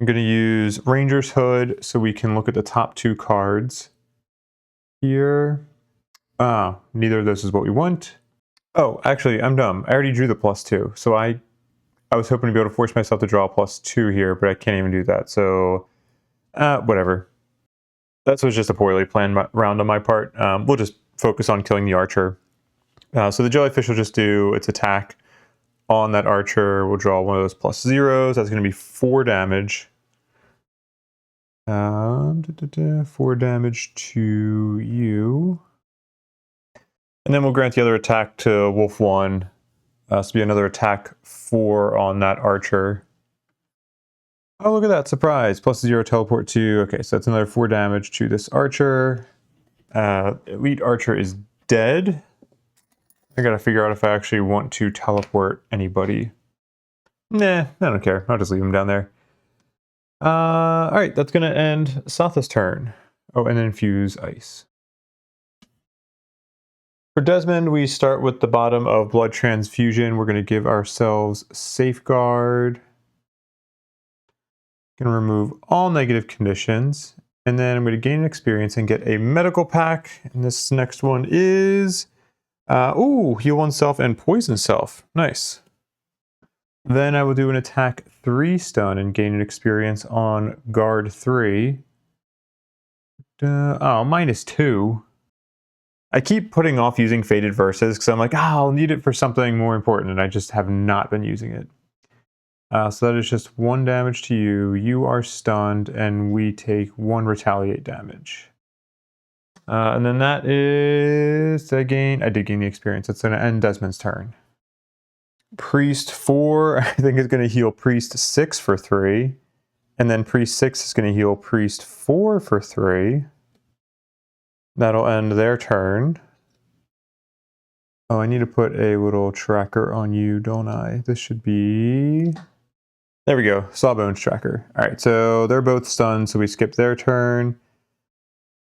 I'm going to use Ranger's Hood so we can look at the top 2 cards here. Neither of those is what we want. Oh, actually, I'm dumb. I already drew the +2. So I was hoping to be able to force myself to draw a +2 here, but I can't even do that. So, whatever. That was just a poorly planned round on my part. We'll just focus on killing the archer. So the jellyfish will just do its attack on that archer. We'll draw one of those +0s. That's going to be 4 damage. 4 damage to you. And then we'll grant the other attack to Wolf 1. So be another attack 4 on that archer. Oh, look at that. Surprise. +0 teleport 2. Okay, so that's another 4 damage to this archer. Elite archer is dead. I gotta figure out if I actually want to teleport anybody. Nah, I don't care. I'll just leave him down there. Alright, that's gonna end Satha's turn. Oh, and then infuse ice. For Desmond, we start with the bottom of Blood Transfusion. We're going to give ourselves Safeguard. Going to remove all negative conditions. And then I'm going to gain experience and get a medical pack. And this next one is... heal oneself and poison self. Nice. Then I will do an attack 3 stun and gain an experience on guard 3. -2. I keep putting off using Fated Verses because I'm like, I'll need it for something more important, and I just have not been using it. So that is just 1 damage to you. You are stunned, and we take 1 retaliate damage. And then that is... I did gain the experience. It's going to end Desmond's turn. Priest 4, I think is going to heal Priest 6 for 3. And then Priest 6 is going to heal Priest 4 for 3. That'll end their turn. Oh, I need to put a little tracker on you, don't I? This should be... There we go, Sawbones tracker. All right, so they're both stunned, so we skip their turn.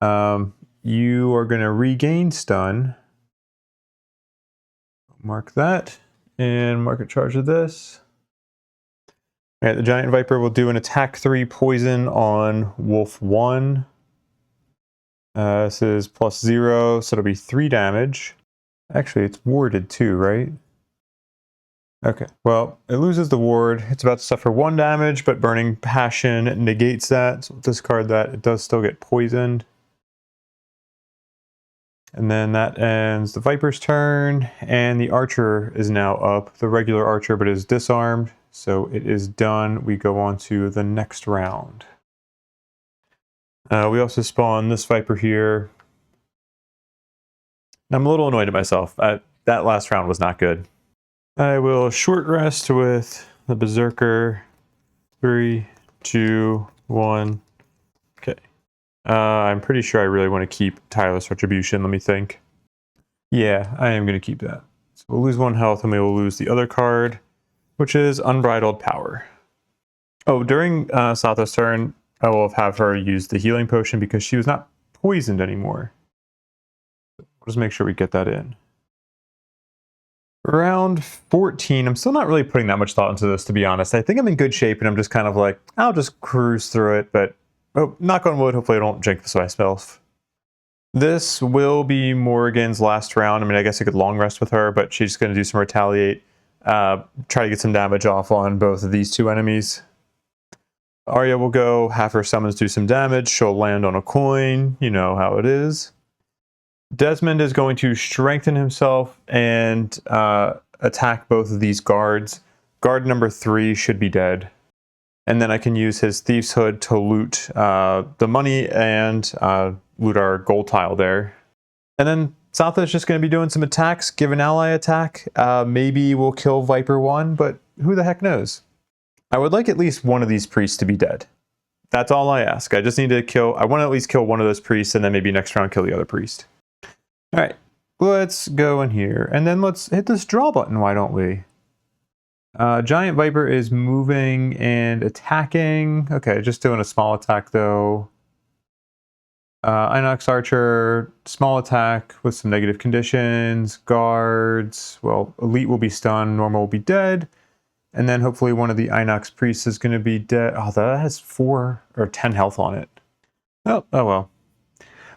You are going to regain stun. Mark that, and mark a charge of this. All right, the Giant Viper will do an attack 3 poison on Wolf 1. This is +0, so it'll be 3 damage. Actually, it's warded too, right? Okay, well, it loses the ward. It's about to suffer 1 damage, but Burning Passion negates that. So we'll discard that. It does still get poisoned. And then that ends the Viper's turn, and the Archer is now up. The regular Archer, but is disarmed. So it is done. We go on to the next round. We also spawn this Viper here. I'm a little annoyed at myself. That last round was not good. I will short rest with the Berserker. 3, 2, 1. Okay. I'm pretty sure I really want to keep Tireless Retribution. Let me think. Yeah, I am going to keep that. So we'll lose 1 health and we will lose the other card, which is Unbridled Power. Oh, during Satha's turn, I will have her use the healing potion because she was not poisoned anymore. We'll just make sure we get that in. Round 14, I'm still not really putting that much thought into this, to be honest. I think I'm in good shape and I'm just kind of like, I'll just cruise through it, but knock on wood, hopefully I don't jinx myself. This will be Morrigan's last round. I mean, I guess I could long rest with her, but she's going to do some retaliate, try to get some damage off on both of these 2 enemies. Arya will go, have her summons do some damage, she'll land on a coin, you know how it is. Desmond is going to strengthen himself and attack both of these guards. Guard number 3 should be dead. And then I can use his Thief's Hood to loot the money and loot our gold tile there. And then Satha is just going to be doing some attacks, give an ally attack. Maybe we'll kill Viper 1, but who the heck knows? I would like at least one of these priests to be dead. That's all I ask. I just need to I want to at least kill one of those priests and then maybe next round kill the other priest. All right, let's go in here and then let's hit this draw button, why don't we? Giant Viper is moving and attacking. Okay, just doing a small attack though. Inox Archer, small attack with some negative conditions, guards, well, elite will be stunned, normal will be dead, and then hopefully one of the Inox Priests is going to be dead. Oh, that has 4 or 10 health on it. Oh well.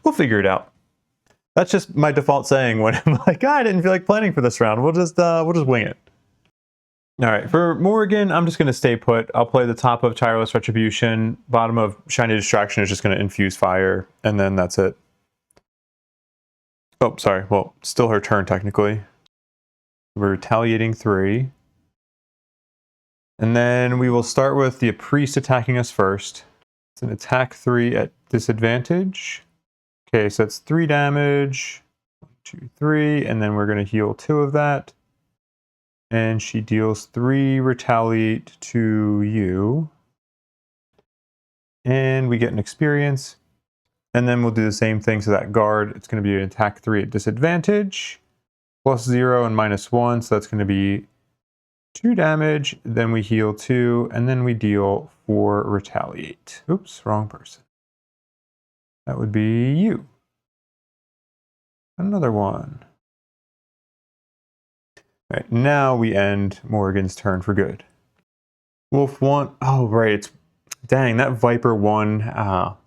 We'll figure it out. That's just my default saying when I'm like, I didn't feel like planning for this round. We'll just wing it. All right, for Morrigan, I'm just going to stay put. I'll play the top of Tireless Retribution. Bottom of Shiny Distraction is just going to infuse fire, and then that's it. Oh, sorry. Well, still her turn, technically. We're retaliating 3. And then we will start with the Priest attacking us first. It's an attack 3 at disadvantage. Okay, so that's 3 damage. 1, 2, 3, and then we're going to heal 2 of that. And she deals 3 retaliate to you. And we get an experience. And then we'll do the same thing to that guard. It's going to be an attack 3 at disadvantage. +0 and -1, so that's going to be 2 damage. Then we heal 2, and then we deal 4 retaliate. Oops, wrong person. That would be you. Another one. All right, now we end Morrigan's turn for good. Wolf 1. Oh, right. It's, dang, that Viper 1. That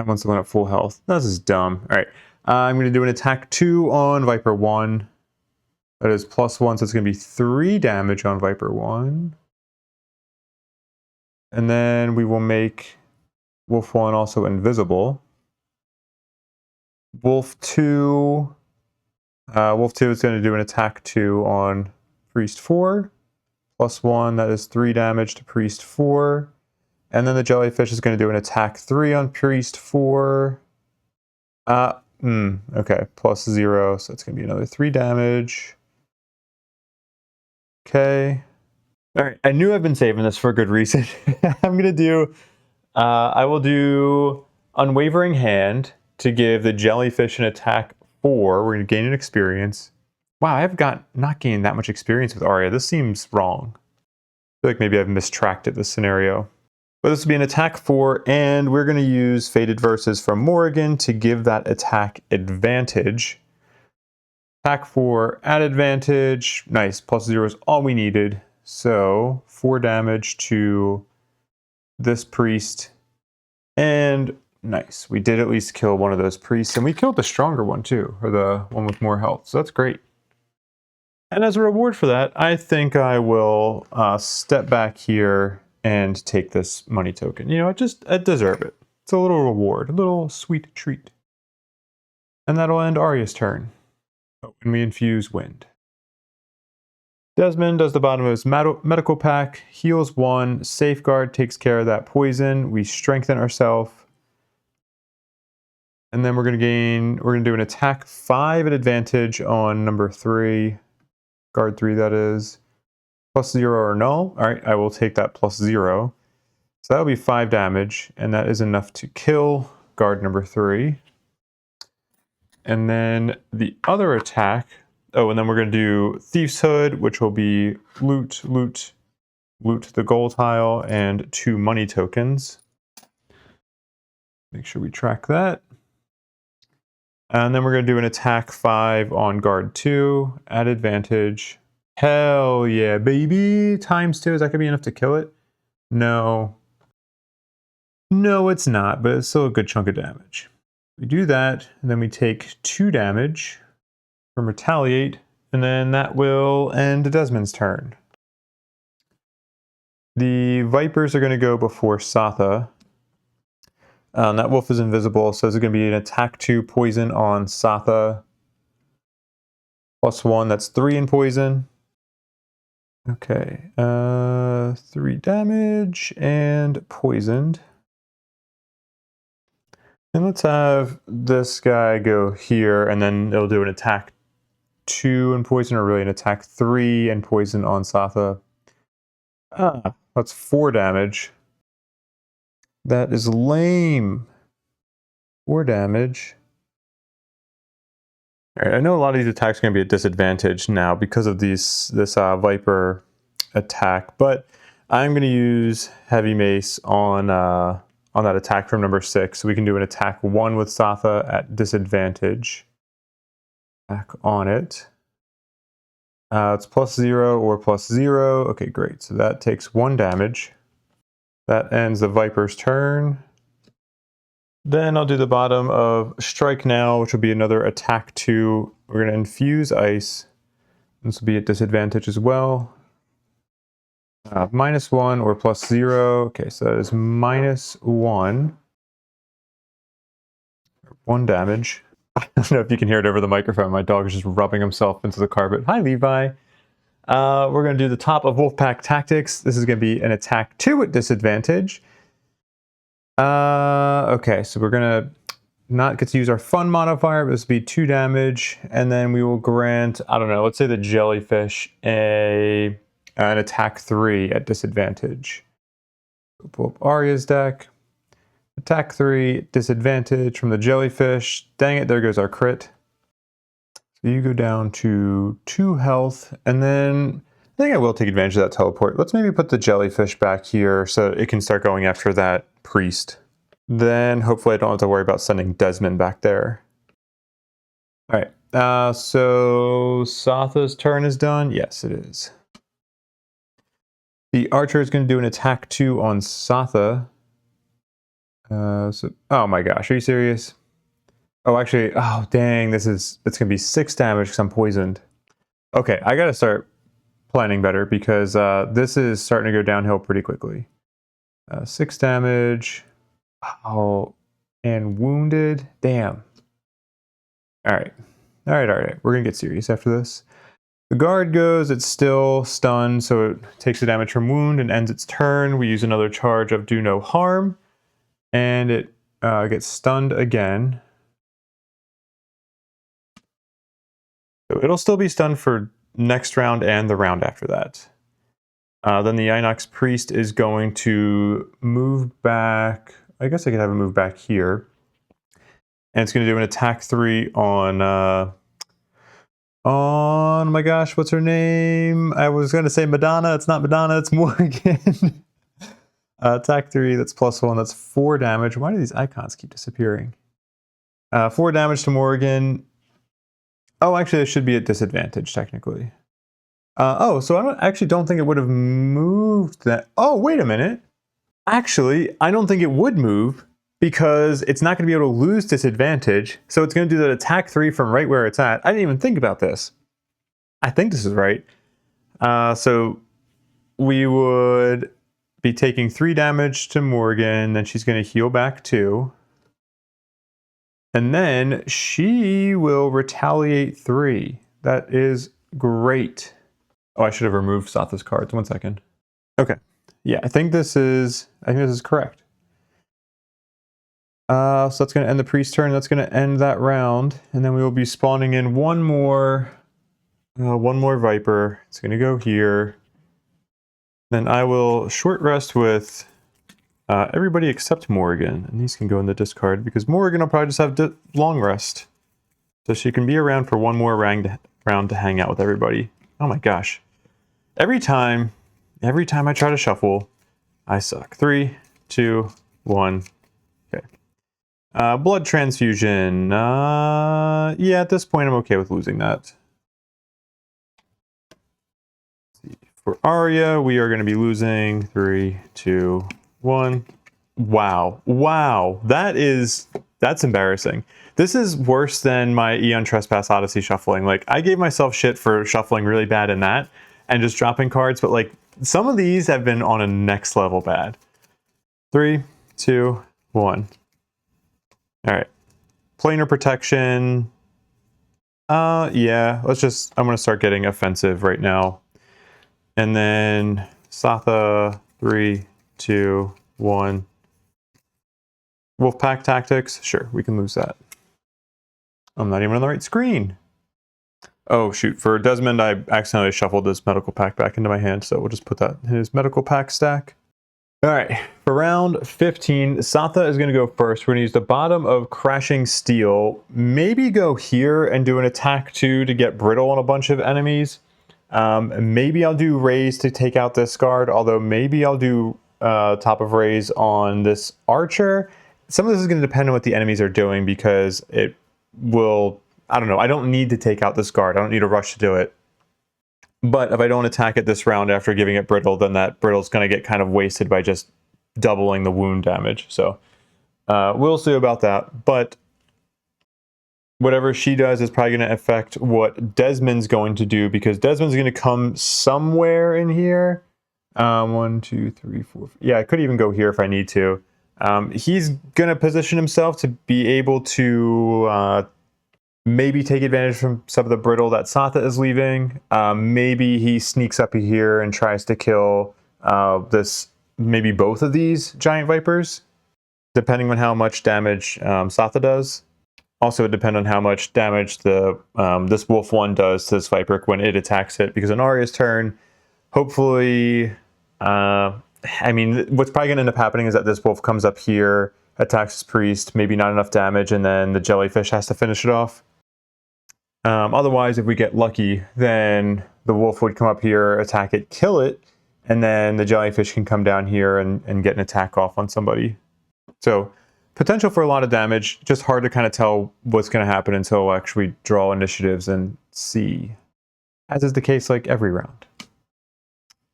one's the one at full health. This is dumb. All right. I'm going to do an attack 2 on Viper 1. That is +1, so it's going to be 3 damage on Viper 1. And then we will make Wolf 1 also invisible. Wolf 2. Wolf 2 is going to do an attack 2 on Priest 4. +1, that is 3 damage to Priest 4. And then the Jellyfish is going to do an attack 3 on Priest 4. Okay, +0, so it's going to be another 3 damage. Okay. All right, I knew I've been saving this for a good reason. I'm going to do, I will do Unwavering Hand to give the Jellyfish an attack 4. We're going to gain an experience. Wow, I've not gained that much experience with Arya. This seems wrong. I feel like maybe I've mistracked this scenario. But this will be an attack 4, and we're going to use Fated Verses from Morrigan to give that attack advantage. Attack 4 at advantage. Nice, +0 is all we needed. So 4 damage to this priest. And nice, we did at least kill one of those priests, and we killed the stronger one too, or the one with more health. So that's great. And as a reward for that, I think I will step back here and take this money token. You know, I deserve it. It's a little reward, a little sweet treat. And that'll end Arya's turn. Oh, and we infuse wind. Desmond does the bottom of his medical pack, heals 1, Safeguard takes care of that poison. We strengthen ourselves. And then we're going to do an attack 5 at advantage on number 3. Guard 3, that is. +0 or null. All right, I will take that +0. So that'll be 5 damage, and that is enough to kill guard number 3. And then the other attack, oh, and then we're going to do Thief's Hood, which will be loot the gold tile, and 2 money tokens. Make sure we track that. And then we're going to do an attack 5 on guard 2 at advantage. Hell yeah, baby! ×2, is that going to be enough to kill it? No. No, it's not, but it's still a good chunk of damage. We do that, and then we take 2 damage from Retaliate, and then that will end Desmond's turn. The Vipers are going to go before Satha. That wolf is invisible, so it's going to be an attack 2 poison on Satha. +1, that's 3 in poison. Okay, 3 damage and poisoned. And let's have this guy go here, and then it'll do an attack 2 and poison, or really an attack 3 and poison on Satha. That's 4 damage. That is lame. 4 damage. All right, I know a lot of these attacks are going to be at disadvantage now because of this Viper attack, but I'm going to use Heavy Mace on on that attack from number 6. So we can do an attack 1 with Satha at disadvantage. Back on it. It's +0 or +0. Okay, great. So that takes 1 damage. That ends the Viper's turn. Then I'll do the bottom of Strike Now, which will be another attack 2. We're going to infuse ice. This will be at disadvantage as well. -1 or +0. Okay, so that is -1. 1 damage. I don't know if you can hear it over the microphone. My dog is just rubbing himself into the carpet. Hi, Levi. We're going to do the top of Wolfpack Tactics. This is going to be an attack 2 at disadvantage. Okay, so we're going to not get to use our fun modifier, but this will be 2 damage. And then we will grant, I don't know, let's say the jellyfish an attack 3 at disadvantage. We'll pull up Arya's deck. Attack 3, disadvantage from the jellyfish. Dang it, there goes our crit. So you go down to 2 health, and then I think I will take advantage of that teleport. Let's maybe put the jellyfish back here so it can start going after that priest. Then hopefully I don't have to worry about sending Desmond back there. Alright, so Satha's turn is done? Yes, it is. The archer is going to do an attack 2 on Satha. Oh my gosh, are you serious? Oh, actually, oh dang, it's gonna be 6 damage because I'm poisoned. Okay, I gotta start planning better because this is starting to go downhill pretty quickly. 6 damage. Oh, and wounded. Damn. Alright. Alright. We're gonna get serious after this. The guard goes, it's still stunned, so it takes the damage from wound and ends its turn. We use another charge of Do No Harm. And it gets stunned again. So it'll still be stunned for next round and the round after that. Then the Inox Priest is going to move back. I guess I could have him move back here. And it's going to do an attack 3 on my gosh, what's her name? I was going to say Madonna. It's not Madonna, it's Morrigan. Attack 3, that's +1, that's 4 damage. Why do these icons keep disappearing? 4 damage to Morrigan. Oh, actually, it should be at disadvantage, technically. So I actually don't think it would have moved that. Oh, wait a minute. Actually, I don't think it would move because it's not going to be able to lose disadvantage. So it's going to do that attack 3 from right where it's at. I didn't even think about this. I think this is right. So we would be taking 3 damage to Morrigan, then she's going to heal back 2. And then she will retaliate 3. That is great. Oh, I should have removed Satha's cards. 1 second. Okay. Yeah, I think this is correct. So that's going to end the priest turn. That's going to end that round. And then we will be spawning in one more Viper. It's going to go here. Then I will short rest with everybody except Morrigan. And these can go in the discard because Morrigan will probably just have long rest. So she can be around for one more round to hang out with everybody. Oh my gosh. Every time I try to shuffle, I suck. 3, 2, 1. Okay. Blood transfusion. Yeah, at this point I'm okay with losing that. For Arya, we are going to be losing 3, 2, 1. Wow. That's embarrassing. This is worse than my Eon Trespass Odyssey shuffling. Like, I gave myself shit for shuffling really bad in that and just dropping cards, but like some of these have been on a next level bad. 3, 2, 1. All right. Planar protection. Yeah, I'm going to start getting offensive right now. And then Satha, 3, 2, 1. Wolfpack Tactics. Sure, we can lose that. I'm not even on the right screen. Oh, shoot. For Desmond, I accidentally shuffled his medical pack back into my hand, so we'll just put that in his medical pack stack. All right, for round 15, Satha is going to go first. We're going to use the bottom of Crashing Steel. Maybe go here and do an attack 2 to get brittle on a bunch of enemies. Maybe I'll do Raise to take out this guard, although maybe I'll do top of raise on this archer. Some of this is going to depend on what the enemies are doing because it will, I don't know, I don't need to take out this guard. I don't need to rush to do it. But if I don't attack it this round after giving it brittle, then that brittle is going to get kind of wasted by just doubling the wound damage. So we'll see about that. But whatever she does is probably going to affect what Desmond's going to do, because Desmond's going to come somewhere in here. 1, 2, 3, 4. Yeah, I could even go here if I need to. He's going to position himself to be able to maybe take advantage from some of the brittle that Satha is leaving. Maybe he sneaks up here and tries to kill maybe both of these giant vipers, depending on how much damage Satha does. Also, it depends on how much damage this wolf one does to this viper when it attacks it, because on Arya's turn, hopefully, I mean, what's probably going to end up happening is that this wolf comes up here, attacks his priest, maybe not enough damage, and then the jellyfish has to finish it off. Otherwise, if we get lucky, then the wolf would come up here, attack it, kill it, and then the jellyfish can come down here and get an attack off on somebody. So, potential for a lot of damage, just hard to kind of tell what's going to happen until we actually draw initiatives and see. As is the case like every round.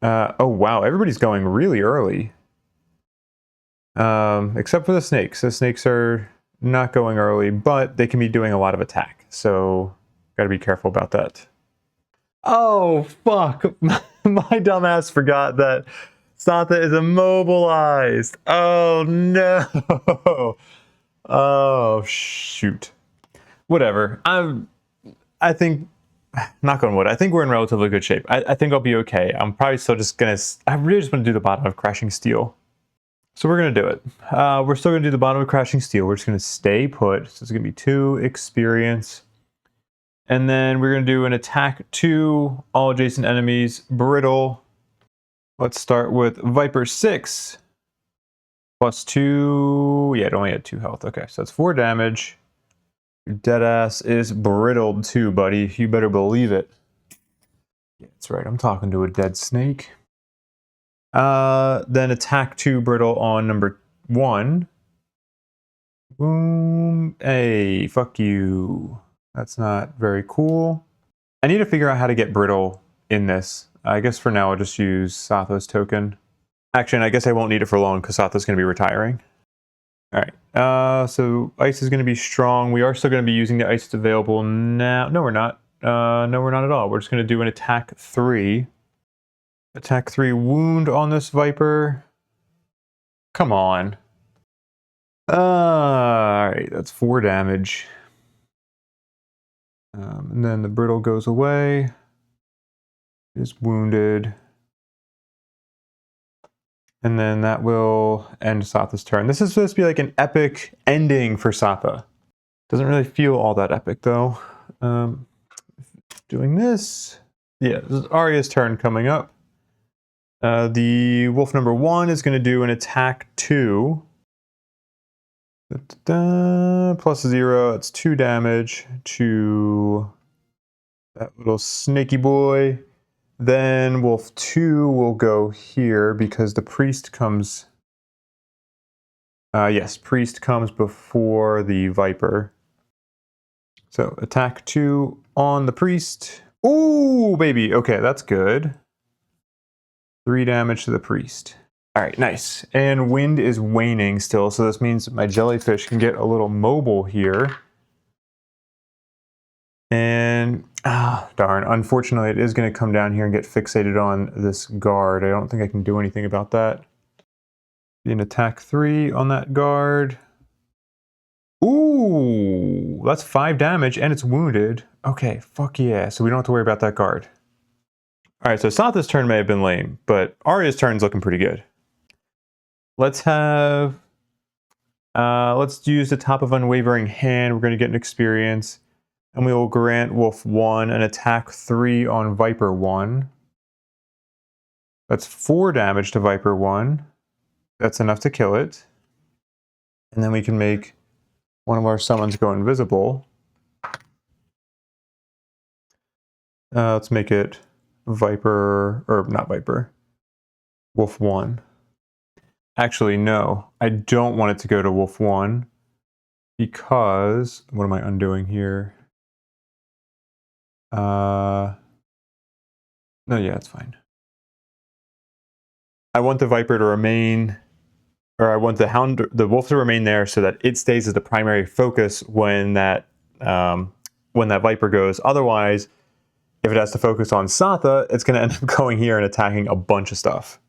Oh wow, everybody's going really early. Except for the snakes. The snakes are not going early, but they can be doing a lot of attack. So, gotta be careful about that. Oh, fuck. My dumbass forgot that Satha is immobilized. Oh, no. Oh, shoot. Whatever. I think, knock on wood, I think we're in relatively good shape. I think I'll be okay. I'm probably still just gonna, I really just want to do the bottom of Crashing Steel. So we're going to do it. We're still going to do the bottom of Crashing Steel. We're just going to stay put. So it's going to be 2 experience. And then we're going to do an attack 2, all adjacent enemies, brittle. Let's start with Viper 6. Plus 2. Yeah, it only had 2 health. Okay, so that's 4 damage. Your deadass is brittled too, buddy. You better believe it. Yeah, that's right. I'm talking to a dead snake. Then attack 2 brittle on number 1. Boom. Hey, fuck you. That's not very cool. I need to figure out how to get brittle in this. I guess for now I'll just use Satha's token. Actually, and I guess I won't need it for long because Satha's going to be retiring. Alright, so ice is going to be strong. We are still going to be using the ice that's available now. No, we're not. No, we're not at all. We're just going to do an attack 3. Attack 3 wound on this viper. Come on. Alright, that's 4 damage. And then the brittle goes away. Is wounded. And then that will end Satha's turn. This is supposed to be like an epic ending for Satha. Doesn't really feel all that epic though. Doing this. Yeah, this is Arya's turn coming up. The wolf number 1 is going to do an attack 2. Plus 0, that's 2 damage to that little snaky boy. Then wolf 2 will go here because the priest comes... yes, priest comes before the viper. So attack 2 on the priest. Ooh, baby. Okay, that's good. 3 damage to the priest. Alright, nice. And wind is waning still, so this means my jellyfish can get a little mobile here. And, darn, unfortunately it is going to come down here and get fixated on this guard. I don't think I can do anything about that. An attack 3 on that guard. Ooh, that's 5 damage and it's wounded. Okay, fuck yeah, so we don't have to worry about that guard. Alright, so Satha's turn may have been lame, but Arya's turn's looking pretty good. Let's use the top of Unwavering Hand. We're going to get an experience. And we will grant Wolf 1 an attack 3 on Viper 1. That's 4 damage to Viper 1. That's enough to kill it. And then we can make one of our summons go invisible. Let's make it Viper, or not Viper, Wolf 1. Actually, no. I don't want it to go to Wolf 1 because... What am I undoing here? No, yeah, it's fine. I want the Viper to remain... Or I want the Wolf to remain there so that it stays as the primary focus when that Viper goes. Otherwise, if it has to focus on Satha, it's going to end up going here and attacking a bunch of stuff.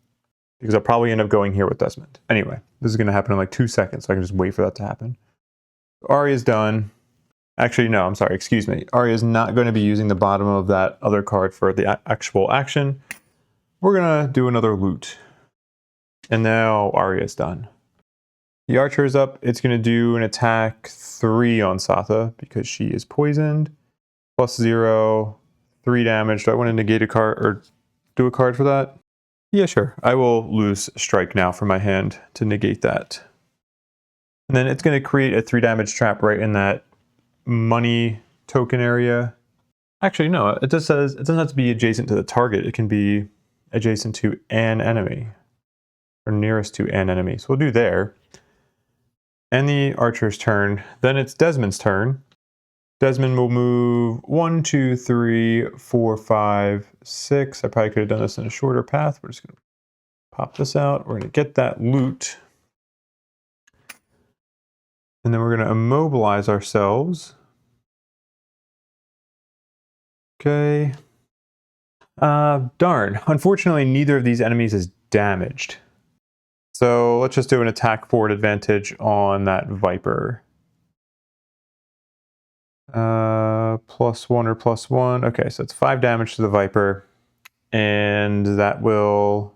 Because I'll probably end up going here with Desmond. Anyway, this is going to happen in like 2 seconds, so I can just wait for that to happen. Arya's done. Actually, no, I'm sorry, excuse me. Arya's not going to be using the bottom of that other card for the actual action. We're going to do another loot. And now Arya's done. The archer is up. It's going to do an attack 3 on Satha because she is poisoned. +0, 3 damage. Do I want to negate a card or do a card for that? Yeah, sure. I will lose strike now from my hand to negate that. And then it's going to create a 3 damage trap right in that money token area. Actually, no, it just says it doesn't have to be adjacent to the target. It can be adjacent to an enemy. Or nearest to an enemy. So we'll do there. And the archer's turn. Then it's Desmond's turn. Desmond will move 1, 2, 3, 4, 5, 6. I probably could have done this in a shorter path. We're just going to pop this out. We're going to get that loot. And then we're going to immobilize ourselves. Okay. Darn. Unfortunately, neither of these enemies is damaged. So let's just do an attack forward advantage on that Viper. +1 or +1. Okay, so it's 5 damage to the Viper. And that will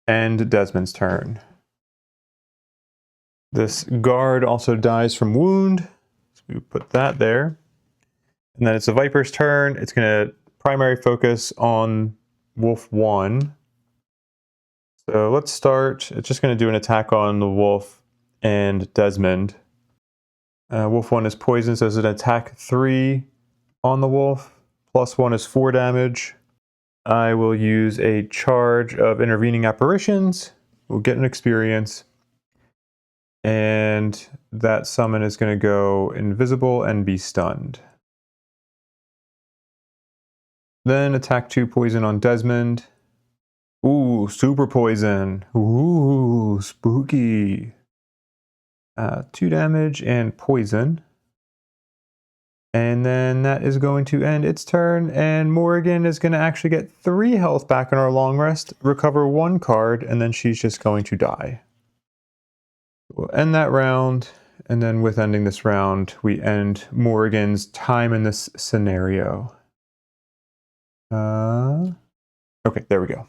end Desmond's turn. This guard also dies from wound. So we put that there. And then it's the Viper's turn. It's going to primary focus on Wolf 1. So let's start. It's just going to do an attack on the Wolf and Desmond. Wolf 1 is poisoned, so it's an attack 3 on the Wolf. +1 is 4 damage. I will use a charge of Intervening Apparitions. We'll get an experience. And that summon is going to go invisible and be stunned. Then attack 2 poison on Desmond. Ooh, super poison. Ooh, spooky. 2 damage and poison. And then that is going to end its turn, and Morrigan is going to actually get 3 health back in our long rest, recover 1 card, and then she's just going to die. We'll end that round, and then with ending this round, we end Morrigan's time in this scenario. Okay, there we go.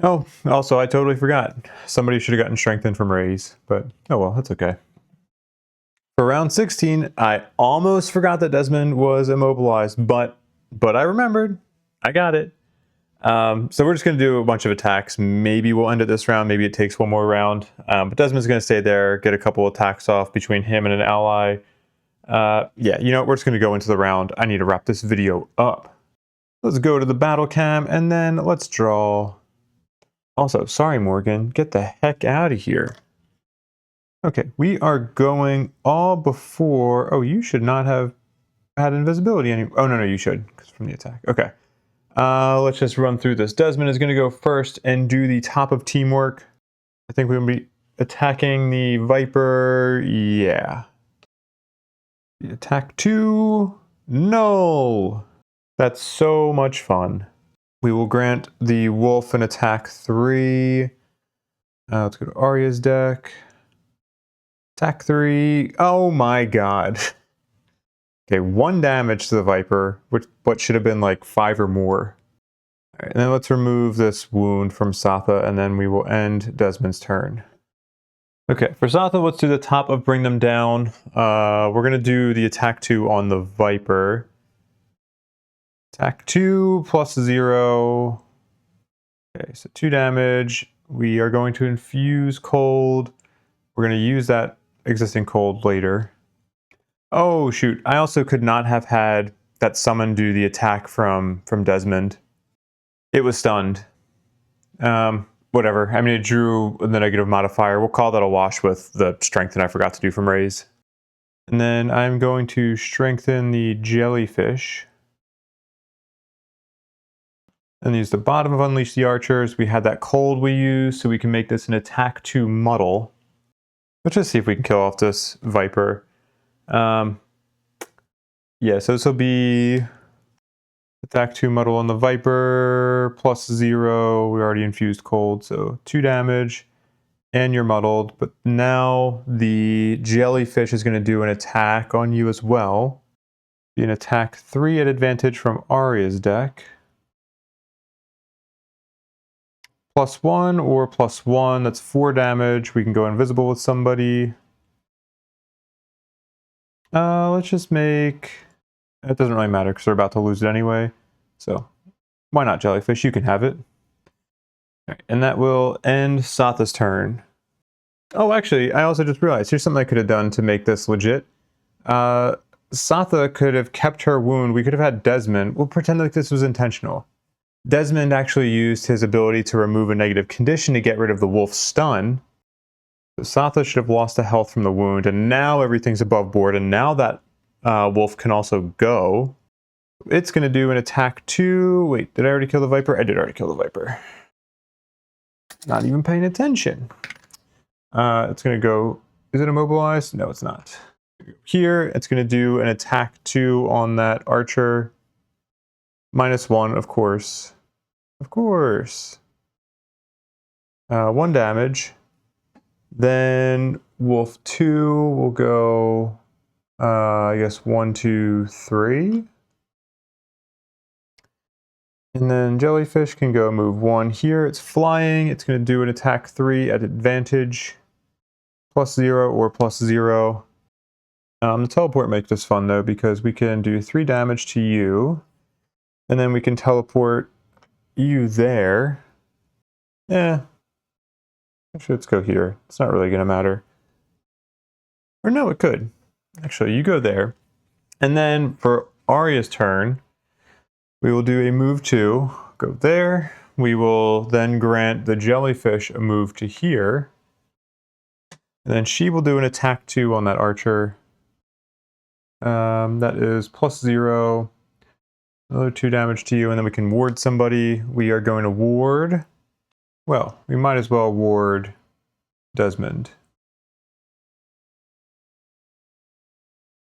Oh, also, I totally forgot. Somebody should have gotten strengthened from Raise, but oh well, that's okay. For round 16, I almost forgot that Desmond was immobilized, but I remembered. I got it. So we're just going to do a bunch of attacks. Maybe we'll end it this round. Maybe it takes one more round. But Desmond's going to stay there, get a couple attacks off between him and an ally. Yeah, you know, we're just going to go into the round. I need to wrap this video up. Let's go to the battle cam, and then let's draw. Also, sorry, Morgan, get the heck out of here. Okay, we are going all before... Oh, you should not have had invisibility anymore. Oh, no, you should, because from the attack. Okay. Let's just run through this. Desmond is going to go first and do the top of teamwork. I think we're going to be attacking the Viper. Yeah. Attack 2. No! That's so much fun. We will grant the Wolf an attack 3. Let's go to Arya's deck. Attack 3. Oh my god. Okay, 1 damage to the Viper, which what should have been like 5 or more. All right, and then let's remove this wound from Satha, and then we will end Desmond's turn. Okay, for Satha, let's do the top of Bring Them Down. We're going to do the attack 2 on the Viper. Attack 2 +0. Okay, so 2 damage. We are going to infuse cold. We're going to use that existing cold later. Oh, shoot. I also could not have had that summon do the attack from Desmond. It was stunned. whatever. I mean, it drew the negative modifier. We'll call that a wash with the strengthen I forgot to do from raise. And then I'm going to strengthen the jellyfish. And use the bottom of Unleash the Archers. We had that cold we used, so we can make this an attack 2 muddle. Let's just see if we can kill off this Viper. Yeah, so this will be attack 2 muddle on the Viper, +0. We already infused cold, so 2 damage. And you're muddled, but now the jellyfish is going to do an attack on you as well. Be an attack 3 at advantage from Arya's deck. +1 or +1, that's 4 damage. We can go invisible with somebody. Let's just make... It doesn't really matter because we're about to lose it anyway. So, why not jellyfish? You can have it. Right, and that will end Satha's turn. Oh, actually, I also just realized, here's something I could have done to make this legit. Satha could have kept her wound. We could have had Desmond. We'll pretend like this was intentional. Desmond actually used his ability to remove a negative condition to get rid of the wolf's stun. So Satha should have lost the health from the wound, and now everything's above board, and now that wolf can also go. It's going to do an attack 2. Wait, did I already kill the Viper? I did already kill the Viper. Not even paying attention. It's going to go... Is it immobilized? No, it's not. Here, it's going to do an attack 2 on that archer. -1, of course. Of course. 1 damage. Then Wolf 2 will go, I guess 1, 2, 3. And then Jellyfish can go move 1 here. It's flying. It's going to do an attack 3 at advantage. +0 or +0. The teleport makes this fun though, because we can do 3 damage to you. And then we can teleport you there. Actually, let's go here. It's not really going to matter. Or no, it could. Actually, you go there. And then for Arya's turn, we will do a move 2. Go there. We will then grant the jellyfish a move to here. And then she will do an attack 2 on that archer. That is +0. Another 2 damage to you, and then we can ward somebody. We are going to ward... Well, we might as well ward Desmond.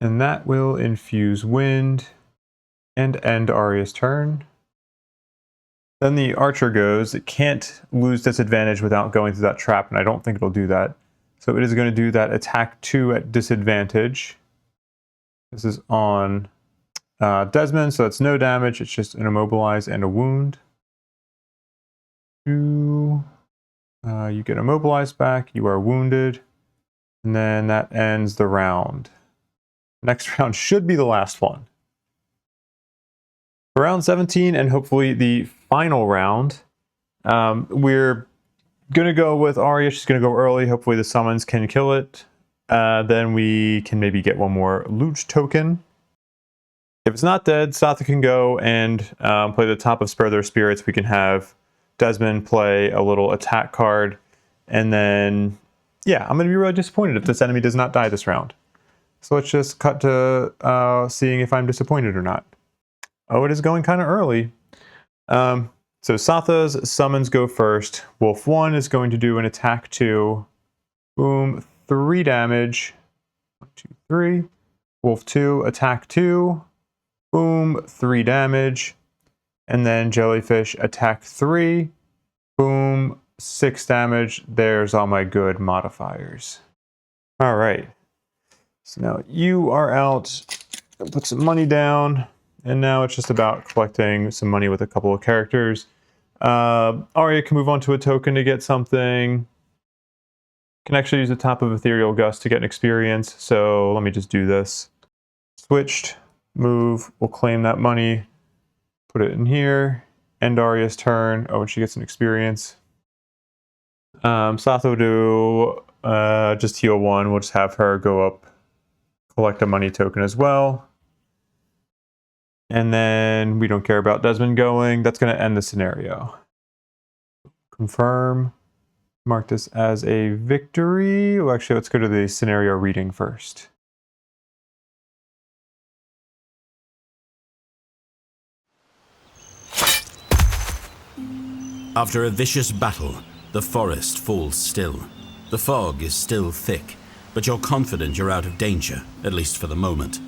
And that will infuse wind and end Arya's turn. Then the archer goes. It can't lose disadvantage without going through that trap, and I don't think it'll do that. So it is going to do that attack 2 at disadvantage. This is on Desmond, so it's no damage. It's just an immobilize and a wound. You get immobilized back. You are wounded. And then that ends the round. Next round should be the last one. For round 17, and hopefully the final round, we're going to go with Arya. She's going to go early. Hopefully the summons can kill it. Then we can maybe get one more loot token. If it's not dead, Satha can go and play the top of Spur Their Spirits. We can have Desmond play a little attack card. And then, yeah, I'm going to be really disappointed if this enemy does not die this round. So let's just cut to seeing if I'm disappointed or not. Oh, it is going kind of early. So Satha's summons go first. Wolf 1 is going to do an attack 2. Boom, 3 damage. 1, 2, 3. Wolf 2, attack 2. Boom, 3 damage. And then Jellyfish, attack 3. Boom, 6 damage. There's all my good modifiers. All right. So now you are out. Put some money down. And now it's just about collecting some money with a couple of characters. Arya can move on to a token to get something. Can actually use the top of Ethereal Gust to get an experience. So let me just do this. Switched. Move. We'll claim that money. Put it in here. End Arya's turn. Oh, and she gets an experience. Satha will do just heal 1. We'll just have her go up, collect a money token as well. And then we don't care about Desmond going. That's going to end the scenario. Confirm. Mark this as a victory. Well, actually, let's go to the scenario reading first. After a vicious battle, the forest falls still. The fog is still thick, but you're confident you're out of danger, at least for the moment.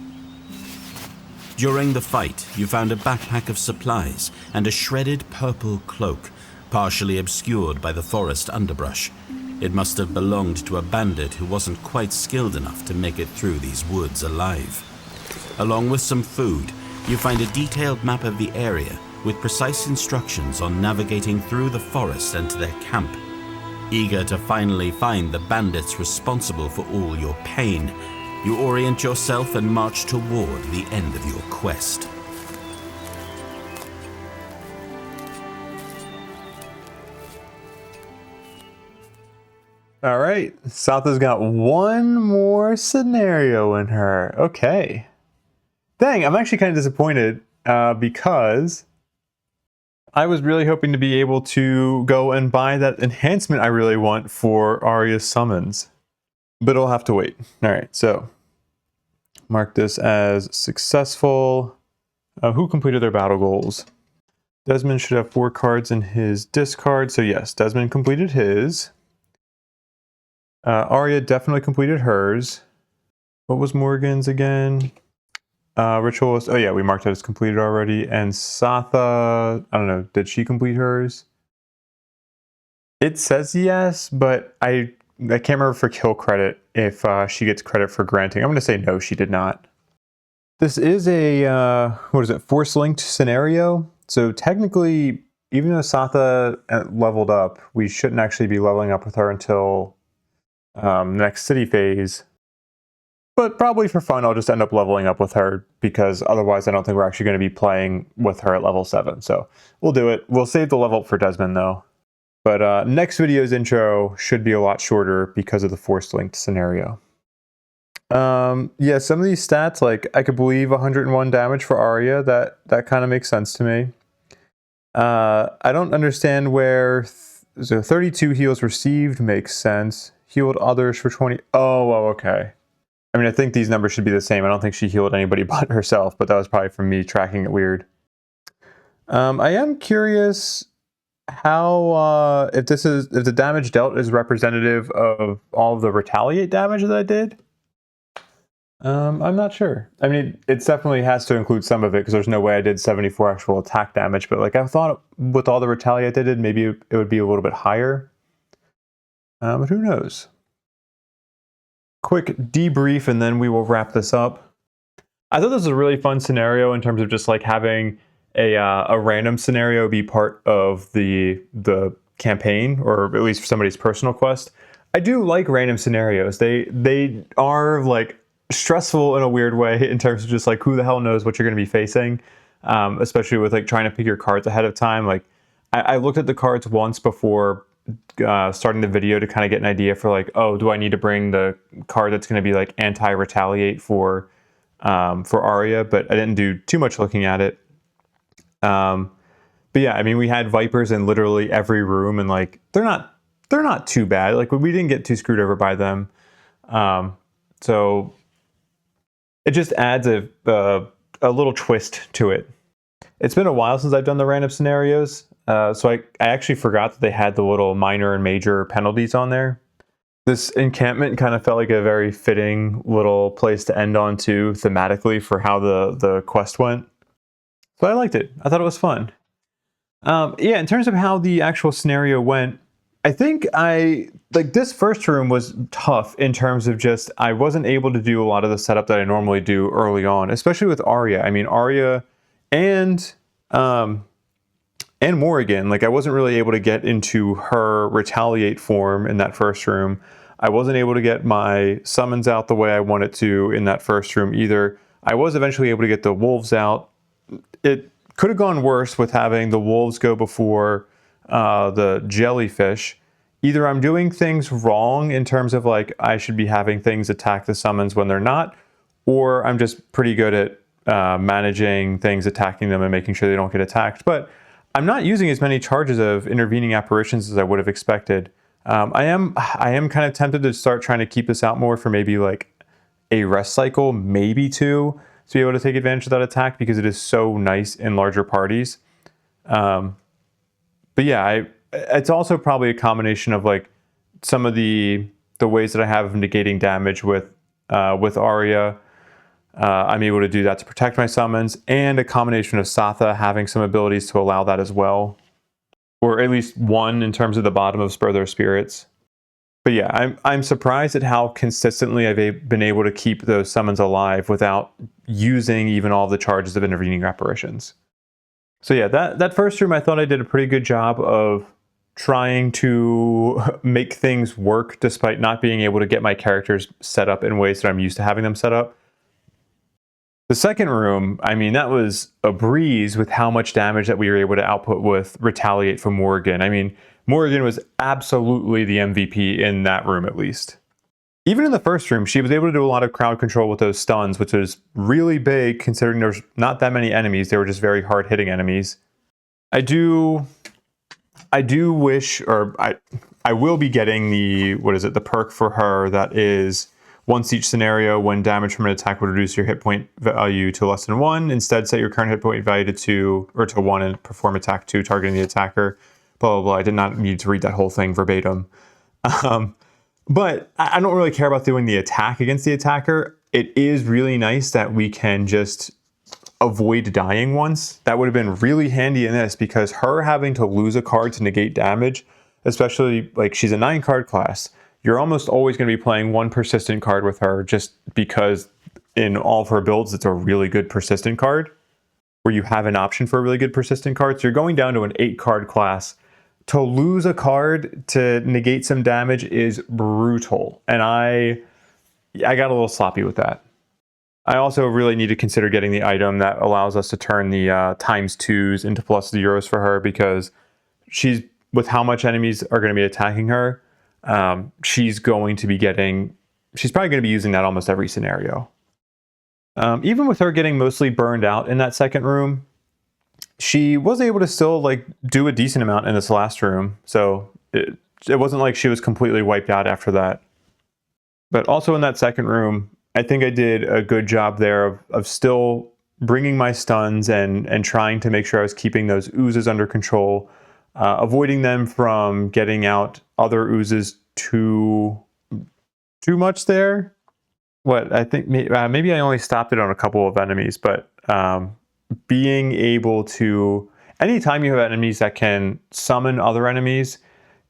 During the fight, you found a backpack of supplies and a shredded purple cloak, partially obscured by the forest underbrush. It must have belonged to a bandit who wasn't quite skilled enough to make it through these woods alive. Along with some food, you find a detailed map of the area with precise instructions on navigating through the forest and to their camp. Eager to finally find the bandits responsible for all your pain, you orient yourself and march toward the end of your quest. All right, Satha's got one more scenario in her. Okay. Dang, I'm actually kind of disappointed because I was really hoping to be able to go and buy that enhancement I really want for Arya's summons. But I'll have to wait. All right, so mark this as successful. Who completed their battle goals? Desmond should have 4 cards in his discard. So yes, Desmond completed his. Arya definitely completed hers. What was Morrigan's again? Ritualist. Oh yeah, we marked that as completed already. And Satha, I don't know, did she complete hers? It says yes, but I can't remember for kill credit if she gets credit for granting. I'm going to say no, she did not. This is a, what is it, force-linked scenario. So technically, even though Satha leveled up, we shouldn't actually be leveling up with her until next city phase. But probably for fun, I'll just end up leveling up with her because otherwise I don't think we're actually going to be playing with her at level 7. So we'll do it. We'll save the level up for Desmond though. But next video's intro should be a lot shorter because of the force-linked scenario. Yeah, some of these stats, like I could believe 101 damage for Arya. That kind of makes sense to me. I don't understand where so 32 heals received makes sense. Healed others for 20. Oh, well, okay. I mean, I think these numbers should be the same. I don't think she healed anybody but herself, but that was probably from me tracking it weird. I am curious how if the damage dealt is representative of all of the retaliate damage that I did. I'm not sure. I mean, it definitely has to include some of it because there's no way I did 74 actual attack damage, but like I thought with all the retaliate I did, maybe it would be a little bit higher. But who knows? Quick debrief and then we will wrap this up. I thought this was a really fun scenario in terms of just like having a random scenario be part of the campaign, or at least for somebody's personal quest. I do like random scenarios. They are like stressful in a weird way in terms of just like who the hell knows what you're going to be facing, especially with like trying to pick your cards ahead of time. Like I looked at the cards once before starting the video to kind of get an idea for like, oh, do I need to bring the card that's going to be like anti-retaliate for Arya? But I didn't do too much looking at it. But yeah, I mean, we had Vipers in literally every room, and like they're not too bad. Like we didn't get too screwed over by them. So it just adds a little twist to it. It's been a while since I've done the random scenarios. So I actually forgot that they had the little minor and major penalties on there. This encampment kind of felt like a very fitting little place to end on too, thematically, for how the quest went. So I liked it. I thought it was fun. Yeah, in terms of how the actual scenario went, I think this first room was tough in terms of just, I wasn't able to do a lot of the setup that I normally do early on, especially with Arya. I mean, Arya and Morrigan, like I wasn't really able to get into her retaliate form in that first room. I wasn't able to get my summons out the way I wanted to in that first room either. I was eventually able to get the wolves out. It could have gone worse with having the wolves go before the jellyfish. Either I'm doing things wrong in terms of like I should be having things attack the summons when they're not, or I'm just pretty good at managing things, attacking them and making sure they don't get attacked. But I'm not using as many charges of intervening apparitions as I would have expected. I am kind of tempted to start trying to keep this out more for maybe like a rest cycle, maybe 2, to be able to take advantage of that attack, because it is so nice in larger parties. But yeah, it's also probably a combination of like some of the ways that I have of negating damage with Arya. I'm able to do that to protect my summons, and a combination of Satha having some abilities to allow that as well, or at least one in terms of the bottom of Spur Their Spirits. But yeah, I'm surprised at how consistently I've been able to keep those summons alive without using even all the charges of intervening apparitions. So yeah, that first room I thought I did a pretty good job of trying to make things work despite not being able to get my characters set up in ways that I'm used to having them set up. The second room, I mean, that was a breeze with how much damage that we were able to output with Retaliate from Morrigan. I mean, Morrigan was absolutely the MVP in that room, at least. Even in the first room, she was able to do a lot of crowd control with those stuns, which was really big considering there's not that many enemies. They were just very hard-hitting enemies. I do wish, or I will be getting the perk for her that is once each scenario, when damage from an attack would reduce your hit point value to less than 1, instead set your current hit point value to 2 or to 1 and perform attack 2 targeting the attacker. Blah, blah, blah. I did not need to read that whole thing verbatim. But I don't really care about doing the attack against the attacker. It is really nice that we can just avoid dying once. That would have been really handy in this, because her having to lose a card to negate damage, especially like she's a 9-card class, you're almost always going to be playing one persistent card with her, just because in all of her builds, it's a really good persistent card, where you have an option for a really good persistent card. So you're going down to an 8-card class. To lose a card to negate some damage is brutal. And I got a little sloppy with that. I also really need to consider getting the item that allows us to turn the ×2s into +0s for her, because she's, with how much enemies are going to be attacking her, she's probably going to be using that almost every scenario. Even with her getting mostly burned out in that second room, she was able to still like do a decent amount in this last room. So it wasn't like she was completely wiped out after that. But also in that second room, I think I did a good job there of still bringing my stuns and trying to make sure I was keeping those oozes under control, avoiding them from getting out other oozes too much there. I think maybe I only stopped it on a couple of enemies, but being able to, anytime you have enemies that can summon other enemies,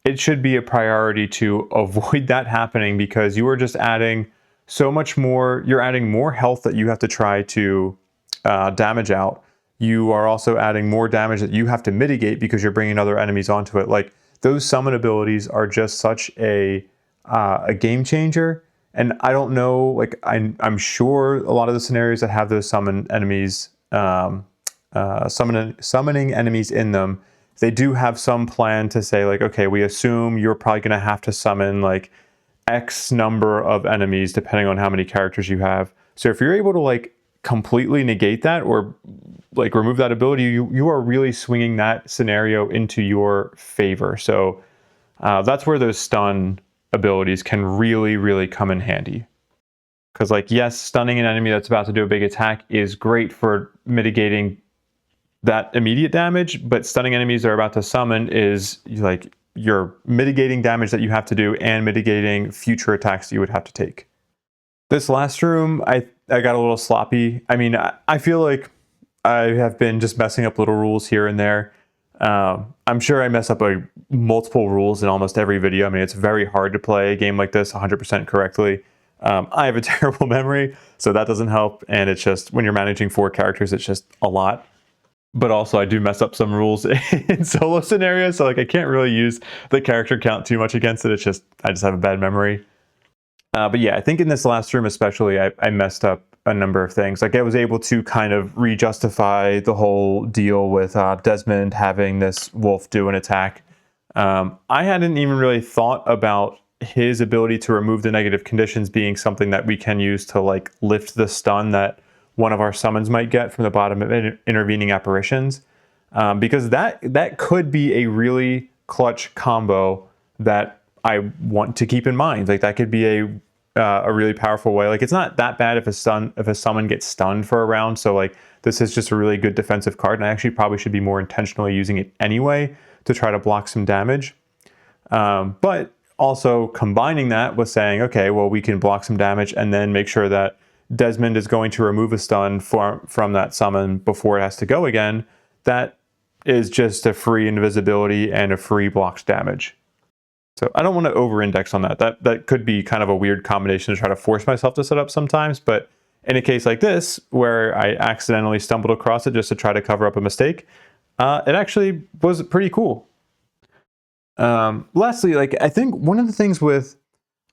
it should be a priority to avoid that happening, because you are just adding so much more. You're adding more health that you have to try to damage out. You are also adding more damage that you have to mitigate because you're bringing other enemies onto it. Like, those summon abilities are just such a game changer. And I don't know, like I'm sure a lot of the scenarios that have those summon enemies, summoning enemies in them, they do have some plan to say like, okay, we assume you're probably going to have to summon like X number of enemies depending on how many characters you have. So if you're able to like completely negate that or like remove that ability, you are really swinging that scenario into your favor. So that's where those stun abilities can really come in handy. Because like, yes, stunning an enemy that's about to do a big attack is great for mitigating that immediate damage, but stunning enemies that are about to summon is like you're mitigating damage that you have to do and mitigating future attacks you would have to take. This last room, I got a little sloppy. I mean, I feel like I have been just messing up little rules here and there. I'm sure I mess up multiple rules in almost every video. I mean, it's very hard to play a game like this 100% correctly. I have a terrible memory, so that doesn't help. And it's just, when you're managing 4 characters, it's just a lot. But also I do mess up some rules in solo scenarios. So like, I can't really use the character count too much against it. It's just, I just have a bad memory. But yeah, I think in this last room especially, I messed up a number of things. Like, I was able to kind of re-justify the whole deal with Desmond having this wolf do an attack. I hadn't even really thought about his ability to remove the negative conditions being something that we can use to like lift the stun that one of our summons might get from the bottom of intervening apparitions. because that could be a really clutch combo that I want to keep in mind. Like that could be a really powerful way. Like it's not that bad if a summon gets stunned for a round. So like this is just a really good defensive card, and I actually probably should be more intentionally using it anyway to try to block some damage. But also combining that with saying, okay, well, we can block some damage and then make sure that Desmond is going to remove a stun from that summon before it has to go again. That is just a free invisibility and a free blocked damage. So I don't want to over-index on that. That could be kind of a weird combination to try to force myself to set up sometimes, but in a case like this, where I accidentally stumbled across it just to try to cover up a mistake, it actually was pretty cool. Lastly, like I think one of the things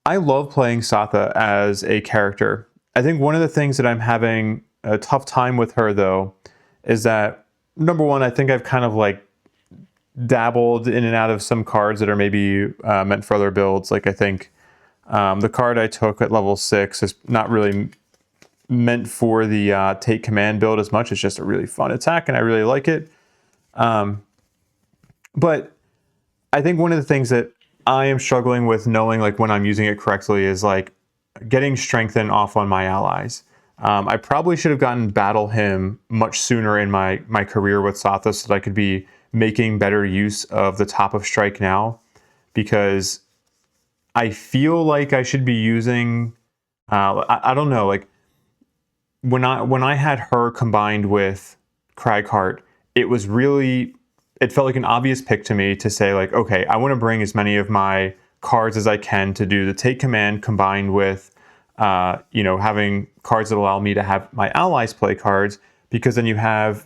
I love playing Satha as a character. I think one of the things that I'm having a tough time with her though, is that number one, I think I've kind of like dabbled in and out of some cards that are maybe meant for other builds. Like I think the card I took at level 6 is not really meant for the take command build as much. It's just a really fun attack and I really like it. But I think one of the things that I am struggling with knowing like when I'm using it correctly is like getting strengthen off on my allies. I probably should have gotten Battle Hymn much sooner in my career with Satha so that I could be making better use of the top of strike now, because I feel like I should be using, I don't know, like when I had her combined with Cragheart, it felt like an obvious pick to me to say like, okay, I want to bring as many of my cards as I can to do the take command combined with, having cards that allow me to have my allies play cards, because then you have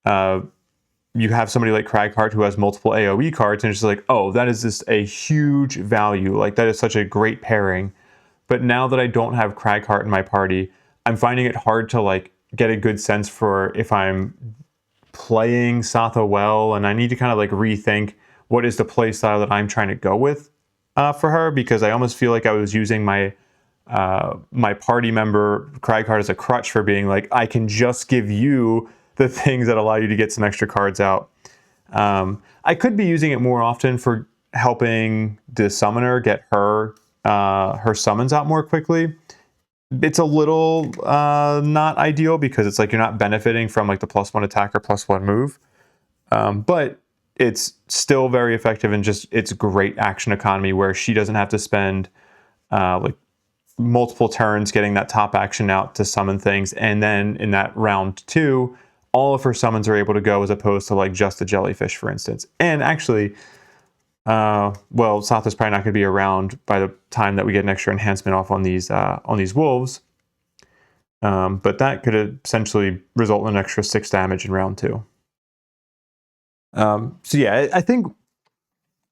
somebody like Cragheart who has multiple AoE cards, and it's just like, oh, that is just a huge value. Like that is such a great pairing. But now that I don't have Cragheart in my party, I'm finding it hard to like get a good sense for if I'm playing Satha well, and I need to kind of like rethink what is the play style that I'm trying to go with for her, because I almost feel like I was using my party member Cragheart as a crutch for being like, I can just give you the things that allow you to get some extra cards out. I could be using it more often for helping the summoner get her summons out more quickly. It's a little not ideal because it's like you're not benefiting from like the +1 attack or +1 move, but it's still very effective and just it's great action economy where she doesn't have to spend like multiple turns getting that top action out to summon things, and then in that round 2 all of her summons are able to go, as opposed to like just the jellyfish, for instance. And actually, Satha's probably not going to be around by the time that we get an extra enhancement off on these wolves, but that could essentially result in an extra 6 damage in round 2. So yeah, I think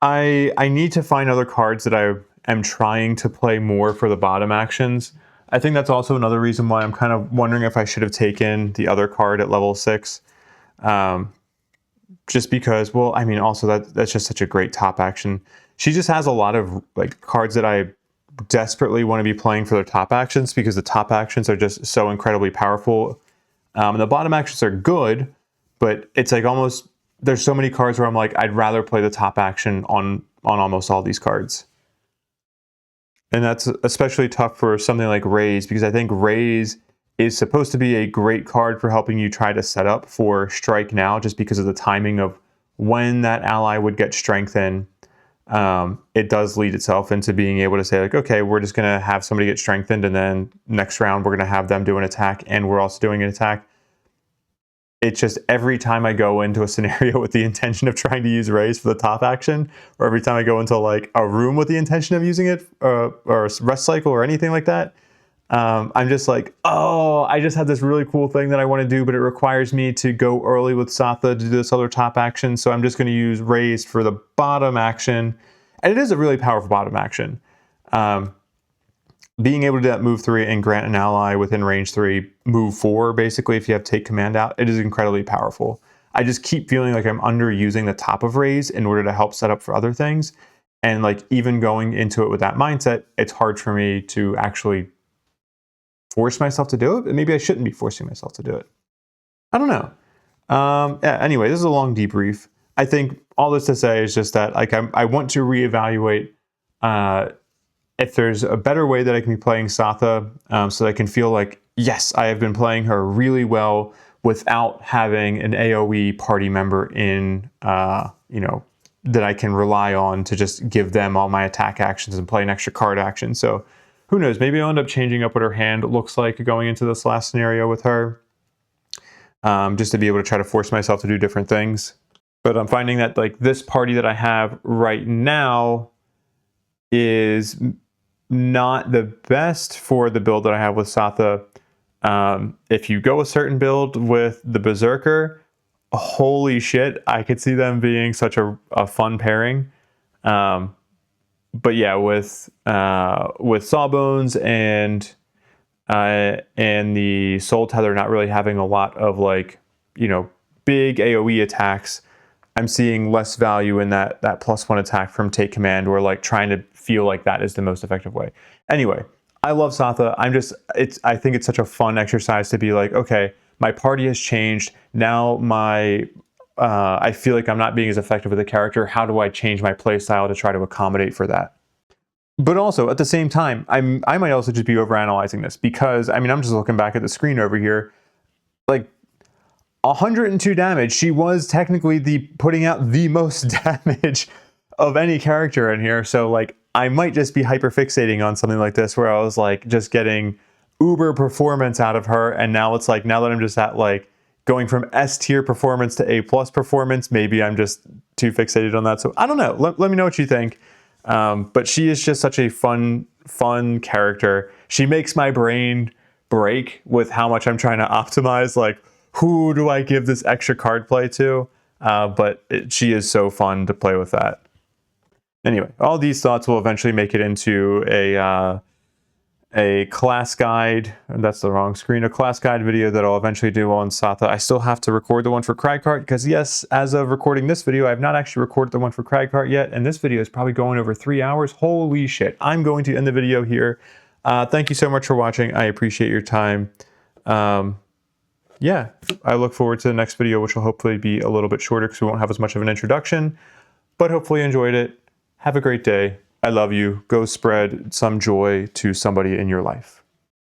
I need to find other cards that I am trying to play more for the bottom actions. I think that's also another reason why I'm kind of wondering if I should have taken the other card at level 6. Just because, well, I mean, also that's just such a great top action. She just has a lot of like cards that I desperately want to be playing for their top actions, because the top actions are just so incredibly powerful. And the bottom actions are good, but it's like almost, there's so many cards where I'm like, I'd rather play the top action on almost all these cards. And that's especially tough for something like Raise, because I think Raise is supposed to be a great card for helping you try to set up for Strike now, just because of the timing of when that ally would get strength in. It does lead itself into being able to say like, okay, we're just going to have somebody get strengthened, and then next round we're going to have them do an attack, and we're also doing an attack. It's just every time I go into a scenario with the intention of trying to use Raise for the top action, or every time I go into like a room with the intention of using it, or a rest cycle or anything like that, I'm just like, oh, I just had this really cool thing that I want to do, but it requires me to go early with Satha to do this other top action, so I'm just going to use Raise for the bottom action. And it is a really powerful bottom action. Being able to do that move 3 and grant an ally within range 3 move 4, basically, if you have take command out, it is incredibly powerful. I just keep feeling like I'm underusing the top of Raise in order to help set up for other things. And like even going into it with that mindset, it's hard for me to actually force myself to do it. But maybe I shouldn't be forcing myself to do it. I don't know. Yeah, anyway, this is a long debrief. I think all this to say is just that like I want to reevaluate if there's a better way that I can be playing Satha, so that I can feel like, yes, I have been playing her really well without having an AoE party member in, that I can rely on to just give them all my attack actions and play an extra card action. So who knows, maybe I'll end up changing up what her hand looks like going into this last scenario with her, just to be able to try to force myself to do different things. But I'm finding that like this party that I have right now is not the best for the build that I have with Satha. If you go a certain build with the Berserker, holy shit, I could see them being such a fun pairing. But yeah, with Sawbones and the Soultether not really having a lot of like, big AoE attacks, I'm seeing less value in that +1 attack from Take Command, or like trying to feel like that is the most effective way. Anyway, I love Satha. I think it's such a fun exercise to be like, okay, my party has changed. Now I feel like I'm not being as effective with the character. How do I change my playstyle to try to accommodate for that? But also at the same time, I might also just be overanalyzing this, because I'm just looking back at the screen over here, like 102 damage. She was technically putting out the most damage of any character in here. So like I might just be hyper fixating on something like this, where I was like just getting uber performance out of her, and now it's like, now that I'm just at like going from S tier performance to A+ performance, maybe I'm just too fixated on that. So I don't know. Let me know what you think. But she is just such a fun character. She makes my brain break with how much I'm trying to optimize, like, who do I give this extra card play to? But she is so fun to play with that. Anyway, all these thoughts will eventually make it into a class guide. That's the wrong screen. A class guide video that I'll eventually do on Satha. I still have to record the one for Cragcart, because yes, as of recording this video, I have not actually recorded the one for Cragcart yet, and this video is probably going over 3 hours. Holy shit. I'm going to end the video here. Thank you so much for watching. I appreciate your time. Yeah, I look forward to the next video, which will hopefully be a little bit shorter because we won't have as much of an introduction, but hopefully you enjoyed it. Have a great day. I love you. Go spread some joy to somebody in your life.